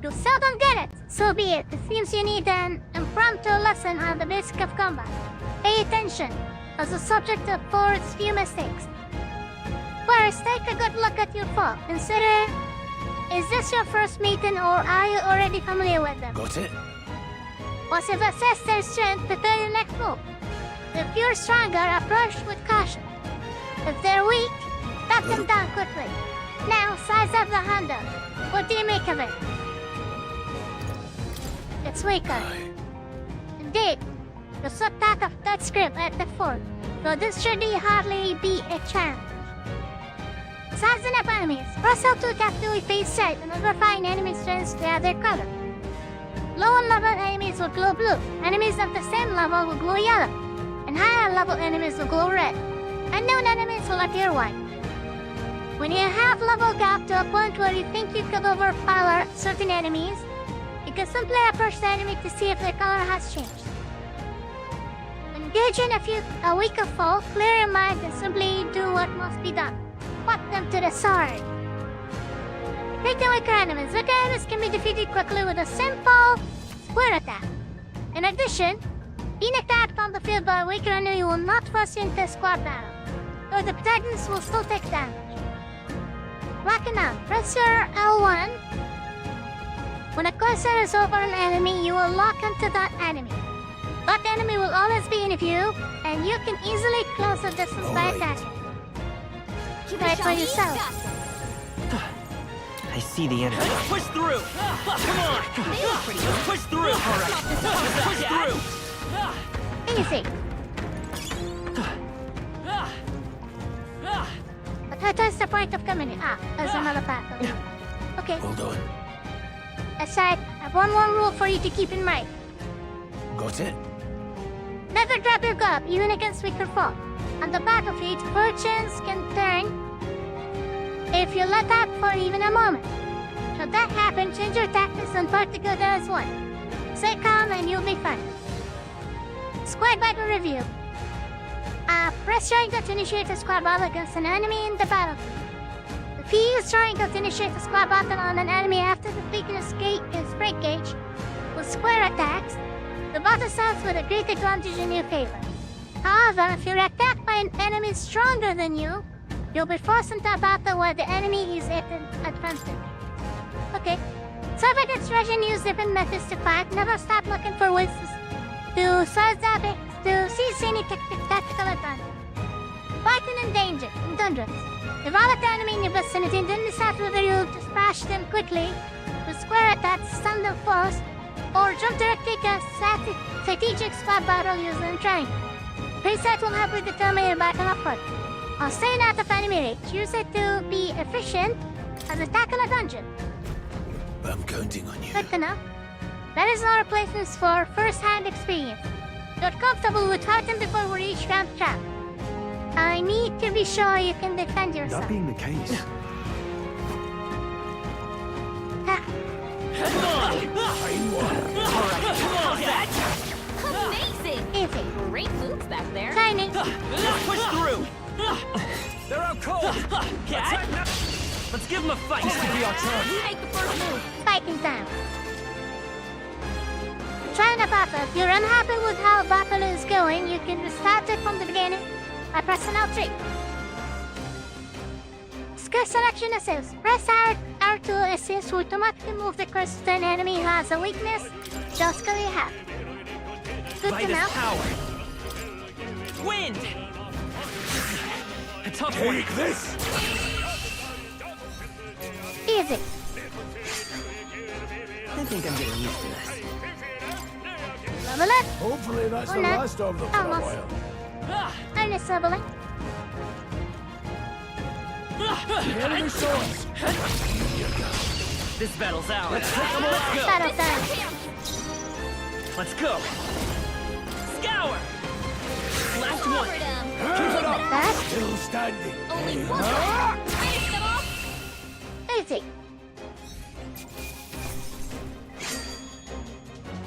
You still don't get it. So be it. It seems you need an impromptu lesson on the basic of combat. Pay attention, as the subject affords few mistakes. First, take a good look at your foe. Consider, is this your first meeting or are you already familiar with them? Got it? Once you've assessed their strength, prepare your next move. If you're stronger, approach with caution. If they're weak, knock them down quickly. Now, size up the Honda. What do you make of it? It's weaker. Indeed, the subpack of that script at the fort, so this should hardly be a challenge. Sizing up enemies. Press L2 tap to face sight and overfine enemy strengths to add their color. Lower level enemies will glow blue. Enemies of the same level will glow yellow. And higher level enemies will glow red. Unknown enemies will appear white. When you have level gap to a point where you think you could overpower certain enemies, you can simply approach the enemy to see if their color has changed. Engaging a weaker foe, clear your mind and simply do what must be done. Put them to the sword. Take the weaker enemies. Weaker enemies can be defeated quickly with a simple square attack. In addition, being attacked on the field by a weaker enemy will not force you into a squad battle, though the protagonist will still take damage. Locking out. Press your L1. When a cursor is over an enemy, you will lock onto that enemy. That enemy will always be in view, and you can easily close the distance by attacking. Try it for yourself. I see the enemy. Let's push through! Come on! Let's push through! Alright, let's push through! Easy. But what is the point of coming in? There's another battle. Okay. Hold on. Aside, I have one more rule for you to keep in mind. Got it? Never drop your guard, even against weaker foe. On the battlefield, fortunes can turn if you let up for even a moment. Should that happen, change your tactics and part together as one. Stay calm and you'll be fine. Squad battle review. Press triangle to initiate a squad battle against an enemy in the battlefield. If you use triangle to initiate a squad battle on an enemy after completing his break gauge with square attacks, the battle starts with a great advantage in your favor. However, if you're attacked by an enemy stronger than you, you'll be forced into a battle where the enemy is at an advantage. Okay. Serve against Russian use different methods to fight. Never stop looking for ways to seize any tactical advantage. Fighting in danger, in tundras. Develop the enemy in your vicinity and then decide whether you'll just bash them quickly with square attacks, stun them first, or jump directly to strategic squad battle using triangle. Preset will help you determine your battle approach. While staying out of enemy range, use it to be efficient as a tackle a dungeon. I'm counting on you. Good to know. That is no replacements for first-hand experience. You're comfortable with fighting before we reach round trap. I need to be sure you can defend yourself. That being the case. Amazing! Easy. Great moves back there. Tiny. Let's push through! They're out cold! Cat! Let's give them a fight! This could be our turn. Take the first move. Fighting time. Trying a battle. If you're unhappy with how a battle is going, you can restart it from the beginning by pressing L3. Skill selection assist. Press R2 assist to automatically move the cursor to an enemy who has a weakness. Just skill you have. Good to know. Power. Wind! A tough Take this! Easy. I think I'm getting used to this. Level up. Hopefully that's Or the not. last of them for a Almost. while. Earnest leveling. Enemy swords! This battle's ours. Let's go! Battle time. Let's go! Scour! Last one! Keep it up! That. Still standing. Only one. Finish them off. Easy.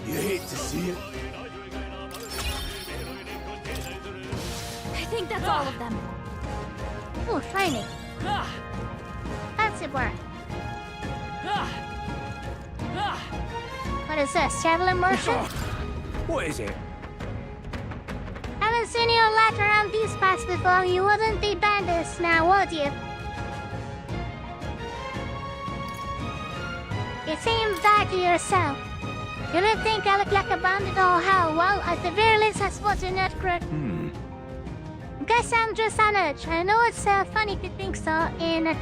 You hate to see it. I think that's all of them. Ooh, shiny. Fancy work. What is this? Javelin motion? What is it? Haven't seen you lot around these parts before. You wouldn't be bandits now, would you? You seem dodgy yourself. You don't think I look like a bandit or how? Well, at the very least, I suppose you're not correct. Guess I'm just on edge. I know it's funny to think so in a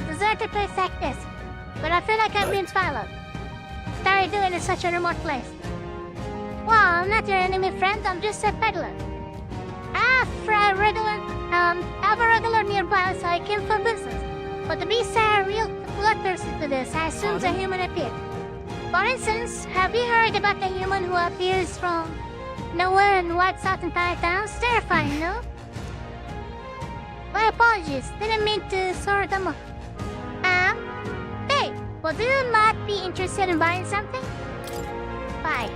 deserted place like this, but I feel like I've been followed. What are you doing in such a remote place? Well, I'm not your enemy friend, I'm just a peddler. I have a regular nearby, so I came for business. But the beasts are real bloodthirsty to this. I assume the human appeared. For instance, have you heard about the human who appears from nowhere and wipes out entire towns? Terrifying, no? My apologies, didn't mean to sort them up. Hey, would you not be interested in buying something? Buy.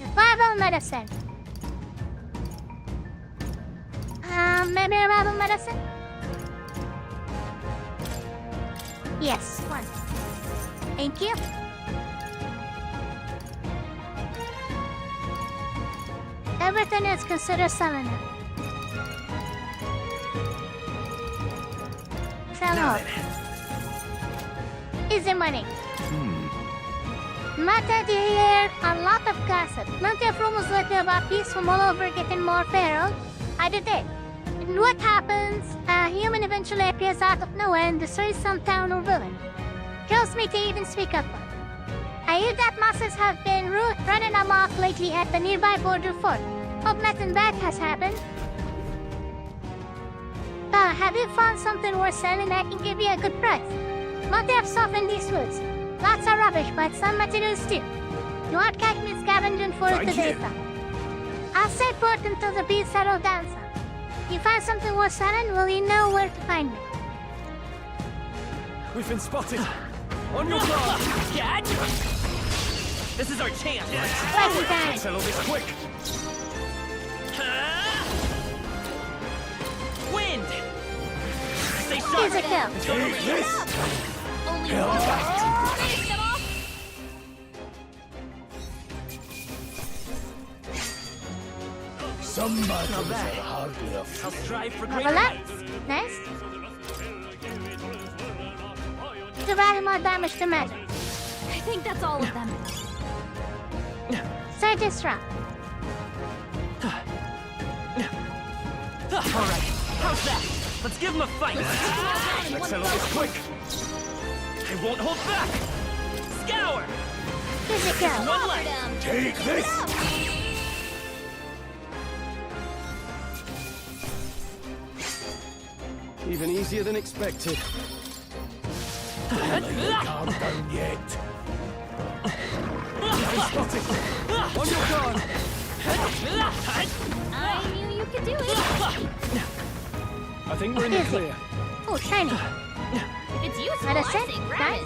Revival medicine. Maybe revival medicine? Yes, one. Thank you. Everything is considered summoner. sell off. Easy money. Matter to hear a lot of gossip. Plenty of rumors lately about peace from all over getting more feral. I did it. And what happens? A human eventually appears out of nowhere and destroys some town or village. Kills me to even speak up. I hear that masses have been running amok lately at the nearby border fort. Hope nothing bad has happened. Have you found something worth selling? I can give you a good price. Plenty of stuff in these woods. Lots of rubbish, but some materials too. You won't catch me scavenging for it today, pal. I'll stay put until the bees settle down some. You find something worth selling, will you know where to find me? We've been spotted. On your guard. Dad? This is our chance. Let's settle this quick. Wind. Stay sharp. Here's a kill. Take this. Only Hell. one back. Finish them off. Some battles are hardly a I'll strive for greater Overlap. heights. Nice. Do very more damage to magic. I think that's all of them. Start this round. Alright, how's that? Let's give him a fight. Let's settle this quick. I won't hold back. Scour. Here's a kill. One left. Take this! Even easier than expected. Don't lay your guard down yet. Spotted. On your guard. I knew you could do it. I think we're in the clear. Oh, shiny. If it's useful, Medicine? I say grab it.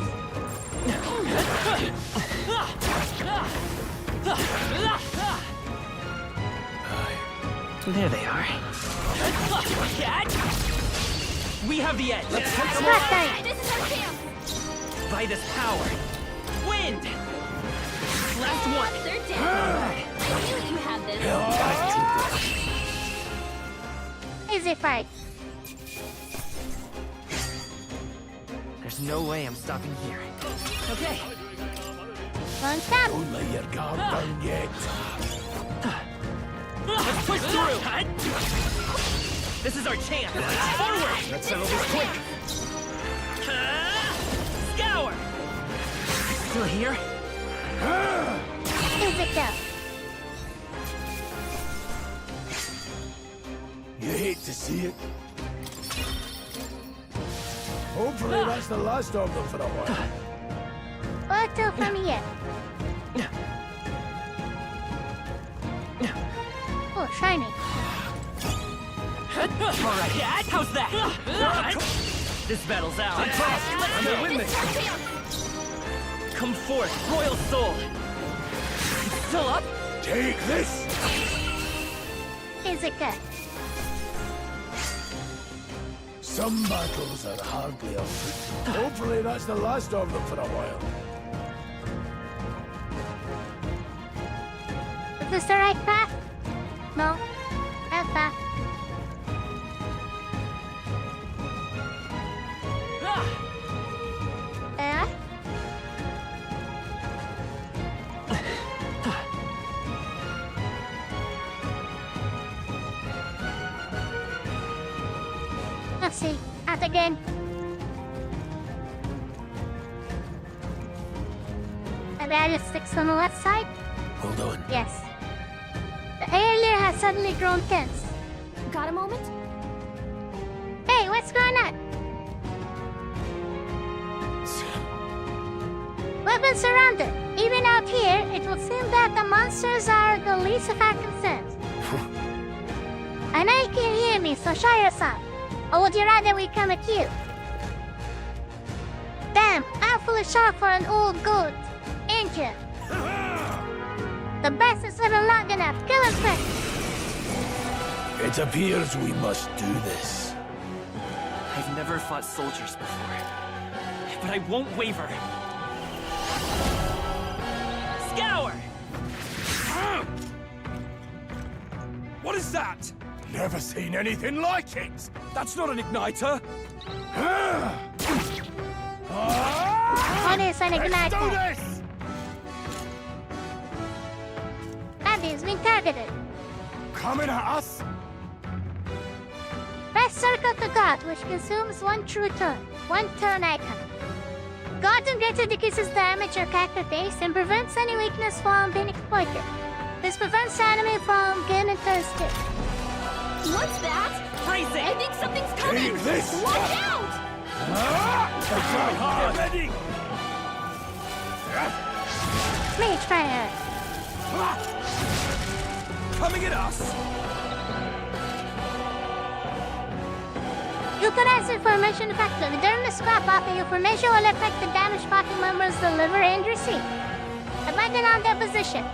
There they are. We have the edge. Let's take them Smack off. time. This is our chance. By this power. Wind. Last one. They're dead. I knew you had this. Easy fight. There's no way I'm stopping here. Okay. One tap. Don't lay your guard down yet. Let's push through. This is our chance. Forward. Let's settle this quick. Scour. Still here? Easy kill. You hate to see it. Hopefully that's the last of them for a while. What till from here? Oh, shiny. Alright, how's that? This battle's ours. I'm gonna win this. Come forth, Royal Soul. Still up? Take this! Easy kill. Some battles are hardly a foot. Hopefully that's the last of them for a while. Is this the right path? No. That path. Yeah? Let's see. Out again. The barrier sticks on the left side? Hold on. Yes. The area has suddenly grown tense. Got a moment? Hey, what's going on? We've been surrounded. Even out here, it would seem that the monsters are the least of our concerns. I know you can hear me, so show yourself. Or would you rather we come at you? Damn, awfully sharp for an old goat, ain't you? The best is living long enough. Kill us quick. It appears we must do this. I've never fought soldiers before, but I won't waver. Scour! What is that? Never seen anything like it! That's not an igniter! What is an Let's do igniter? this! Andy is being targeted. Coming at us? Press circle to guard, which consumes one true turn. One turn icon. Guarding greatly decreases damage your character takes and prevents any weakness from being exploited. This prevents the enemy from gaining turns too. What's that? Freeze it! I think something's coming! Keep this! Watch out! Get ready! Mage fire. Coming at us! Utilize information effectively. During the scrap off, the information will affect the damage party members deliver and receive. Depending on their position.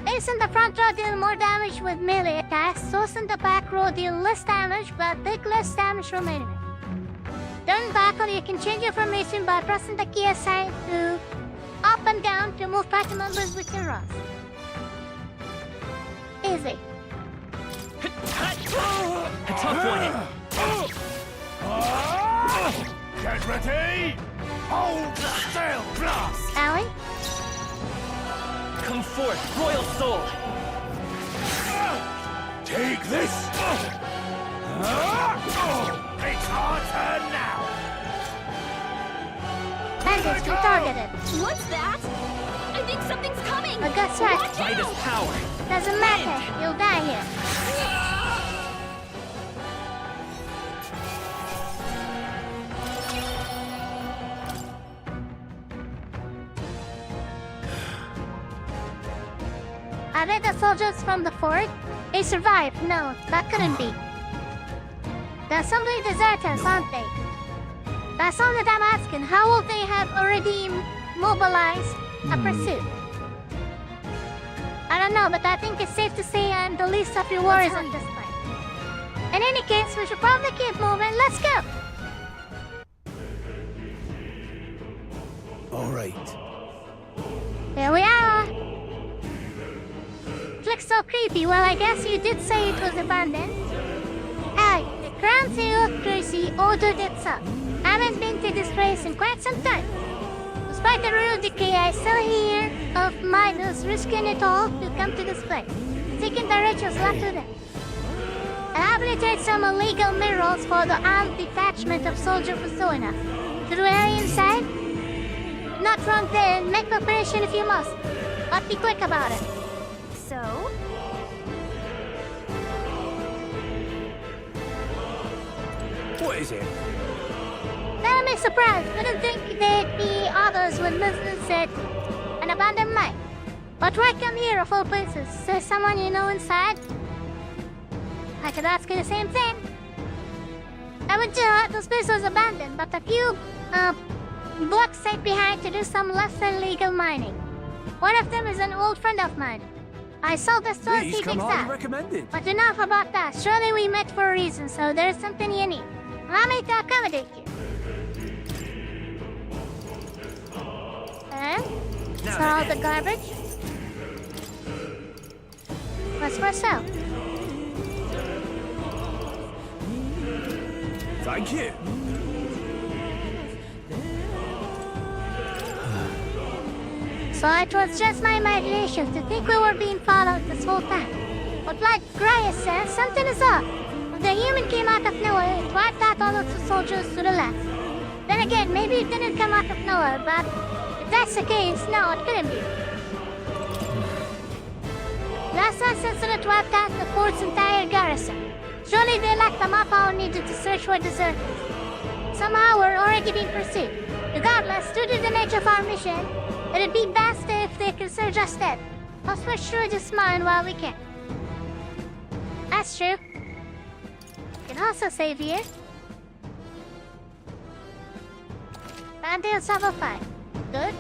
Those in the front row deal more damage with melee attacks. Those in the back row deal less damage, but take less damage from enemy. During battle, you can change your formation by pressing the key assigned to up and down to move party members within rows. Easy. A tough one! Get ready! Hold still! Blast! Allie? Come forth, Royal Soul! Take this! It's our turn now! Bandits be targeted. What's that? I think something's coming! A good shot. Watch By this out! power! Doesn't matter. You'll die here. Are they the soldiers from the fort? They survived. No, that couldn't be. They're simply deserters, aren't they? That's all that I'm asking. How will they have already mobilized a pursuit? I don't know, but I think it's safe to say I'm the least of your worries at this point. In any case, we should probably keep moving. Let's go! All right. Here we are! Looks so creepy. Well, I guess you did say it was abandoned. Aye, the Crown Seal Crazy ordered it so. Haven't been to this place in quite some time. Despite the royal decree, I still hear of miners risking it all to come to this place, seeking the rituals left to them. Rehabilitate some illegal minerals for the armed detachment of soldier persona. Should we hurry inside? Not wrong then, make preparation if you must. But be quick about it. So? What is it? Don't be surprised. Wouldn't think there'd be others with business at an abandoned mine. But why come here of all places? Is there someone you know inside? I could ask you the same thing. I would this place was abandoned, but a few blocks stayed behind to do some less than legal mining. One of them is an old friend of mine. I saw the store Please he come digs highly out. recommended. But enough about that. Surely we met for a reason, so there's something you need. Allow me to accommodate you. And for all the garbage. What's for sale? Thank you. So it was just my imagination to think we were being followed this whole time. But like Grias says, something is up. When the human came out of nowhere, it wiped out all of the soldiers to the left. Then again, maybe it didn't come out of nowhere, but if that's the case, no, it couldn't be. Last incident wiped out the fort's entire garrison. Surely they lacked the manpower needed to search for deserters. Somehow we're already being pursued. Regardless, due to the nature of our mission, it'd be best if they could search us dead. I'll switch through this mine while we can. That's true. You can also save here. Bandits level 5. Good.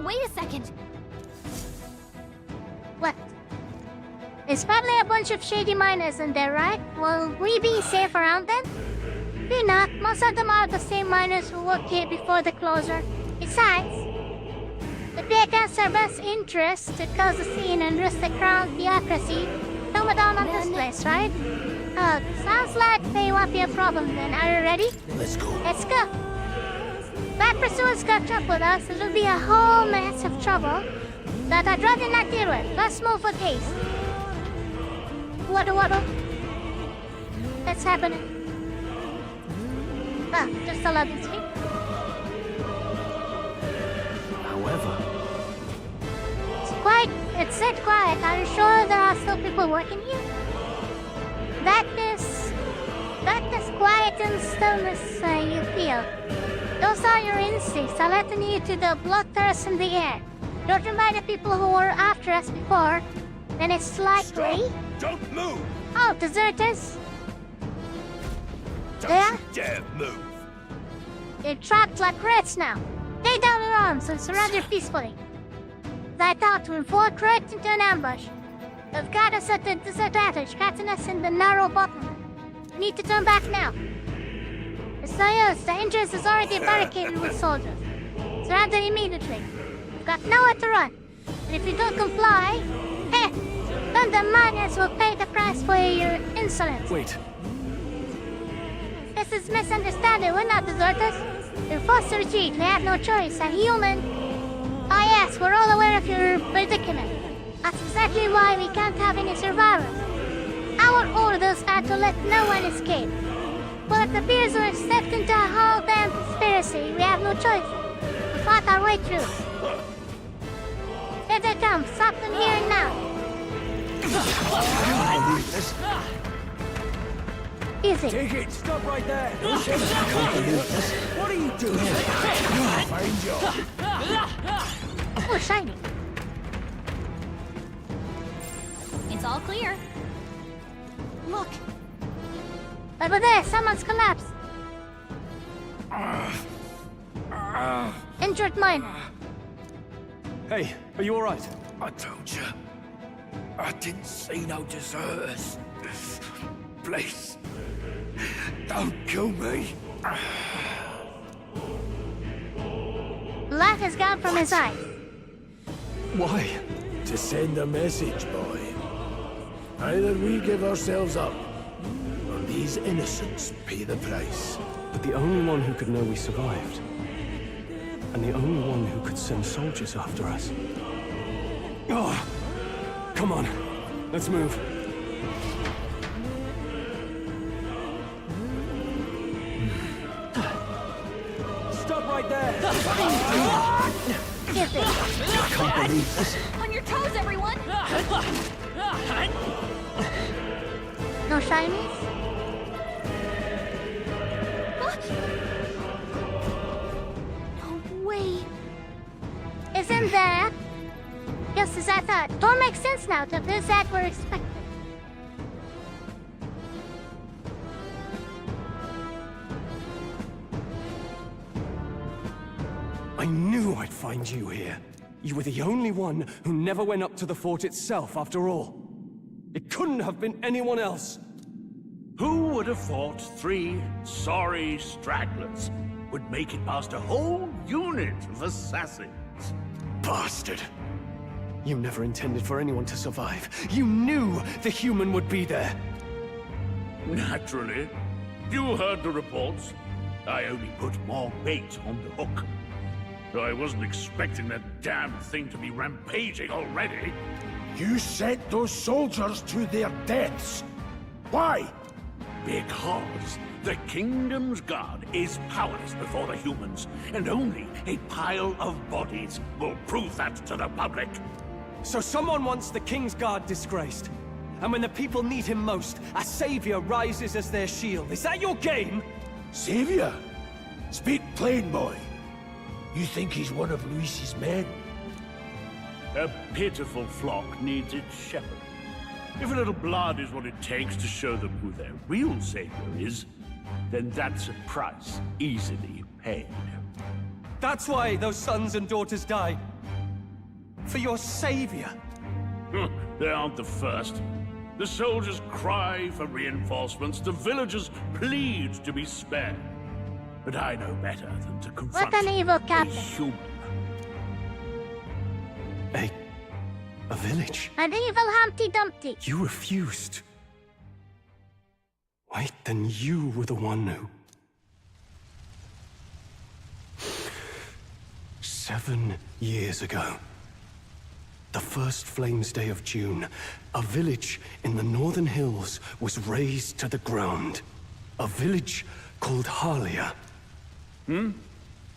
Wait a second. What? There's probably a bunch of shady miners in there, right? Will we be safe around them? Fear not, most of them are the same miners who worked here before the closure. Besides, it'd be a against our best interest to cause a scene and risk the crown theocracy coming down on this place, right? Sounds like they won't be a problem then. Are you ready? Let's go. Let's go. Bad pursuers catch up with us, it'll be a whole mess of trouble that I'd rather not deal with. Let's move with haste. What? What's happening? Ah, just a luggage feet. However, It's dead quiet. Are you sure there are still people working here? That this quiet and stillness you feel. Those are your instincts alerting you to the bloodthirst in the air. Judging by the people who were after us before, then it's likely... Stop. Don't move! Oh, deserters? Don't Yeah? you dare move! You're trapped like rats now. Lay down your arms and surrender peacefully. I thought we'd walk right into an ambush. They've got us at a disadvantage, catching us in the narrow bottom. We need to turn back now. It's no use. The entrance is already barricaded with soldiers. Surrender immediately. You've got nowhere to run. And if you don't comply, then the miners will pay the price for your insolence. Wait. This is misunderstanding. We're not deserters. We're forced to retreat. We have no choice. A human. Ah yes, we're all aware of your predicament. That's exactly why we can't have any survivors. Our orders are to let no one escape. But it appears we've stepped into a whole damn conspiracy. We have no choice. We fought our way through. Here they come. Stop them here and now. Easy. Take it! Stop right there! I can't believe this. What are you doing? Find you! Oh, shiny. It's all clear. Look. Over there, someone's collapsed. Injured miner. Hey, are you alright? I told you. I didn't see no deserters. Please. Don't kill me. Light has gone from his eyes. Why? To send a message, boy. Either we give ourselves up, or these innocents pay the price. But the only one who could know we survived. And the only one who could send soldiers after us. Oh, come on. Let's move. Stop right there! Get this. I can't believe this. On your toes, everyone! No shinies? No way. Isn't that? Just as I thought. Don't make sense now to this that we're expecting. I knew I'd find you here. You were the only one who never went up to the fort itself, after all. It couldn't have been anyone else. Who would have thought 3 sorry stragglers would make it past a whole unit of assassins? Bastard! You never intended for anyone to survive. You knew the human would be there. Naturally. You heard the reports. I only put more bait on the hook. I wasn't expecting that damn thing to be rampaging already. You sent those soldiers to their deaths. Why? Because the Kingdom's Guard is powerless before the humans, and only a pile of bodies will prove that to the public. So someone wants the King's Guard disgraced. And when the people need him most, a savior rises as their shield. Is that your game? Savior? Speak plain, boy. You think he's one of Luis's men? A pitiful flock needs its shepherd. If a little blood is what it takes to show them who their real savior is, then that's a price easily paid. That's why those sons and daughters die. For your savior. They aren't the first. The soldiers cry for reinforcements, the villagers plead to be spared. But I know better than to confront What an evil a captain. human. A village? An evil Humpty Dumpty. You refused. Wait, then you were the one who... 7 years ago, the first Flames Day of June, a village in the northern hills was razed to the ground. A village called Harlia. Oh,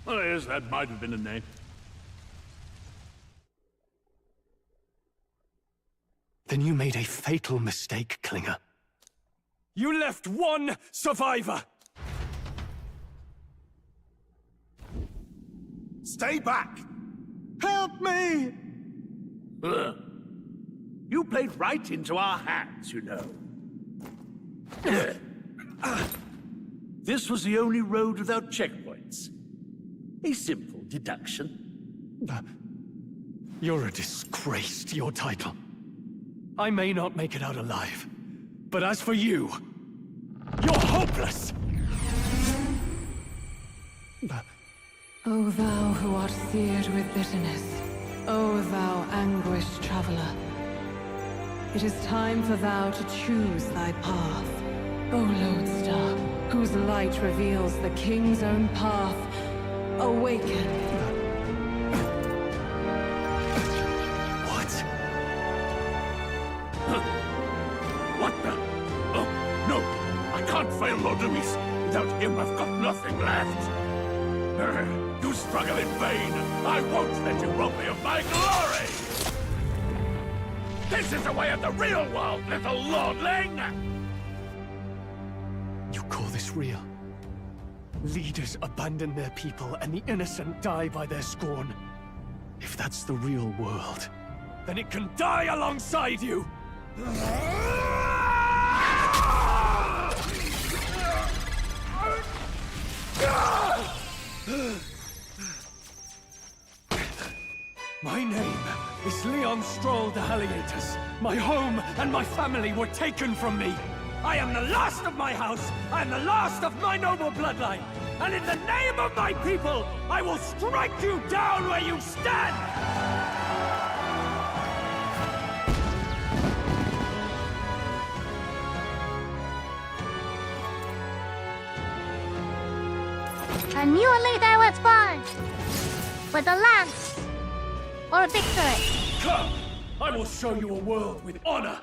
yes, that might have been a name. Then you made a fatal mistake, Klinger. You left one survivor! Stay back! Help me! You played right into our hands, you know. This was the only road without checkpoints. A simple deduction. You're a disgrace to your title. I may not make it out alive, but as for you, you're hopeless! O thou who art seared with bitterness, O thou anguished traveler, it is time for thou to choose thy path. O lodestar, whose light reveals the king's own path, awaken. What? What the? Oh, no! I can't fail Lord Luis. Without him, I've got nothing left. You struggle in vain. I won't let you rob me of my glory! This is the way of the real world, little lordling! You call this real? Leaders abandon their people and the innocent die by their scorn. If that's the real world, then it can die alongside you! My name is Leon Stroll de Halliatus. My home and my family were taken from me. I am the last of my house. I am the last of my noble bloodline. And in the name of my people, I will strike you down where you stand! A new leader was born! With a lance! Or victory! Come! I will show you a world with honor!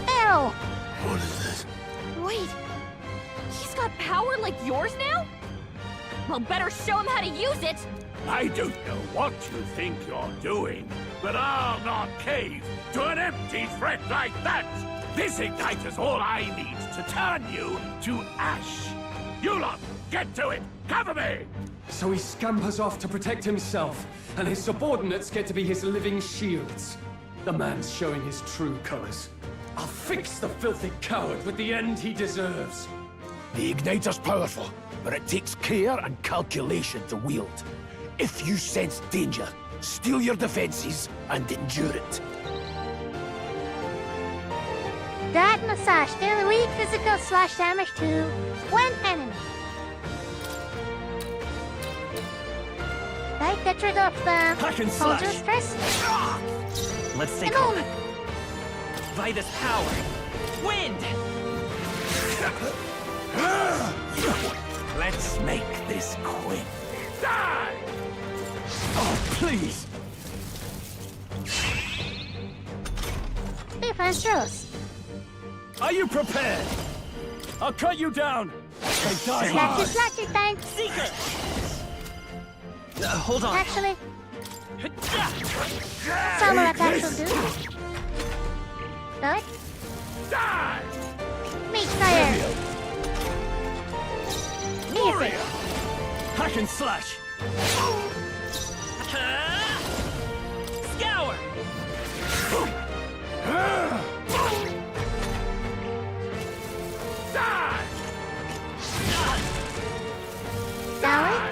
Ew! What is this? Wait, he's got power like yours now? Well, better show him how to use it! I don't know what you think you're doing, but I'll not cave to an empty threat like that! This igniter's all I need to turn you to ash! You lot, get to it! Cover me! So he scampers off to protect himself, and his subordinates get to be his living shields. The man's showing his true colors. I'll fix the filthy coward with the end he deserves. The igniter's powerful, but it takes care and calculation to wield. If you sense danger, steel your defenses and endure it. That massage deal weak physical slash damage to one enemy. Right, get rid of the soldier's first. Let's take hold. By this power, wind! Let's make this quick. Die! Oh, please! Defense rules. Are you prepared? I'll cut you down! They die hard! Slashy, thank. Seeker! Hold on. Actually, summer attacks will do. Good. Die! Meat fire. Warrior! Hack and slash! Scour! Die! Die!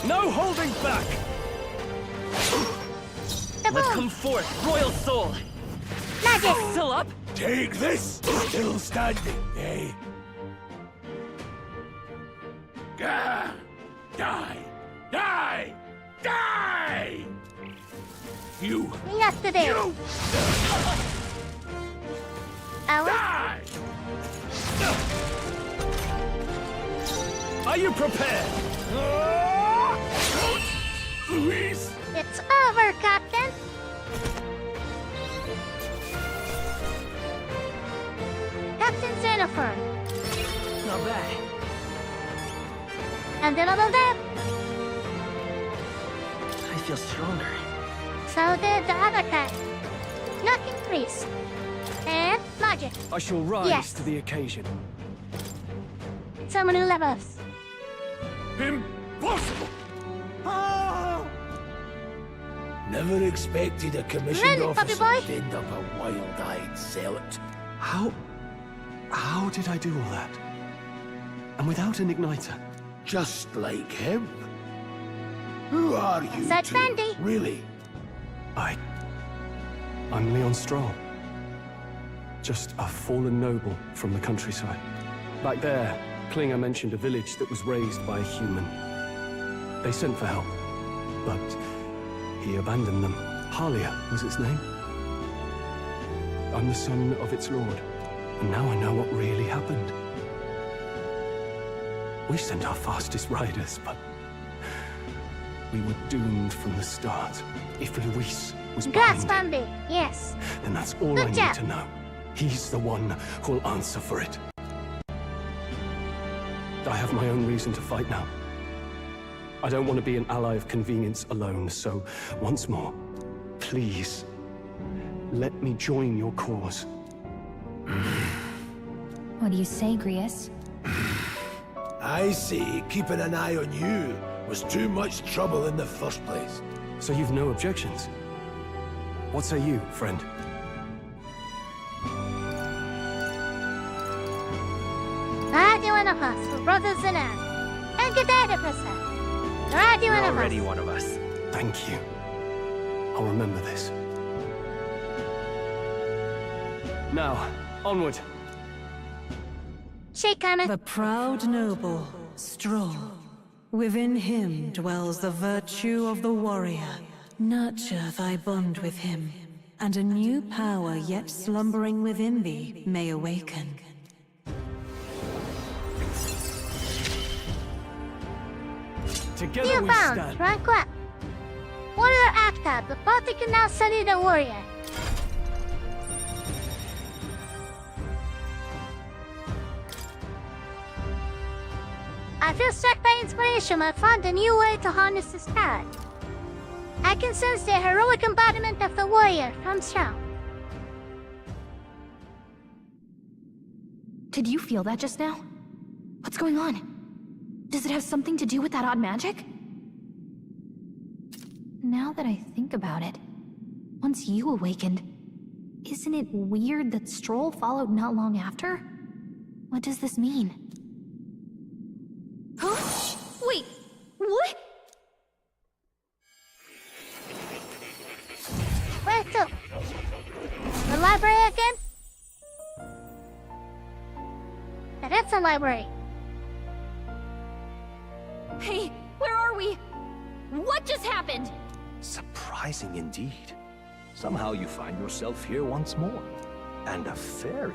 No holding back! Let's come forth, Royal Soul! Magic! Still up? Take this! Still standing, eh? Gah! You. Yesterday. Are you prepared? Luis! It's over, Captain. Captain Jennifer. Not bad. And then above that, I feel stronger. so did the other cat. Luck increase. And magic. I shall rise Yes. to the occasion. So many levels. Impossible! Never expected a commissioned Run, puppy officer boy. to end up a wild-eyed zealot. How did I do all that? And without an igniter? Just like him. Who are you Such two, Randy. really? I'm Leon Stroll. Just a fallen noble from the countryside. Back there, Klinger mentioned a village that was raised by a human. They sent for help, but he abandoned them. Halia was its name. I'm the son of its lord, and now I know what really happened. We sent our fastest riders, but we were doomed from the start. If Luis was Grass behind it, Bambi. Yes. then that's all Good I job. need to know. He's the one who'll answer for it. I have my own reason to fight now. I don't want to be an ally of convenience alone, so once more, please, let me join your cause. What do you say, Grius? I see keeping an eye on you was too much trouble in the first place. So you've no objections? What say you, friend? Radio one of us, we're brothers in arms. And get out of us. Radio You're one of already us. one of us. Thank you. I'll remember this. Now, onward. Shake on it. The proud noble, Stroll. Within him dwells the virtue of the warrior. Nurture thy bond with him, and a new power yet slumbering within thee may awaken. Together You we found, stand. rank up. Warrior active, the party can now study the warrior. I feel struck by inspiration. I found a new way to harness this power. I can sense the heroic embodiment of the warrior from Strong. Did you feel that just now? What's going on? Does it have something to do with that odd magic? Now that I think about it, once you awakened, isn't it weird that Stroll followed not long after? What does this mean? Huh? Wait, what? Where to? The library again? That's a library. Hey, where are we? What just happened? Surprising indeed. Somehow you find yourself here once more. And a fairy.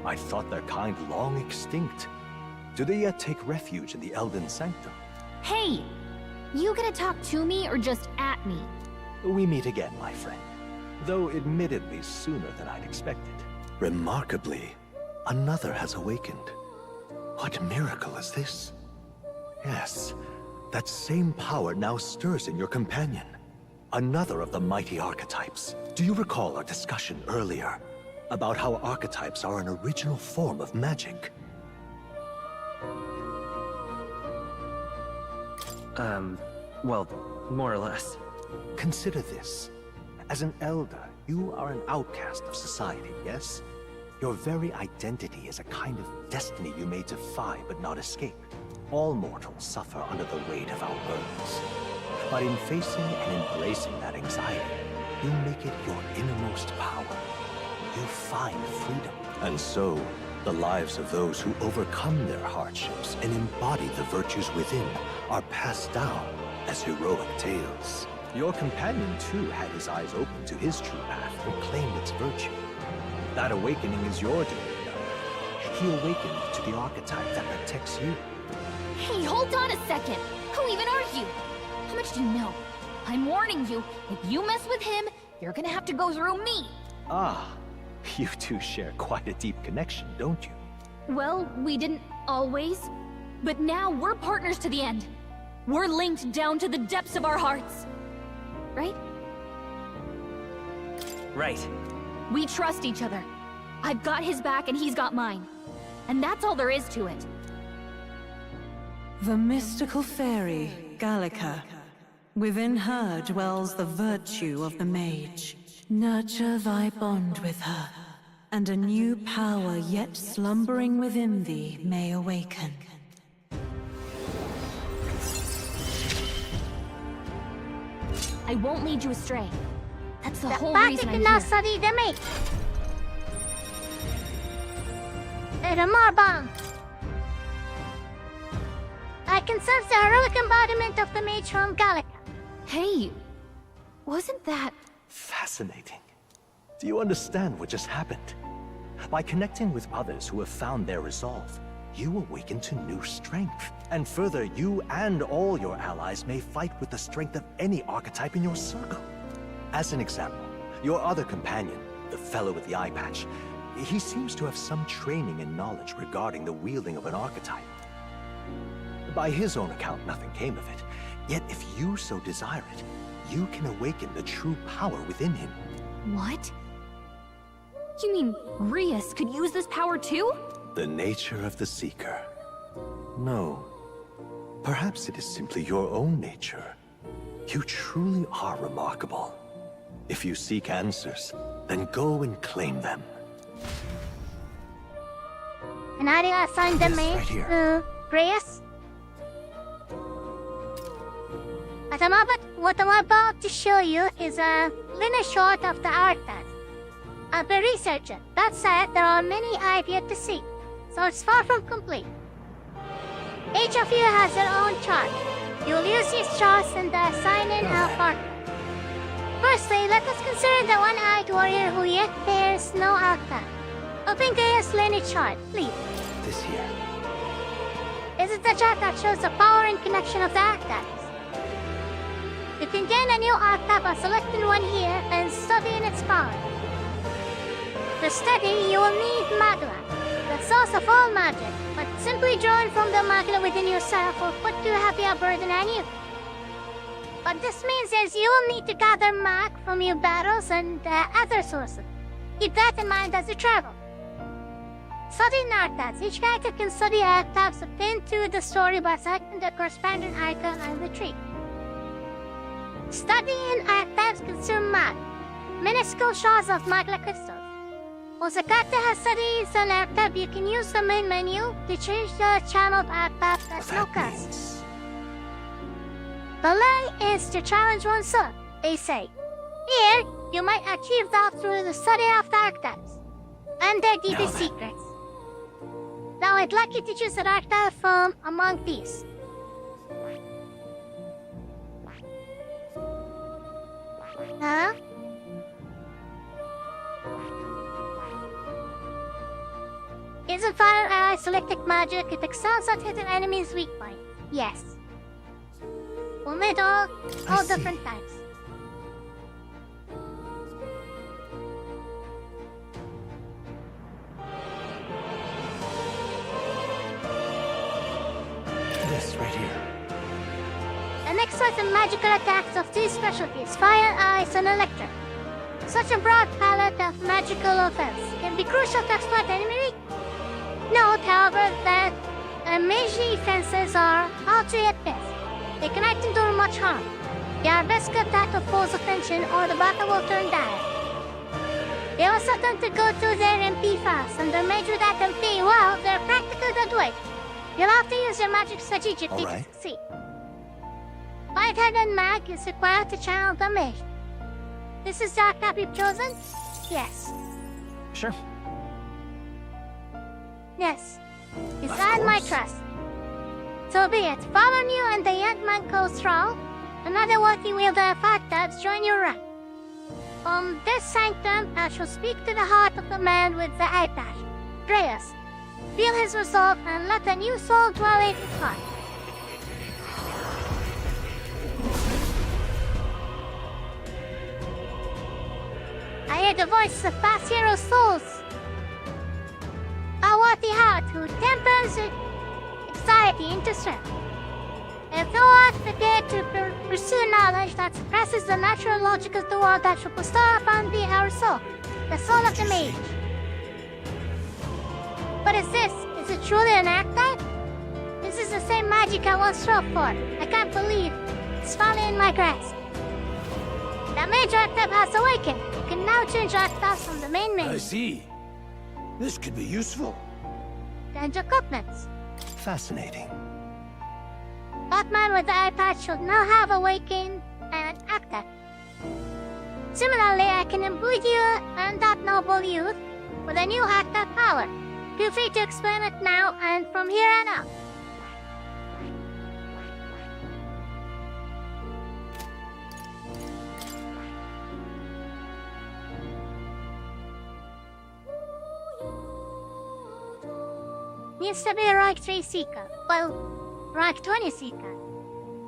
I thought their kind long extinct. Do they yet take refuge in the Elden Sanctum? Hey! You gonna talk to me or just at me? We meet again, my friend. Though admittedly sooner than I'd expected. Remarkably, another has awakened. What miracle is this? Yes, that same power now stirs in your companion. Another of the mighty archetypes. Do you recall our discussion earlier about how archetypes are an original form of magic? Well, more or less. Consider this. As an elder, you are an outcast of society, yes? Your very identity is a kind of destiny you may defy but not escape. All mortals suffer under the weight of our burdens. But in facing and embracing that anxiety, you make it your innermost power. You find freedom. And so, the lives of those who overcome their hardships and embody the virtues within are passed down as heroic tales. Your companion, too, had his eyes open to his true path and claimed its virtue. That awakening is your doing now. He awakened to the archetype that protects you. Hey, hold on a second! Who even are you? How much do you know? I'm warning you, if you mess with him, you're gonna have to go through me! Ah, you two share quite a deep connection, don't you? Well, we didn't always. But now we're partners to the end. We're linked down to the depths of our hearts. Right? Right. We trust each other. I've got his back and he's got mine. And that's all there is to it. The mystical fairy, Gallica. Within her dwells the virtue of the mage. Nurture thy bond with her, and a new power yet slumbering within thee may awaken. I won't lead you astray. That's the whole reason I'm here. study the mate. Marbang. I can sense the heroic embodiment of the mage from Gallica. Hey, wasn't that... Fascinating. Do you understand what just happened? By connecting with others who have found their resolve, you awaken to new strength. And further, you and all your allies may fight with the strength of any archetype in your circle. As an example, your other companion, the fellow with the eye patch, he seems to have some training and knowledge regarding the wielding of an archetype. By his own account, nothing came of it. Yet if you so desire it, you can awaken the true power within him. What? You mean Rias could use this power too? The nature of the Seeker. No. Perhaps it is simply your own nature. You truly are remarkable. If you seek answers, then go and claim them. And how do I find the mate? Right here. Reyes? What I'm about to show you is a little short of the archetype. I've been researching. That said, there are many I've yet to see, so it's far from complete. Each of you has their own chart. You'll use these charts and assign in a partner. Firstly, let us consider the one-eyed warrior who yet bears no archetype. Open Gaia's lineage chart, please. This here. This is the chart that shows the power and connection of the archetypes. You can gain a new archetype by selecting one here and studying its power. To study, you will need magma, the source of all magic, but simply drawing from the magma within yourself will put too heavy a burden on you. What this means is you will need to gather mag from your battles and other sources. Keep that in mind as you travel. Studying archetypes. Each character can study archetypes obtained through the story by selecting the corresponding icon on the tree. Studying archetypes consume mag, minuscule shards of magma crystals. Once a character has studied an archetype, you can use the main menu to change the channel of archetype as no cost. The lay is to challenge oneself, they say. Here, you might achieve that through the study of the archetypes and their deepest secrets. Now I'd like you to choose an archetype from among these. Huh? Isn't fire ally selected magic? It excels at hitting enemies' weak point. Yes. We'll need all different types. This right here. The next set of magical attacks of two specialties, fire, ice, and electric. Such a broad palette of magical offense can be crucial to exploit enemy weak. Note, however, that mage defenses are paltry at best. They cannot endure much harm. They are best kept out of foes' attention or the battle will turn dire. They also tend to go through their MP fast, and the mage without MP, well, they're practically dead weight. You'll have to use your magic strategically to succeed. White-headed mag is required to channel the mage. This is the archetype you've chosen? Yes. Sure. Yes. It's had my trust. So be it. Follow you and the young man goes strong. another working wielder of archetypes join your rank. From this sanctum, I shall speak to the heart of the man with the eye patch, Dreas. Feel his resolve and let a new soul dwell in his heart. I hear the voice of past hero souls. A worthy heart who tempers anxiety into strength. If thou art prepared to pursue knowledge that suppresses the natural logic of the world, that shall bestow upon thee our soul, the soul of the mage. What is this? Is it truly an archetype? This is the same magic I once strove for. I can't believe it's finally in my grasp. The mage archetype has awakened. You can now change archetypes from the main menu. I see. This could be useful. Change equipments. Fascinating. Batman with the eye patch should now have awakened and active. Similarly, I can imbue you and that noble youth with a new active power. Feel free to explain it now and from here on out. Needs to be a rank 3 seeker. Well, rank 20 seeker.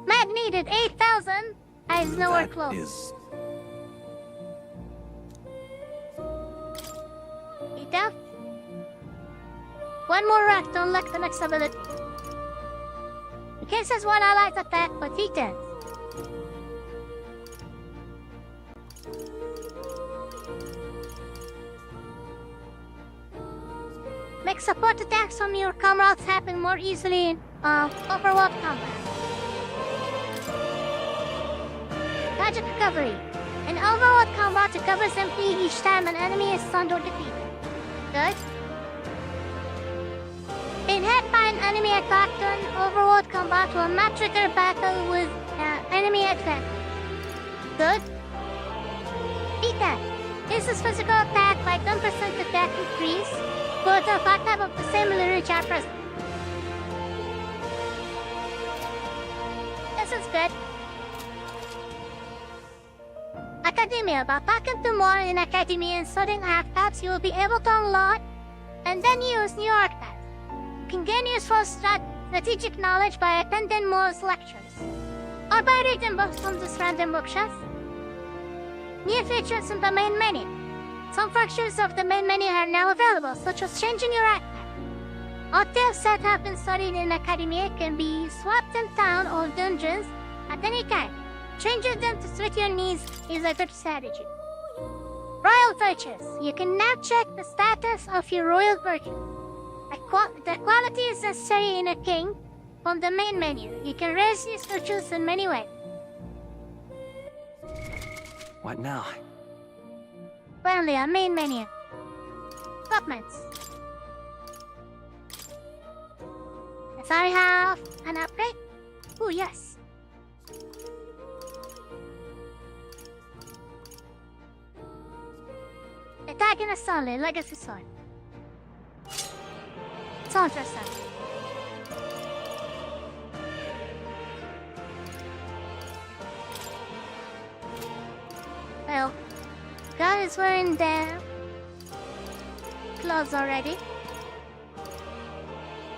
Matt needed 8,000. I is nowhere close. Enough? One more rank to unlock the next ability. In case there's one allied attack, but he does. Make support attacks from your comrades happen more easily in overworld combat. Magic recovery. In overworld combat, recovers MP each time an enemy is stunned or defeated. Good. Being hit by an enemy attack during overworld combat will not trigger battle with enemy advantage. Good. D10. Uses physical attack by 10% attack increase. Both of that type of the same lineage are present. This is good. Academia. By talking to more in Academia and studying archetypes, you will be able to unlock and then use new archetypes. You can gain useful strategic knowledge by attending Moore's lectures, or by reading books from this random bookshelf. New features in the main menu. Some functions of the main menu are now available, such as changing your archetype. Archetypes that have been studied in Academia can be swapped in town or dungeons at any time. Changing them to suit your needs is a good strategy. Royal virtues. You can now check the status of your royal virtue. The qualities necessary in a king from the main menu. You can raise these virtues in many ways. What now? Finally, a main menu. Equipments. Does I have an upgrade? Oh, yes. Antagonist only, legacy sword. Soldier sword. Well, God is wearing their clothes already.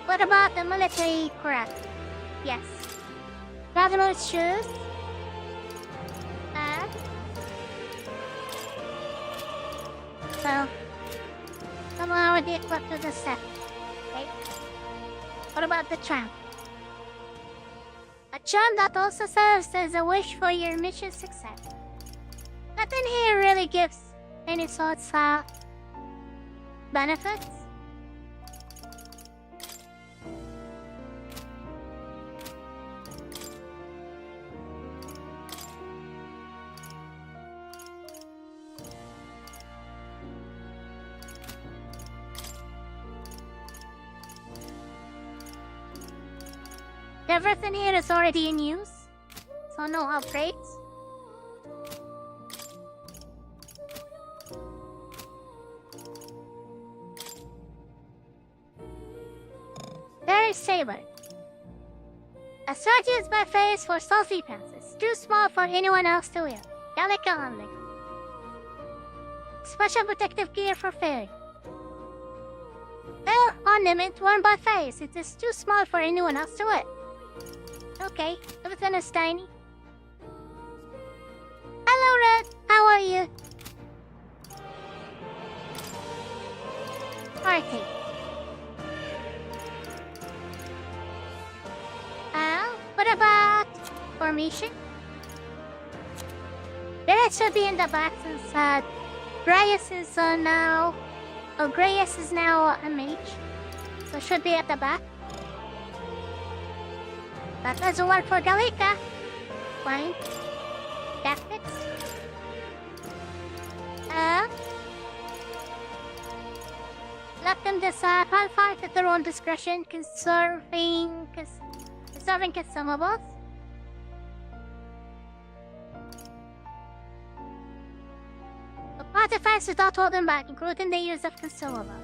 What about the military crap? Yes. Traveler's shoes. And well, some are already equipped with the set. Okay. What about the charm? A charm that also serves as a wish for your mission success. Nothing here really gives any sorts of benefits. Everything here is already in use, so no upgrades. Very saber. A sword used by Faze for self-defenses. too small for anyone else to wear. Gallica only. Special protective gear for fairy. Hair ornament worn by fairies. It is too small for anyone else to wear. Okay, everything is tiny. Hello, Red. How are you? Party. What about formation? There should be in the back since Grayus is now. Oh, Grayus is now a mage, so should be at the back. That doesn't work for Gallica. Fine. Tactics. Let them decide. Fight at their own discretion, conserving consumables. The party fights without holding back, including the use of consumables.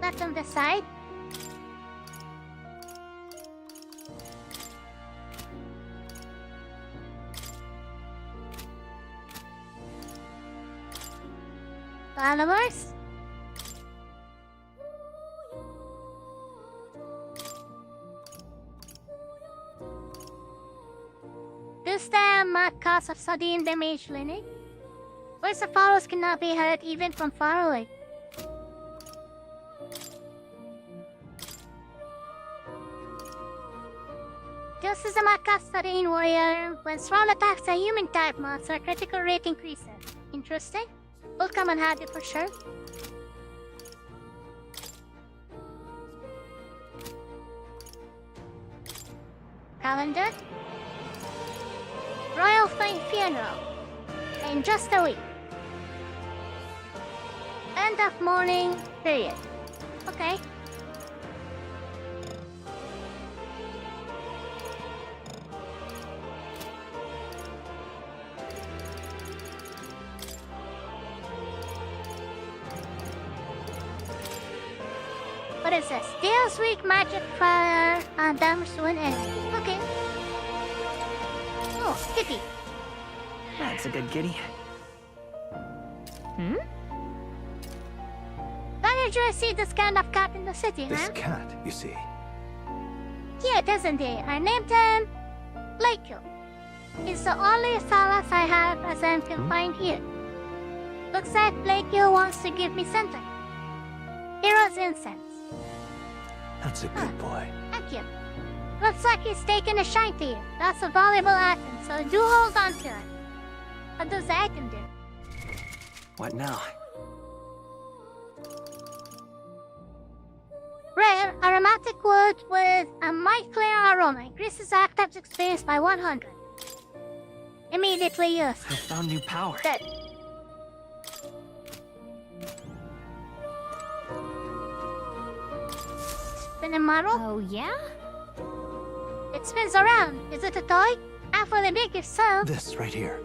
Let them decide. Followers? This time might cause of studying the mage lineage. Voice of followers cannot be heard even from far away. This is a Maka studying warrior. When Swarm attacks a human type monster, critical rate increases. Interesting. We'll come and have it for sure. Calendar. Royal Funeral. In just a week. End of mourning period. Okay. What is this? Deals weak magic fire and damage to an enemy. Okay. Oh, kitty. That's a good kitty. Hmm? Don't usually see this kind of cat in the city, This huh? cat, you see. Cute, isn't he? I named him Blakeo. He's the only solace I have as I'm confined here. Looks like Blakeo wants to give me something. Hero's incense. That's a good boy. Thank you. Looks like he's taken a shine to you. That's a valuable item, so do hold on to it. What does the item do? What now? Rare, aromatic wood with a mild clear aroma. Increases active experience by 100. Immediately used. I found new power. Dead. Spinning model? Oh, yeah? It spins around. Is it a toy? Awfully big if so. This right here.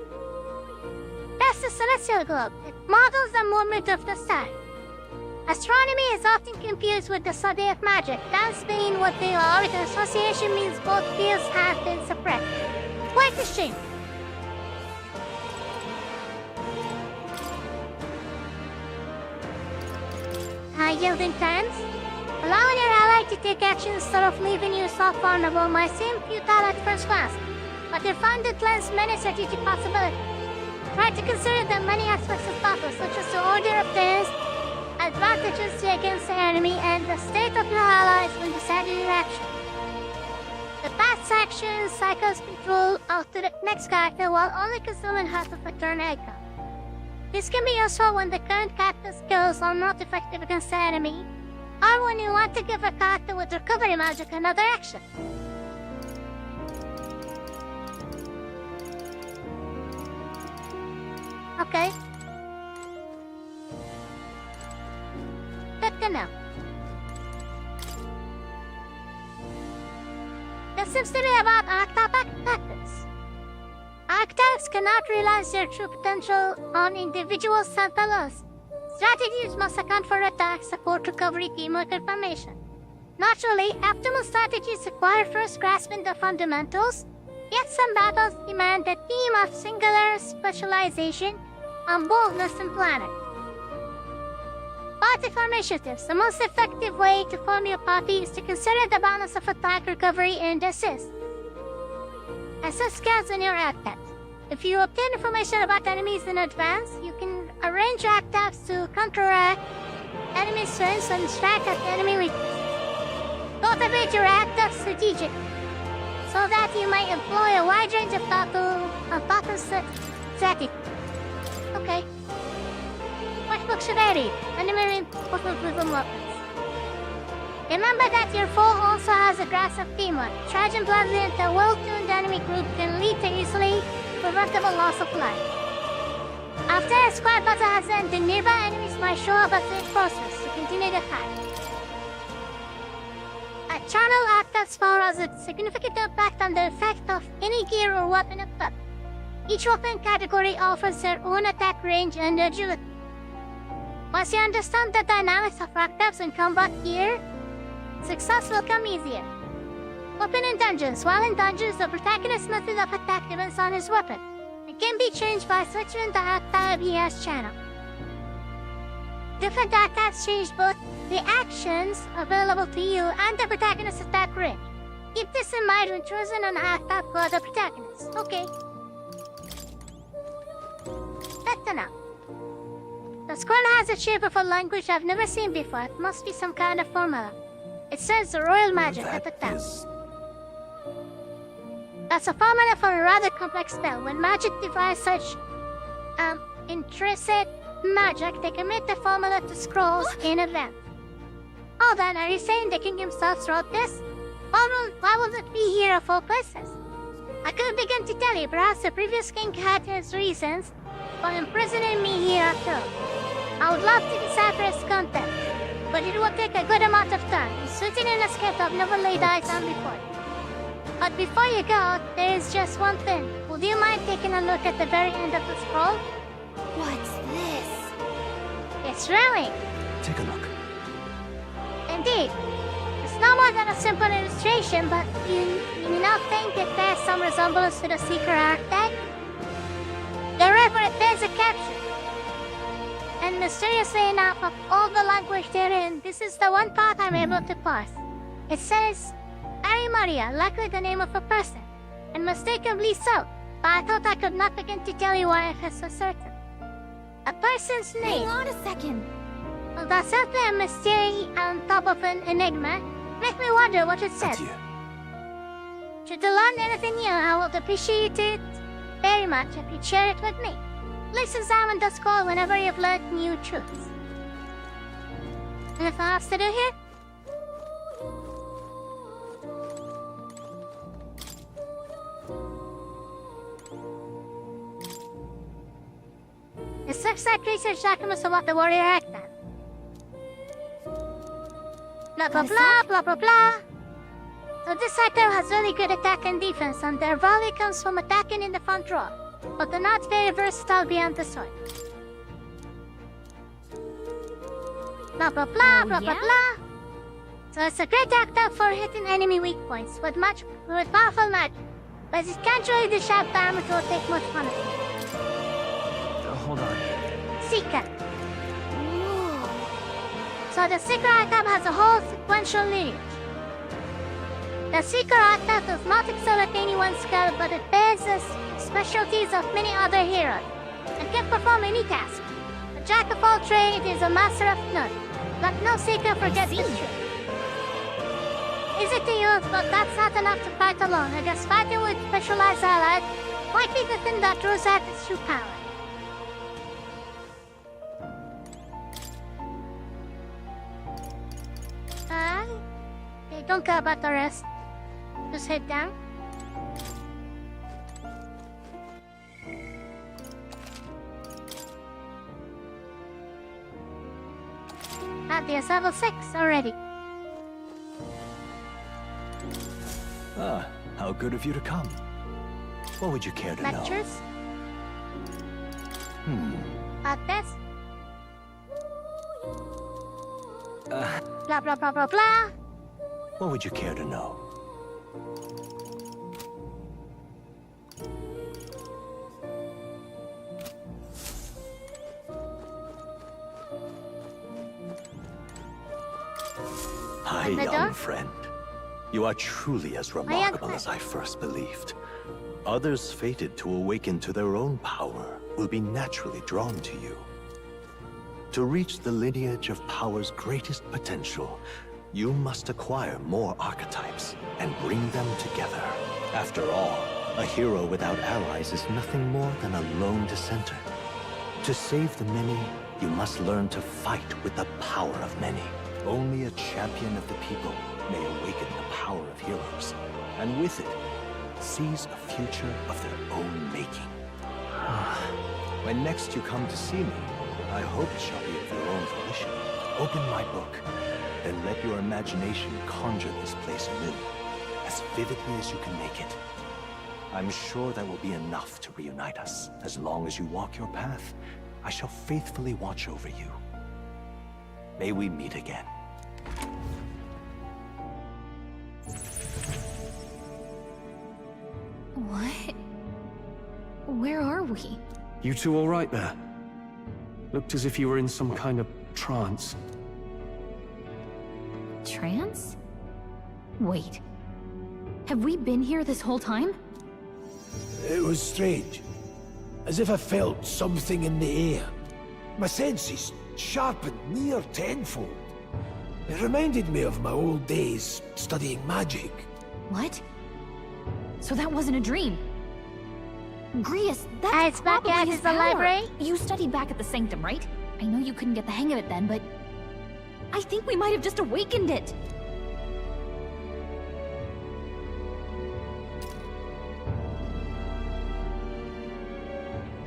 That's the celestial globe. It models the movement of the star. Astronomy is often confused with the study of magic. That being what they are, the association means both fields have been suppressed. Quite a shame. Yielding turns. Allowing your ally to take action instead of leaving yourself vulnerable might seem futile at first glance, but if found it lends many strategic possibilities. Try to consider the many aspects of battle, such as the order of things, advantages against the enemy, and the state of your allies when deciding your action. The past action cycles control out to the next character while only consuming half of a turn icon. This can be useful when the current character's skills are not effective against the enemy, or when you want to give a character with recovery magic another action. Okay. Good to know. This seems to be about archetype tactics. Archetypes cannot realize their true potential on individual standalones. Strategies must account for attack, support, recovery, teamwork, and formation. Naturally, optimal strategies require first grasping the fundamentals, yet some battles demand a theme of singular specialization and boldness in planning. Party form initiatives. The most effective way to form your party is to consider the balance of attack, recovery, and assist. Assess skills in your attack. If you obtain information about enemies in advance, you can arrange your attacks to counteract enemy strengths and strike at enemy weaknesses. Cultivate your attack strategically, so that you may employ a wide range of battle strategies. Okay. What book should I read? Enemy with weapons. Remember that your foe also has a grasp of teamwork. Charging blindly into a well-tuned enemy group can lead to easily preventable loss of life. After a squad battle has ended, nearby enemies might show up as reinforcements to continue the fight. A channel attack power has a significant impact on the effect of any gear or weapon equipped. Each weapon category offers their own attack range and agility. Once you understand the dynamics of actives and combat gear, success will come easier. Weapon in dungeons. While in dungeons, the protagonist's method of attack depends on his weapon. It can be changed by switching the attack he has channel. Different attacks change both the actions available to you and the protagonist's attack range. Keep this in mind when choosing an attack for the protagonist. Okay. That's enough. The scroll has a shape of a language I've never seen before. It must be some kind of formula. It says the royal magic at the top. That's a formula for a rather complex spell. When magic devises such intrinsic magic, they commit the formula to scrolls in advance. Oh, then are you saying the king himself wrote this? Why would it be here of all places? I couldn't begin to tell you. Perhaps the previous king had his reasons for imprisoning me here after all. I would love to decipher its content, but it would take a good amount of time. It's written in a script I've never laid eyes on before. But before you go, there is just one thing. Would you mind taking a look at the very end of the scroll? What's this? It's really. Take a look. Indeed. It's no more than a simple illustration, but you not think it bears some resemblance to the secret archetype? The river, it bears a caption. And mysteriously enough, of all the language therein, this is the one part I'm able to parse. It says, AriMuria, likely the name of a person, and mistakenly so, but I thought I could not begin to tell you why I was so certain. A person's name. Hang on a second. Well, that's certainly a mystery on top of an enigma. Make me wonder what it says. Should you learn anything new, I would appreciate it very much if you'd share it with me. Please examine the scroll whenever you've learned new truths. Anything else to do here? It looks like research documents about the warrior archetype. Blah blah blah blah blah blah. So this item has really good attack and defense, and their value comes from attacking in the front row, but they're not very versatile beyond the sword. Blah blah blah blah blah blah. So it's a great item for hitting enemy weak points with powerful magic, but it can't really dish out damage or take much punishment. Hold on. Seeker. So the Seeker item has a whole sequential lineage. The Seeker item does not excel at any one skill, but it bears the specialties of many other heroes, and can perform any task. A jack of all trades is a master of none. But no Seeker forgets this truth. Easy to use, but that's not enough to fight alone. I guess fighting with specialized allies might be the thing that draws out its true power. Okay, don't care about the rest. Just head down. There's level 6 already. Ah, how good of you to come. What would you care to know? Lectures? About this? Blah blah blah blah blah. What would you care to know? Hi, young friend. You are truly as remarkable as I first believed. Others fated to awaken to their own power will be naturally drawn to you. To reach the lineage of power's greatest potential, you must acquire more archetypes and bring them together. After all, a hero without allies is nothing more than a lone dissenter. To save the many, you must learn to fight with the power of many. Only a champion of the people may awaken the power of heroes, and with it, seize a future of their own making. When next you come to see me, I hope it shall be of your own volition. Open my book, then let your imagination conjure this place anew, as vividly as you can make it. I'm sure that will be enough to reunite us. As long as you walk your path, I shall faithfully watch over you. May we meet again. What? Where are we? You two all right there? Looked as if you were in some kind of trance. Trance? Wait. Have we been here this whole time? It was strange. As if I felt something in the air. My senses sharpened near tenfold. It reminded me of my old days studying magic. What? So that wasn't a dream. Grius, that's back probably at his the power. library. You studied back at the Sanctum, right? I know you couldn't get the hang of it then, but I think we might have just awakened it.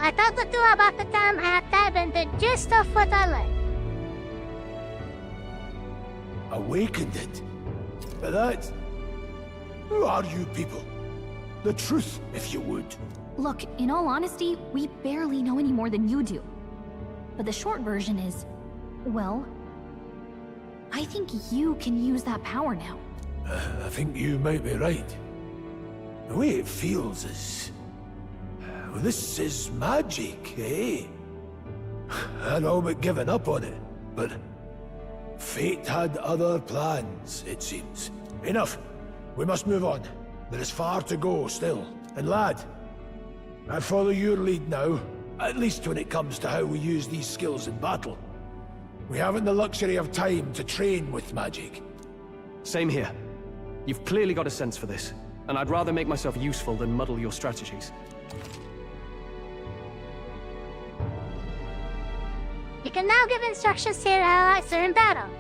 I talked to you about the time I had Tab and the gist of what I like. Awakened it? But that... Who are you people? The truth, if you would. Look, in all honesty, we barely know any more than you do. But the short version is, well, I think you can use that power now. I think you might be right. The way it feels is... Well, this is magic, eh? I'd all but given up on it, but... Fate had other plans, it seems. Enough! We must move on. There is far to go still. And lad, I follow your lead now, at least when it comes to how we use these skills in battle. We haven't the luxury of time to train with magic. Same here. You've clearly got a sense for this, and I'd rather make myself useful than muddle your strategies. You can now give instructions to your allies during battle.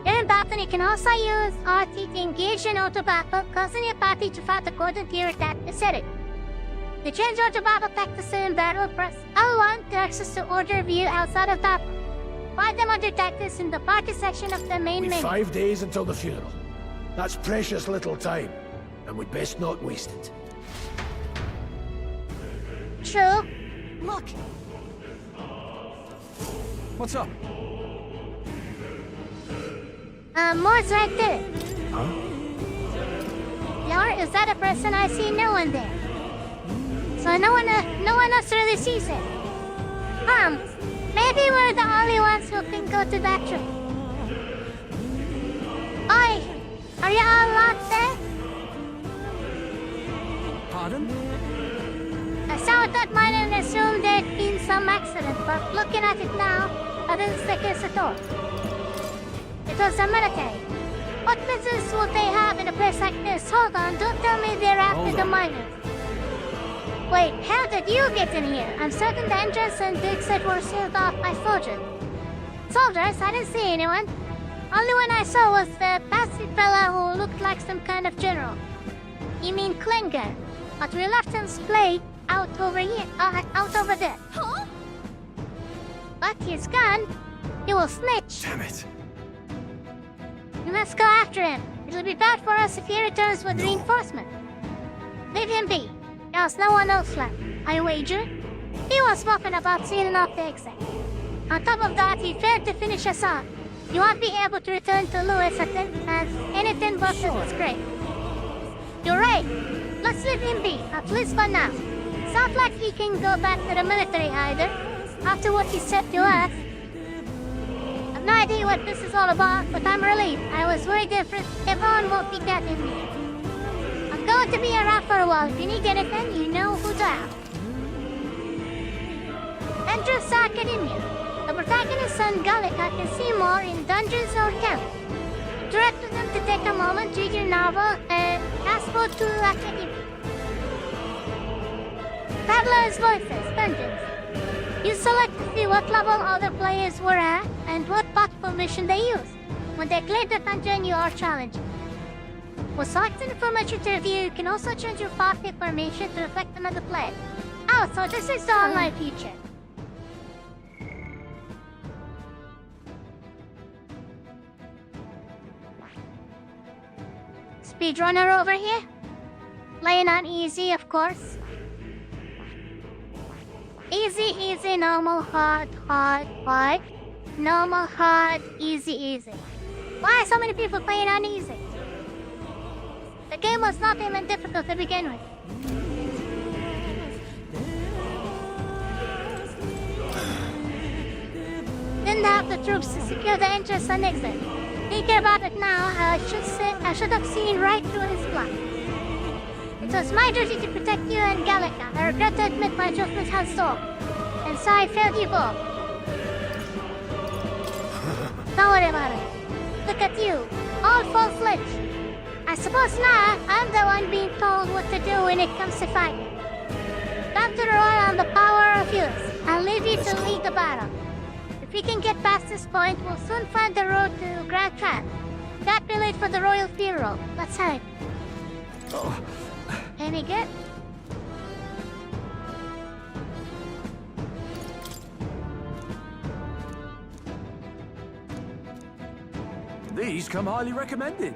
During battle, you can also use RT to engage in auto battle, causing your party to fight according to your attack setting. To change auto battle tactics during battle, press L1 to access the order view outside of battle. Find them under tactics in the party section of the main We've menu. 5 days until the funeral. That's precious little time, and we'd best not waste it. True. Look! What's up? Moore's right there. Yar, is that a person? I see no one there. So no one else really sees it. Maybe we're the only ones who can go to that tree. Oi, are you all locked there? Pardon? I saw that mine and assumed there'd been some accident, but looking at it now, I didn't think it's at all. It was the military. What business would they have in a place like this? Hold on, don't tell me they're after the miners. Wait, how did you get in here? I'm certain the entrance and the exit were sealed off by soldiers. Soldiers? I didn't see anyone. Only one I saw was the passing fella who looked like some kind of general. You mean Klinger? But we left him splayed out over here, out over there. Huh? But he's gone. He will snitch. Damn it. We must go after him. It'll be bad for us if he returns with reinforcement. Leave him be. There's no one else left. I wager. He was talking about sealing off the exit. On top of that, he failed to finish us off. You won't be able to return to Lewis as anything but this great. You're right. Let's leave him be, at least for now. Sounds like he can go back to the military either, after what he said to us. I've no idea what this is all about, but I'm relieved. I was worried everyone won't be getting me. I'm going to be around for a while. If you need anything, you know who to ask. Entrance to Academia. The protagonist's son Gallica can see more in Dungeons or Camp. Direct them to take a moment, read your novel, and ask for to Academia. Traveler's Voices, Dungeons. You select to see what level other players were at and what path formation they use. When they clear the dungeon, you are challenged. When selecting information to review, you can also change your path information to reflect another player. Oh, so this is the online feature. Speedrunner over here. Playing on easy, of course. Easy, easy, normal, hard, hard, hard. Normal, hard, easy, easy. Why are so many people playing on easy? The game was not even difficult to begin with. Didn't have the troops to secure the entrance and exit. Thinking about it now, I should have seen right through his plan. It was my duty to protect you and Gallica. I regret to admit my judgment has stalled, and so I failed you both. Don't worry about it. Look at you, all full-fledged. I suppose now I'm the one being told what to do when it comes to fighting. Time to rely on the power of yours. I'll leave you to lead the battle. If we can get past this point, we'll soon find the road to Grand Trap. Can't be late for the Royal Funeral. Let's head. Oh. Any good? These come highly recommended.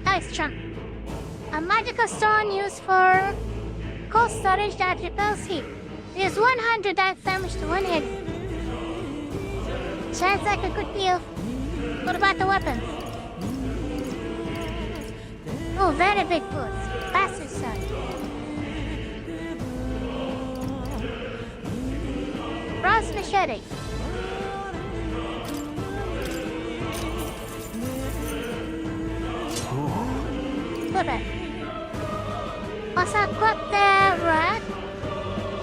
Nice trump. A magical stone used for cold storage that repels heat. There's 100 damage to one hit. Sounds like a good deal. What about the weapons? Oh, very big boots. Bastard son. Bronze machete. Flip it. Also equip the rod.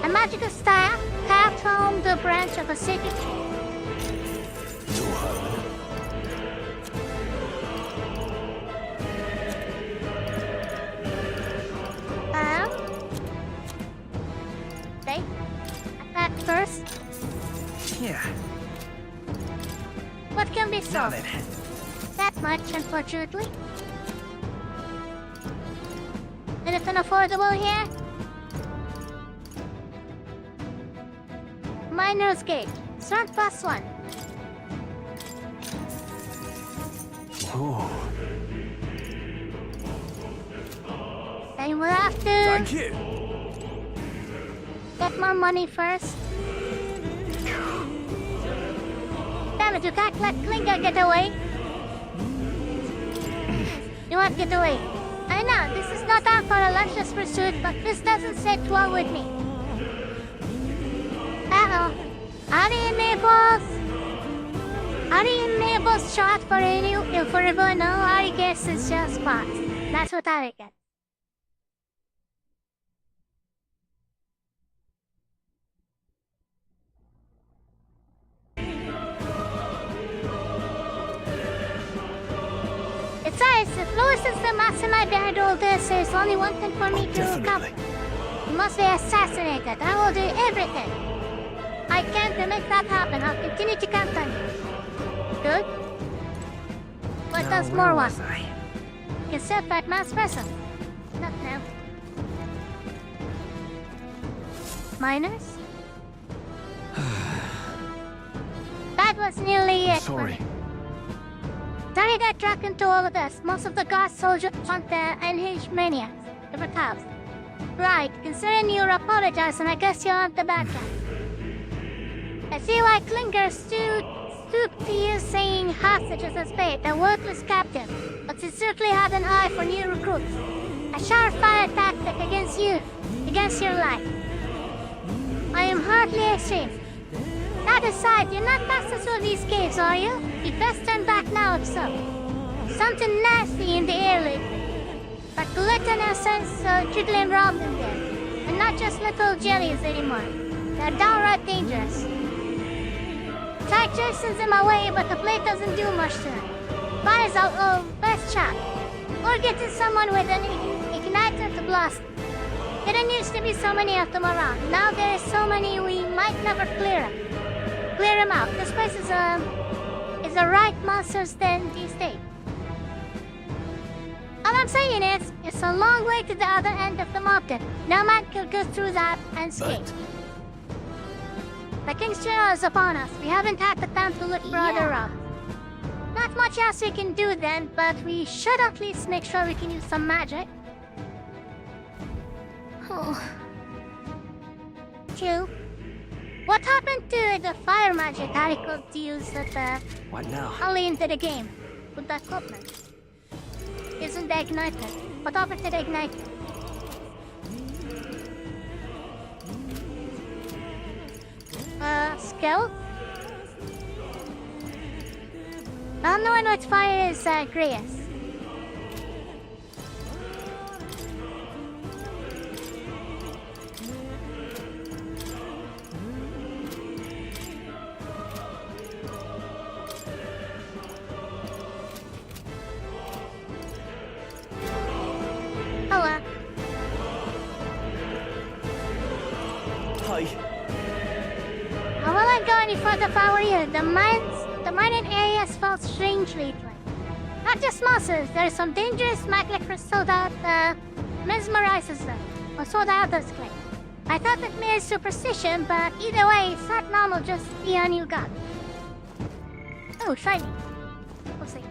A magical staff carved from the branch of a sacred tree. Okay. Attack first. Yeah. What can be Now solved? then. That much, unfortunately. Anything affordable here? Miner's Gate. Strength +1. Oh. Then we'll have to... Thank you. Get more money first. Damn it, you can't let Klinger get away. You won't get away. I know, this is not out for a luscious pursuit, but this doesn't sit well with me. Uh-oh. Ari and Mabel's shot for everyone. No, Ari guess it's just spots. That's what I reckon. Besides, if Louis is the mastermind behind all this, there's only one thing for me to accomplish. He must be assassinated. I will do everything I can to make that happen. I'll continue to count on you. Good? What does more want? You can set that man's present. Not now. Miners? That was nearly it. Sorry. Sorry got dragged into all of this. Most of the guards, soldiers, want the unhinged maniacs. The Vertabs. Right, considering you're apologizing, I guess you're on the bad guy. I see why Klinger stooped to you saying hostages as bait, a worthless captive, but he certainly had an eye for new recruits. A surefire tactic against you, against your life. I am hardly ashamed. That aside, you're not masters of these caves, are you? You'd best turn back now if so. Something nasty in the air lately. But glutinous sense jiggling around in there. And not just little jellies anymore. They're downright dangerous. Tyke Jason's in my way, but the blade doesn't do much to him. Buys out, best shot. Or getting someone with an igniter to blast. There didn't used to be so many of them around. Now there is so many we might never clear them out. This place is a right monster's den these days. All I'm saying is, it's a long way to the other end of the mountain. No man could go through that unscathed. The King's General is upon us. We haven't had the time to look for other routes. Not much else we can do then, but we should at least make sure we can use some magic. Oh. True. What happened to the fire magic Harry could use at the... What now? Early into the game, with that equipment? Isn't the igniter? What happened to the igniter? Skill? Well, knowing what fire is, Grius. Hello. Hi. I won't go any further if I were you. The mining areas felt strange lately. Not just monsters, there's some dangerous magic crystal that mesmerizes them, or so the others claim. I thought it may be superstition, but either way, it's not normal just to be a new god. Oh, shiny. We'll see.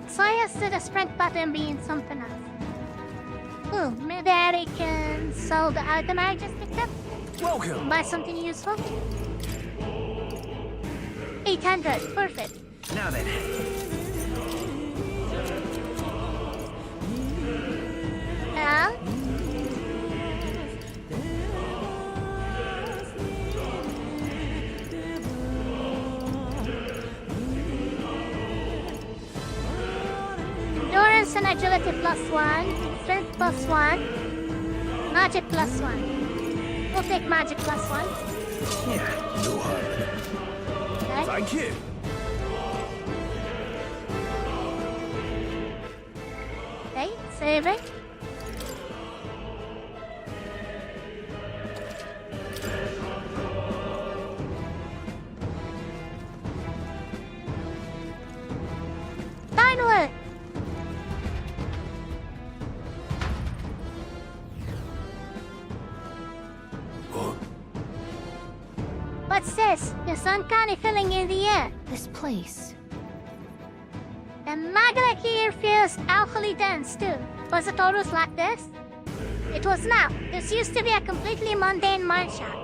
So yes to the sprint button being something else. Ooh, maybe I can sell the item I just picked up? Welcome! Buy something useful? 800, perfect. Now then. Yeah? Endurance and agility +1, strength +1, magic +1. We'll take magic +1. Yeah, no harm. Okay. Thank you. Okay, save it. Dynwood! What's this? There's uncanny feeling in the air. This place. The magma here feels alkali dense too. Was it always like this? It was not. This used to be a completely mundane mine shaft.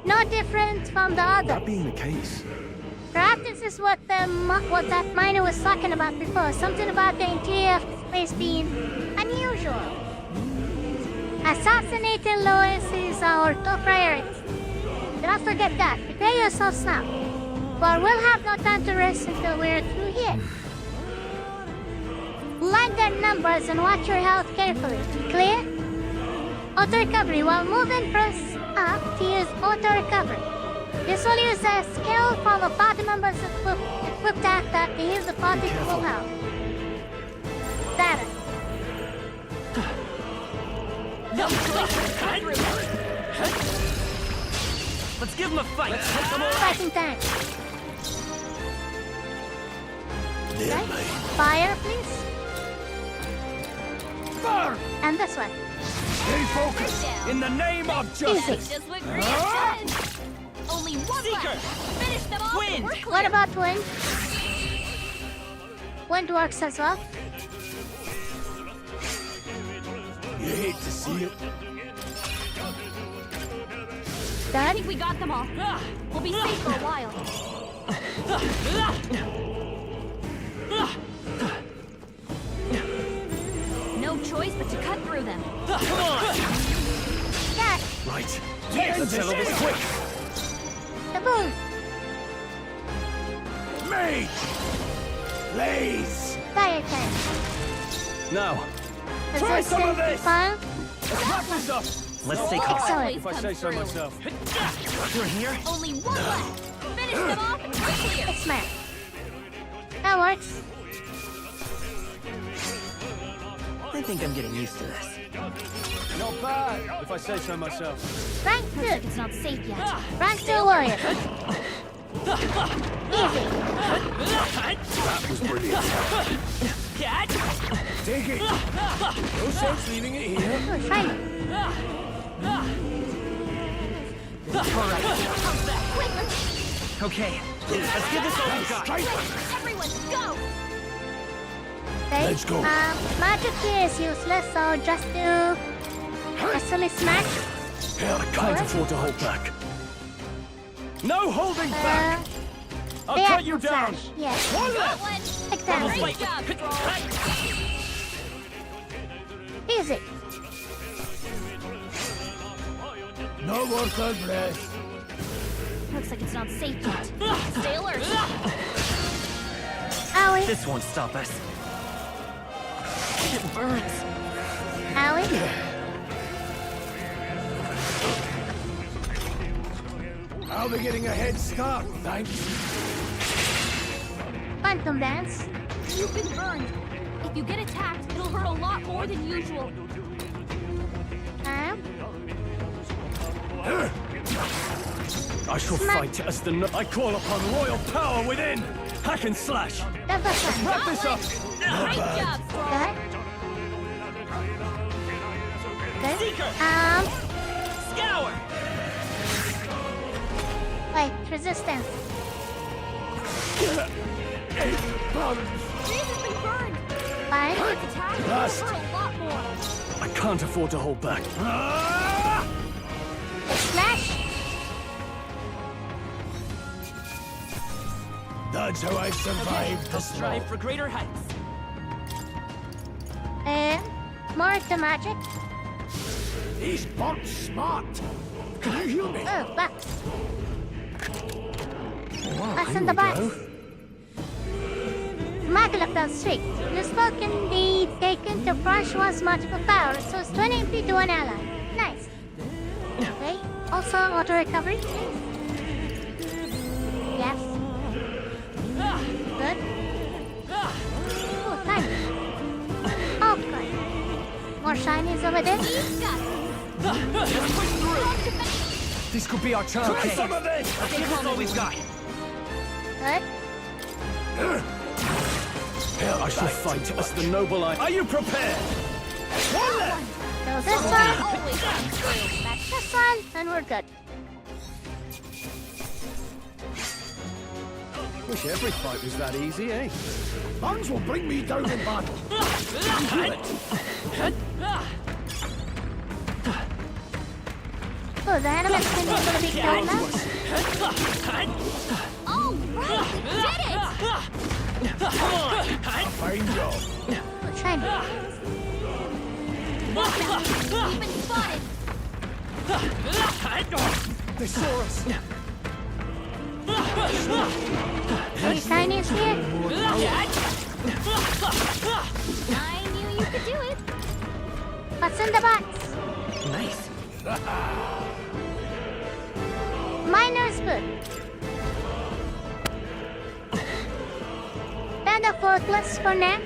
No different from the others. That being the case, Perhaps this is what that miner was talking about before. Something about the interior of this place being unusual. Assassinating Lois is our top priority. Do not forget that. Prepare yourselves now. For we'll have no time to rest until we're through here. Line their numbers and watch your health carefully. Clear? Auto recovery. While moving, press up to use auto recovery. This will use a skill from a party member's equipped attack to heal the party to full health. Status. Let's give him a fight. Fighting time. Okay. Fire, please. Burn! And this one. Stay focused! In the name of justice! Just what Grius said. Only one left. Finish them off. Wind. We're clear. What about wind? Wind works as well. You hate to see it. I think we got them all. We'll be safe for a while. No choice but to cut through them. Come on! Yeah. Right. Let's settle this quick. Kaboom! Me! Please! Fire time. Now, try some of this! Fun. Let's wrap this up! Let's stay calm. Excellent. If I say so myself. You're here? Only one left. Finish them off and we're clear. It's mad. That works. I think I'm getting used to this. Not bad, if I say so myself. Rank 2. It's not safe yet. Rank 2 warrior. Easy. That was brilliant. Take it! No sense leaving it here. Oh, shiny. Alright. Okay, let's give this all we got. Everyone, go! Okay. Let's go. Magic here is useless, so just do actually smash. I can't afford to hold back. No holding back! I'll yeah, cut you down! smash. Yes. One left! Exactly. Great job, Easy. No more cold breath. Looks like it's not safe yet. Stay alert. Owie. This won't stop us. It burns. Owie. I'll be getting a head start, thanks. Phantom dance. You've been burned. If you get attacked, it'll hurt a lot more than usual. I shall fight as the I call upon royal power within! Hack and slash! Let's wrap this up! Great job, Strong. Good. Scour! Wait, resistance. Freeze has been burned. Fine. Its attack will hurt a lot more. I can't afford to hold back. Slash. That's how I survived Let's strive for greater heights. More to magic. These bots smart. Can you heal me? Oh, but. That's here in the we box. go. Magic down street. The spell can be taken to crush one's magical power, so it's 20 MP to an ally. Nice. Okay. Also, auto recovery. Yes. Good. Oh, thanks. Oh, good. More shinies over there. This could be our chance. Try some of this! Let's give this all we've got. Good. I shall fight as the noble I. Are you prepared? One left! So this one. Back this one, and we're good. Wish every fight was that easy, eh? Buns will bring me down in battle. Oh, the animation is gonna be killed now. Oh, right! We did it! Fine job. Oh, shiny. We've been spotted! They saw us. Any shinies here? I knew you could do it! What's in the box? Nice. Miner's boot. And a forkless for now.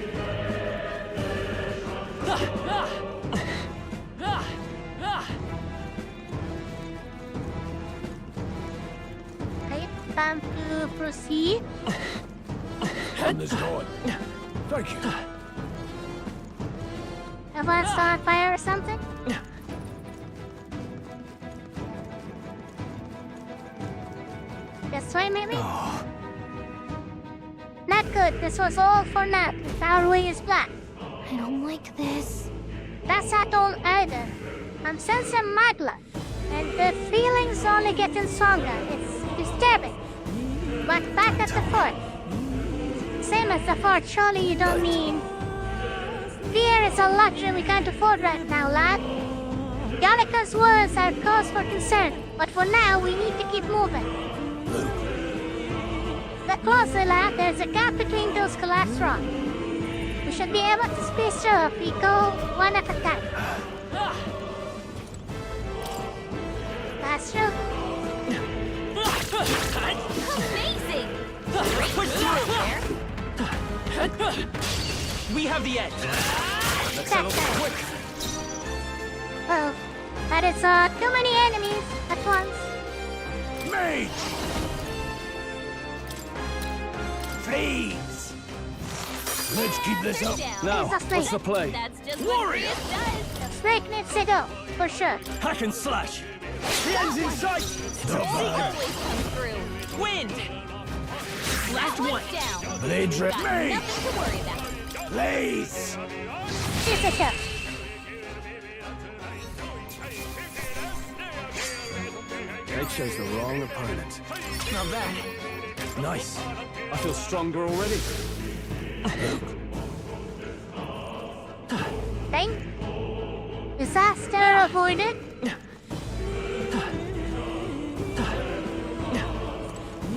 Okay, time to proceed. On this going. Thank you. Everyone start fire or something? This way, maybe? Not good. This was all for naught. Our way is black. I don't like this. That's not all either. I'm sensing magla. And the feeling's only getting stronger. It's disturbing. But back at the fort. Same as the fort, surely you don't mean... Fear is a luxury we can't afford right now, lad. Gallica's words are cause for concern, but for now we need to keep moving. Look closely, lad. There's a gap between those collapsed rocks. We should be able to space through if we go one at a time. That's true. Amazing! We have the edge. Let's settle quick. Oh, that is too many enemies at once. Mage! Please! Let's keep this up. Now, what's the play? That's just Warrior! The snake needs to go, for sure. Hack and slash. The end's in sight. always come through. Wind. Last one down. Blade Red Got Mage! nothing to worry about. Blaze! Jessica. They chose the wrong opponent. Not bad. Nice. I feel stronger already. Thing. Disaster avoided.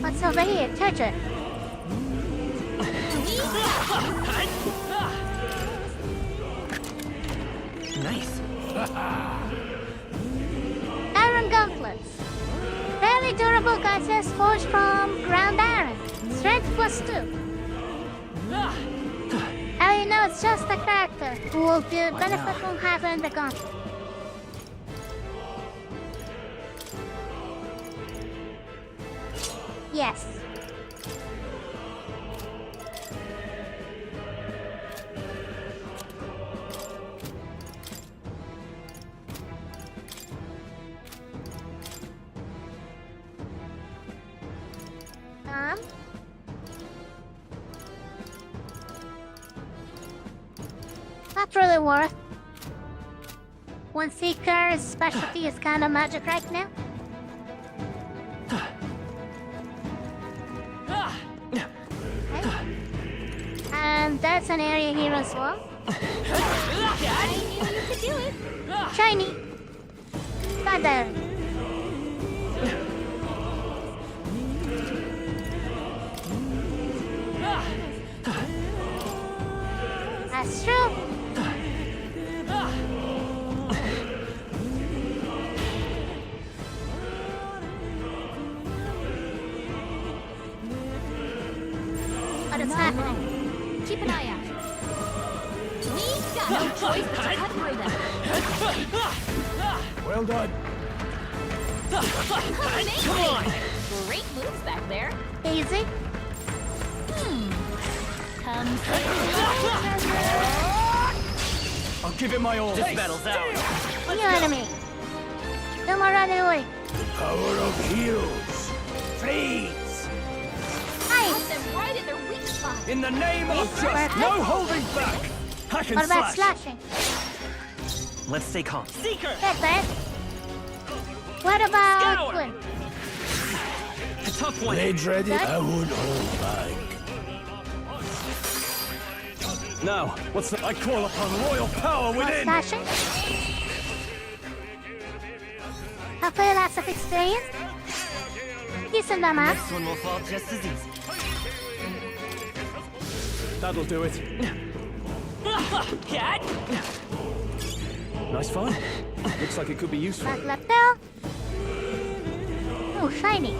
What's over here? Treasure. Nice. Iron gauntlets. Fairly durable gadgets forged from ground iron. Strength +2. I know it's just a character who will benefit from having the gauntlet. Yes. Not really worth. One Seeker's specialty is kind of magic right now. And that's an area here as well. I knew you could do it. Shiny. Not there. That's true. What is happening? Keep an eye out. We've got no choice but to cut through them. Well done. Come on! Great moves back there. Easy. Come I'll give it my all. This battle's ours. You enemy. No more running away. Power of heroes. Freeze! Put them right in their weak spot. In the name of justice, no holding back. Hack and What about slash. slashing? Let's stay calm. Seeker! Get that. What about Scour. Quinn? A tough one. Blade ready? That? I won't hold back. Now, what's the... I call upon royal power More within. slashing? Hopefully lots of experience. Decent amount. Next one will fall just as easy. That'll do it. Cat! Nice find. Looks like it could be useful. Back left down. Oh, shiny.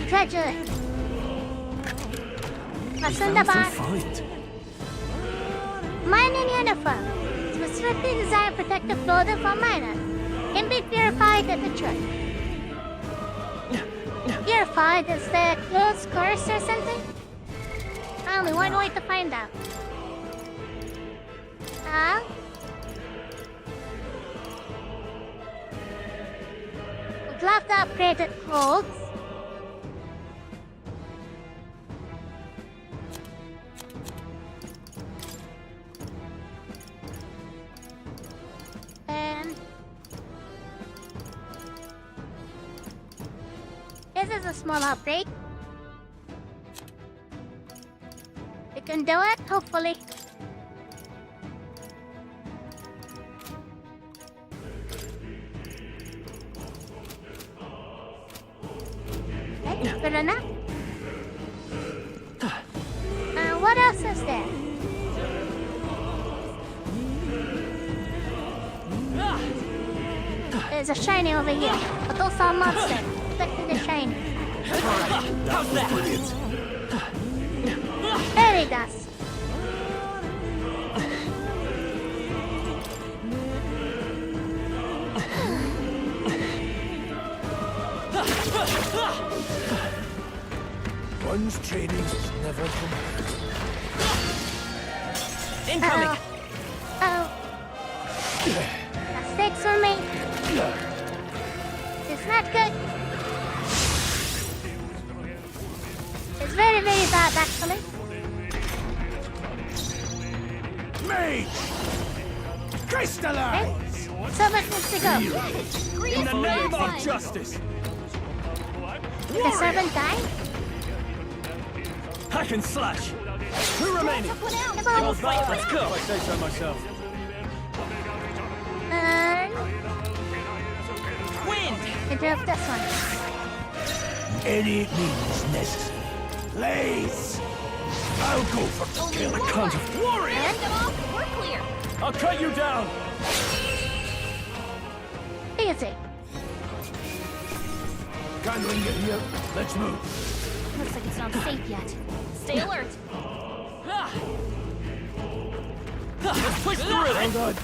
Treasure. What's in the box? Find. Mining uniform. Specifically designed protective clothing for miners. Can be purified at the church. Purified is the clothes curse or something? Only one way to find out. Huh? Would love to upgrade the clothes. This is a small upgrade. We can do it, hopefully. Okay, good enough. What else is there? There's a shiny over here, but those are monsters. Expecting the shiny. How's that? Brilliant. There he does. One's training is never complete. Incoming! Oh. That's six for me. It's not good. It's very, very bad, actually. Mage! Crystallize! Okay. So much needs to go. In the name of justice! The seventh time? Hack and slash! Who remaining? Come on, fight, let's go! I say so myself. Wind! Interrupt this one. Any means necessary. Blaze! I'll go for the kill. I can't afford End them off, we're clear. I'll cut you down! Easy. Gangling it here. Let's move. Looks like it's not safe yet. Stay alert. Let's push through it! Hold on.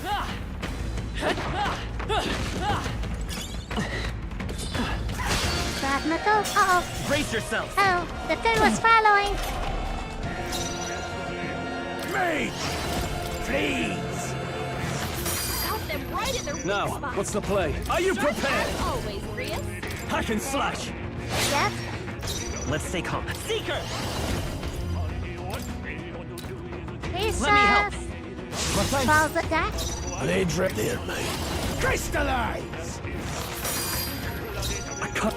Grab metal. Uh-oh. Brace yourself! Oh, the thing was following. Mage! Please! Got them right in their weak Now, spot. what's the play? Are you prepared? As always, Rias. Hack and slash! Yep. Let's stay calm. Seeker! Please, Let me help. Balls attack. Blades right there, mate. Crystallize! I can't...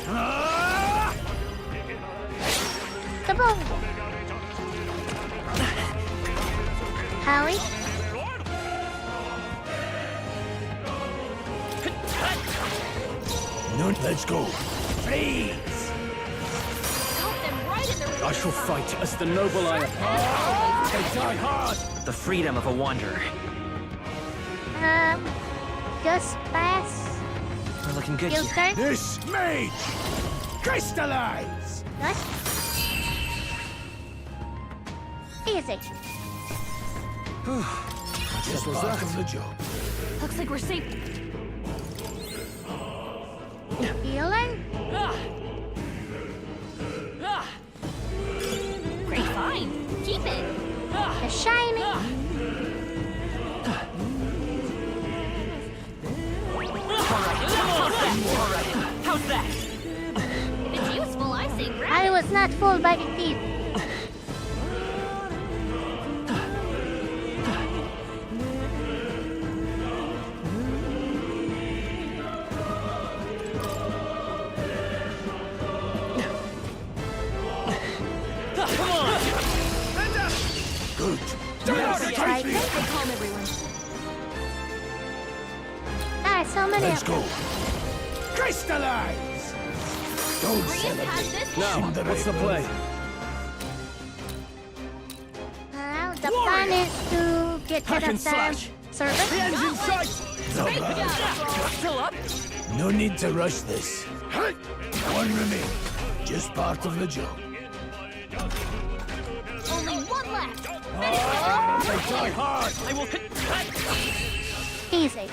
Kaboom. Howie. No, let's go. Please! Got them right in their weak I shall fight as the noble I am. They die hard! The freedom of a wanderer. Just pass. We're looking good Your here. turn. This mage! Crystallize! Good. Easy. Just was that the job. Looks like we're safe. Healing. Great find. Keep it. The shiny. How's that? If it's useful, I say grab I it. was not fooled by the thief. Come on! Good. Right. Calm everyone. So many Let's of go. them. Crystallize! Don't Rias has celebrate. this. Now, what's the play? The plan is to get Hack rid and of the slash. servant. The end's in sight! Great job. Still up? No need to rush this. One remain. Just part of the job. Only one left. They die hard! I will... Easy.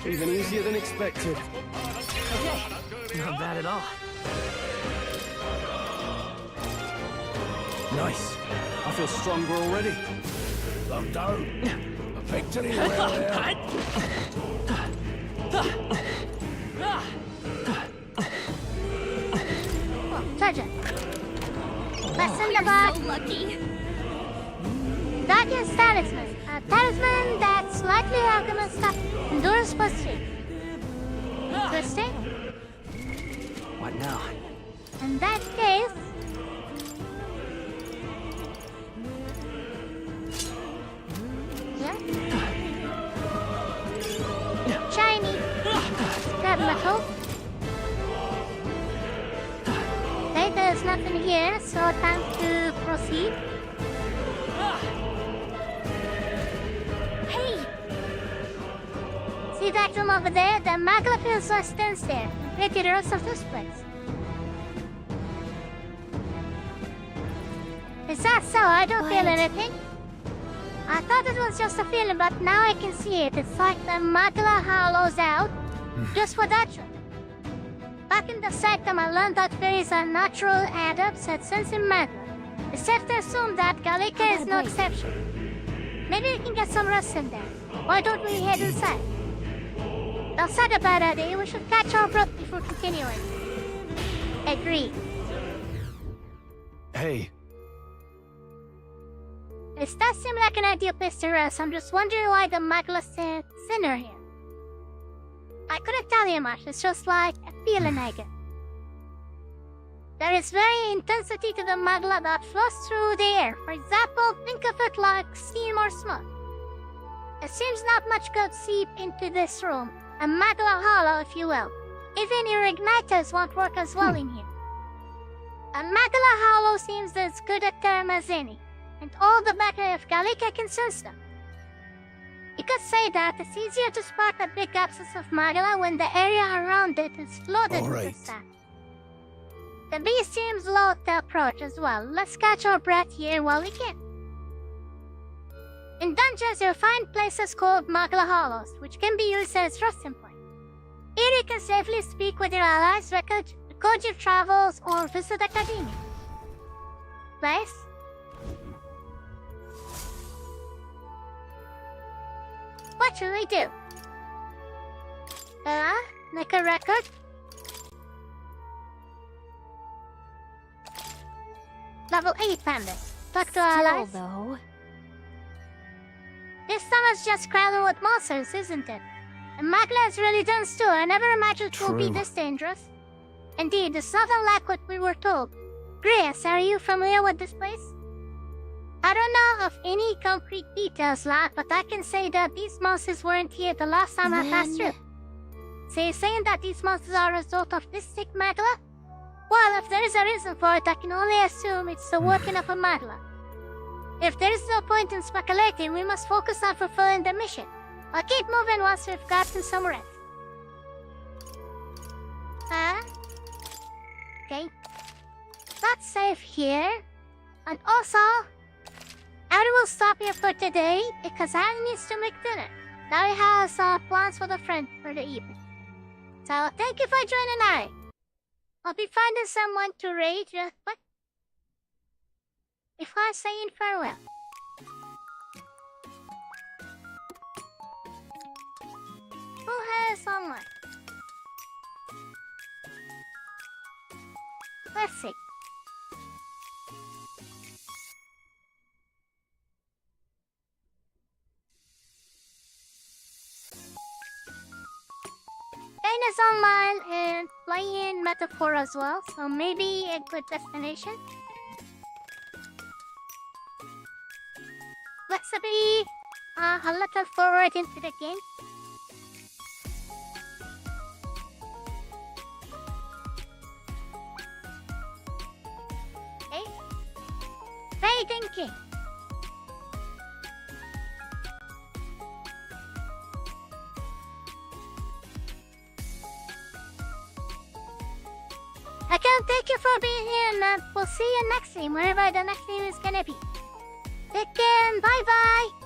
Even easier than expected. Okay. Not bad at all. Nice. I feel stronger already. Locked down. A victory well there. Treasure. Lesson about So lucky. Guardian's talisman. A talisman that's slightly alchemist stuff. Endurance +3. interesting. What now? In that case... Yeah? Shiny. Scrap metal. Okay, there's nothing here, so time to proceed. Hey! See that room over there? The magla feels like stands there. Created the rest of this place. Is that so? I don't feel anything. I thought it was just a feeling, but now I can see it. It's like the magla hollows out just for that reason. Back in the sanctum, I learned that fairies are natural adepts at sensing magla. It's safe to assume that Gallica is no exception. Maybe we can get some rest in there. Why don't we head inside? That's not a bad idea. We should catch our breath before continuing. Agreed. Hey. This does seem like an ideal place to rest. I'm just wondering why the magla said sinner here. I couldn't tell you much. It's just like a feeling I get. There is very intensity to the magla that flows through the air. For example, think of it like steam or smoke. It seems not much could seep into this room. A magla hollow, if you will. Even your igniters won't work as well in here. A magla hollow seems as good a term as any, and all the better if Gallica can sense them. You could say that it's easier to spot a big absence of magla when the area around it is flooded with sand. The beast seems loath to approach as well. Let's catch our breath here while we can. In dungeons, you'll find places called magla hollows, which can be used as resting points. Here you can safely speak with your allies, record your travels, or visit academia. Place? What should we do? Make a record? Level 8 bandit. Talk to our allies. Though. This summer's just crowded with monsters, isn't it? And magla is really dense too. I never imagined it would be this dangerous. Indeed, it's nothing like what we were told. Grace, are you familiar with this place? I don't know of any concrete details, lad, but I can say that these monsters weren't here the last time I passed through. So you're saying that these monsters are a result of this sick magla? Well, if there is a reason for it, I can only assume it's the working of a magla. If there is no point in speculating, we must focus on fulfilling the mission. I'll keep moving once we've gotten some rest. Okay. That's safe here. And also, I will stop here for today because Annie needs to make dinner. Now he has plans for the friend for the evening. So thank you for joining Ari. I'll be finding someone to raid but before saying farewell. Who has someone? Let's see. Kane is online and playing Metaphor as well, so maybe a good destination. Let's be a little forward into the game. Okay. Raiden King. Again, thank you for being here, and we'll see you next time, wherever the next game is gonna be. Take care, and bye-bye!